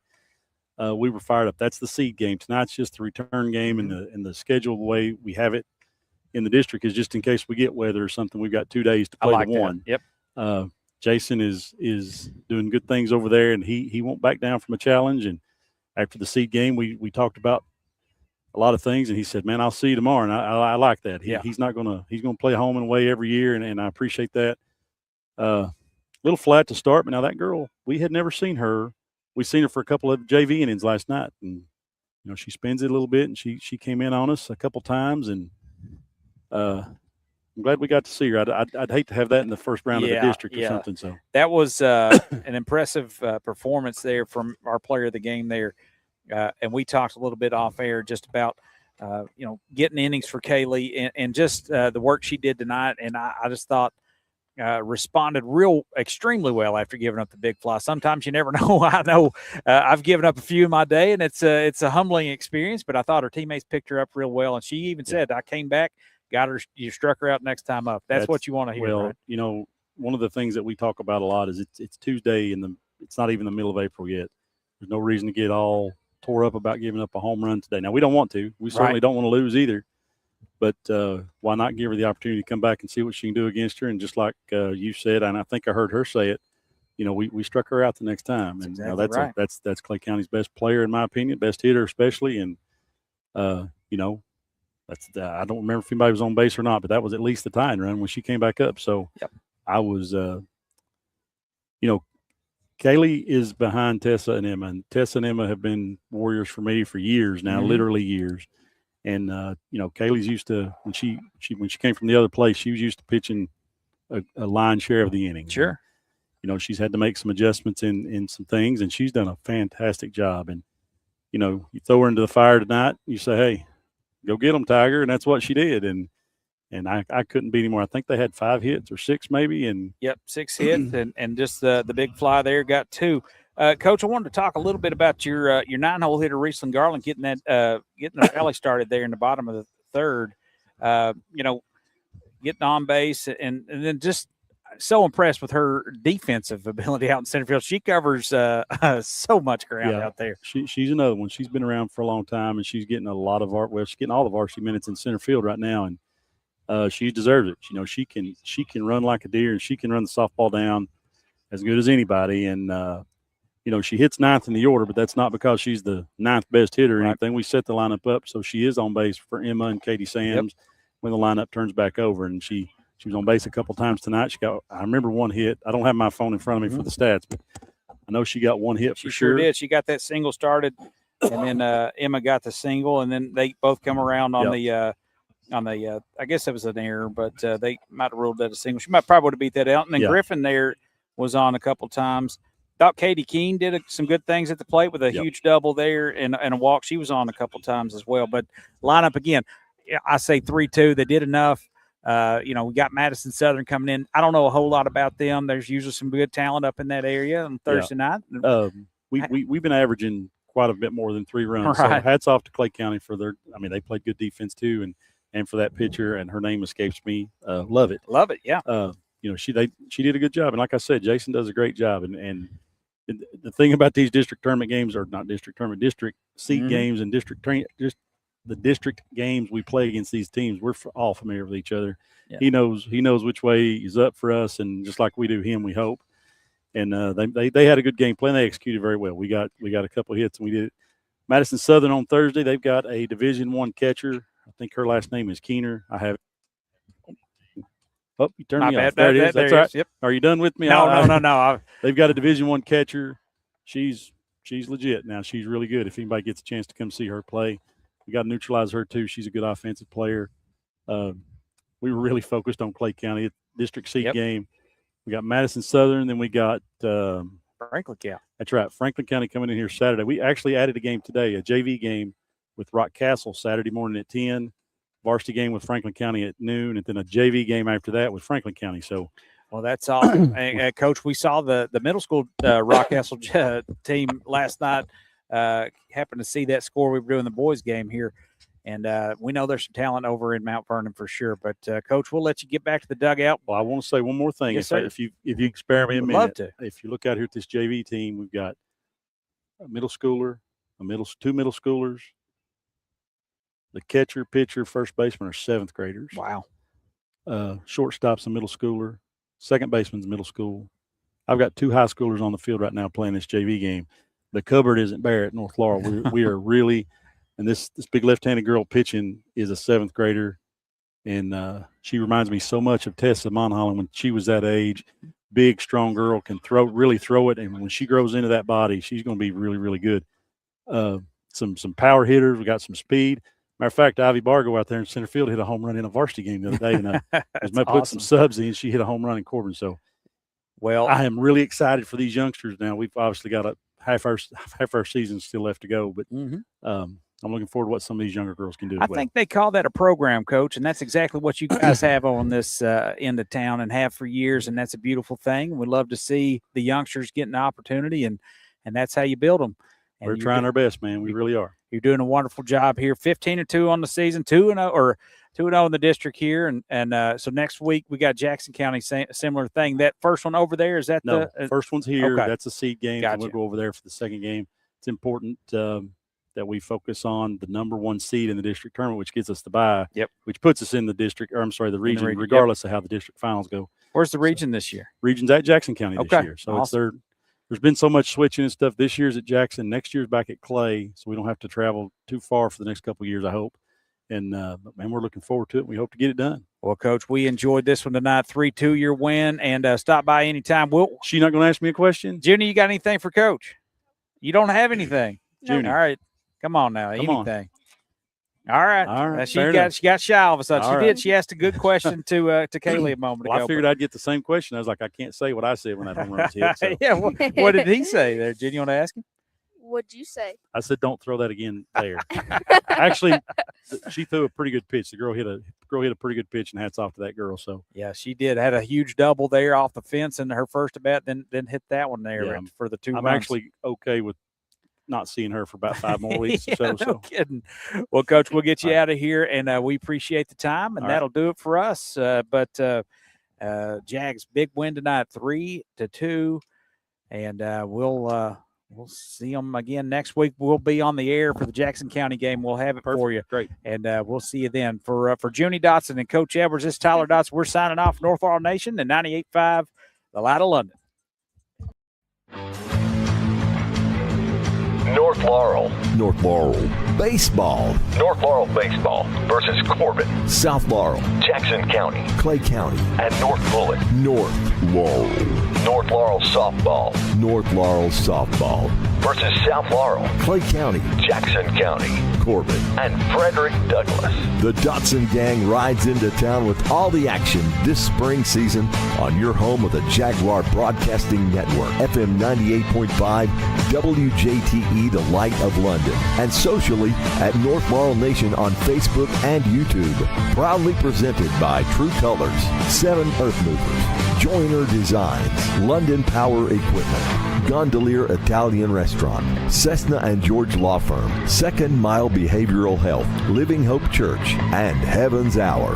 we were fired up. That's the seed game. Tonight's just the return game, and the schedule, the way we have it in the district, is just in case we get weather or something. We've got 2 days to play the one. Yep. Jason is doing good things over there, and he won't back down from a challenge. And after the seed game, we talked about a lot of things, and he said, "Man, I'll see you tomorrow." And I like that. He's gonna play home and away every year, and I appreciate that. Little flat to start, but now that girl, we had never seen her. We seen her for a couple of JV innings last night, and she spins it a little bit, and she came in on us a couple times, and I'm glad we got to see her. I'd hate to have that in the first round of the district or something. So that was an impressive performance there from our player of the game there, and we talked a little bit off air just about getting innings for Kaylee and just the work she did tonight, and I just thought. Responded extremely well after giving up the big fly. Sometimes you never know. I know I've given up a few in my day, and it's a humbling experience, but I thought her teammates picked her up real well, and she even said, I came back, got her, you struck her out next time up. That's what you want to hear. Well, right? One of the things that we talk about a lot is it's Tuesday, and it's not even the middle of April yet. There's no reason to get all tore up about giving up a home run today. Now, we don't want to. We certainly don't want to lose either. But why not give her the opportunity to come back and see what she can do against her? And just like you said, and I think I heard her say it, we struck her out the next time. And that's Clay County's best player, in my opinion, best hitter especially. And, I don't remember if anybody was on base or not, but that was at least the tying run when she came back up. So I was, Kaylee is behind Tessa and Emma. And Tessa and Emma have been warriors for me for years now, literally years. And Kaylee's used to when she came from the other place, she was used to pitching a lion's share of the inning. Sure. And, she's had to make some adjustments in some things, and she's done a fantastic job. And you throw her into the fire tonight, you say, "Hey, go get them, Tiger," and that's what she did. And I couldn't beat anymore. I think they had 5 hits or 6 maybe. And 6 hits, and just the big fly there got 2. Coach, I wanted to talk a little bit about your 9-hole hitter, Riesling Garland, getting the rally started there in the bottom of the third. getting on base, and then just so impressed with her defensive ability out in center field. She covers so much ground out there. She's another one. She's been around for a long time, and she's getting a lot of she's getting all the varsity minutes in center field right now, and she deserves it. You know, she can run like a deer, and she can run the softball down as good as anybody. And you know, she hits ninth in the order, but that's not because she's the ninth best hitter or anything. We set the lineup up so she is on base for Emma and Katie Sams when the lineup turns back over, and she was on base a couple times tonight. I remember one hit. I don't have my phone in front of me for the stats, but I know she got one hit for sure. She did. She got that single started, and then Emma got the single, and then they both come around on the I guess it was an error, but they might have ruled that a single. She probably would have beat that out. And then Griffin there was on a couple times. Thought Katie Keene did some good things at the plate with a huge double there and a walk. She was on a couple times as well. But lineup again, I say 3-2. They did enough. You know, we got Madison Southern coming in. I don't know a whole lot about them. There's usually some good talent up in that area on Thursday night. We've been averaging quite a bit more than 3 runs. Right. So hats off to Clay County for they played good defense too, and for that pitcher, and her name escapes me. Love it. Yeah. You know, she did a good job, and like I said, Jason does a great job. And the thing about these district tournament games, or not district tournament, district seed games and just the district games we play against these teams, we're all familiar with each other. Yeah. He knows which way is up for us, and just like we do him, we hope. And they had a good game plan. They executed very well. We got a couple of hits, and we did it. Madison Southern on Thursday, they've got a Division I catcher. I think her last name is Keener. I have. Oh, you turned me off. There it is. That's right. Yep. Are you done with me? No. They've got a Division I catcher. She's legit now. She's really good. If anybody gets a chance to come see her play, we got to neutralize her too. She's a good offensive player. We were really focused on Clay County district seed game. We got Madison Southern, then we got Franklin County. That's right. Franklin County coming in here Saturday. We actually added a game today, a JV game with Rock Castle Saturday morning at 10. Varsity game with Franklin County at noon, and then a JV game after that with Franklin County. So, well, that's awesome. And Coach, we saw the middle school Rock Castle team last night. Happened to see that score. We were doing the boys game here, and we know there's some talent over in Mount Vernon for sure. But Coach, we'll let you get back to the dugout. Well, I want to say one more thing. Yes, sir. If you experiment a minute, love to. If you look out here at this JV team, we've got a middle schooler, two middle schoolers. The catcher, pitcher, first baseman are 7th graders. Wow. Shortstop's a middle schooler. Second baseman's middle school. I've got 2 high schoolers on the field right now playing this JV game. The cupboard isn't bare at North Laurel. We are really – and this big left-handed girl pitching is a 7th grader, and she reminds me so much of Tessa Monholland when she was that age. Big, strong girl, can really throw it, and when she grows into that body, she's going to be really, really good. Some power hitters. We got some speed. Matter of fact, Ivy Bargo out there in center field hit a home run in a varsity game the other day, and I put some subs in. She hit a home run in Corbin. So, well, I am really excited for these youngsters. Now we've obviously got half our season still left to go, but I'm looking forward to what some of these younger girls can do. I think they call that a program, Coach, and that's exactly what you guys have on this end of town and have for years, and that's a beautiful thing. We love to see the youngsters getting the opportunity, and that's how you build them. And we're trying our best, man. We really are. You're doing a wonderful job here. 15-2 on the season, 2-0 or 2-0 in the district here, and so next week we got Jackson County, similar thing. That first one over there, is that the first one's here? Okay. That's a seed game. Gotcha. And we'll go over there for the second game. It's important that we focus on the number 1 seed in the district tournament, which gets us the bye. Yep. Which puts us in the district, or I'm sorry, the region, regardless of how the district finals go. Where's the region this year? Region's at Jackson County this year. So awesome. There's been so much switching and stuff. This year's at Jackson. Next year's back at Clay, so we don't have to travel too far for the next couple of years, I hope. And, man, we're looking forward to it. We hope to get it done. Well, Coach, we enjoyed this one tonight, 3-2 your win, and stop by anytime. She not going to ask me a question? Junie, you got anything for Coach? You don't have anything? No. All right. Come on now. Anything. All right. All right. She got shy all of a sudden. All she right. did. She asked a good question to Kaylee a moment ago. I figured I'd get the same question. I was like, I can't say what I said when that home run was hit. So. Yeah. What did he say there? Jen, you want to ask him? What'd you say? I said, don't throw that again there. Actually, she threw a pretty good pitch. The girl hit a pretty good pitch, and hats off to that girl. So yeah, she did. Had a huge double there off the fence in her first at bat, then hit that one there for the 2 runs. I'm actually okay with not seeing her for about 5 more weeks or Yeah, so. no kidding. Well, Coach, we'll get you out of here, and we appreciate the time, and that'll do it for us. But Jags, big win tonight, 3-2, and we'll see them again next week. We'll be on the air for the Jackson County game. We'll have it for you. Great. And we'll see you then. For Junie Dotson and Coach Edwards, this is Tyler Dotson. We're signing off North Laurel Nation and 98.5, the Light of London. North Laurel. North Laurel baseball. North Laurel baseball versus Corbin, South Laurel, Jackson County, Clay County, and North Bullitt. North Laurel. North Laurel softball North Laurel softball. versus South Laurel, Clay County, Jackson County, Corbin. and Frederick Douglass. The Dotson Gang rides into town with all the action this spring season on your home of the Jaguar Broadcasting Network, FM 98.5, WJTE, the Light of London, and socially at North Laurel Nation on Facebook and YouTube. Proudly presented by True Colors, 7 Earth Movers, Joiner Designs, London Power Equipment, Gondolier Italian Restaurant, Cessna and George Law Firm, Second Mile Behavioral Health, Living Hope Church, and Heaven's Hour.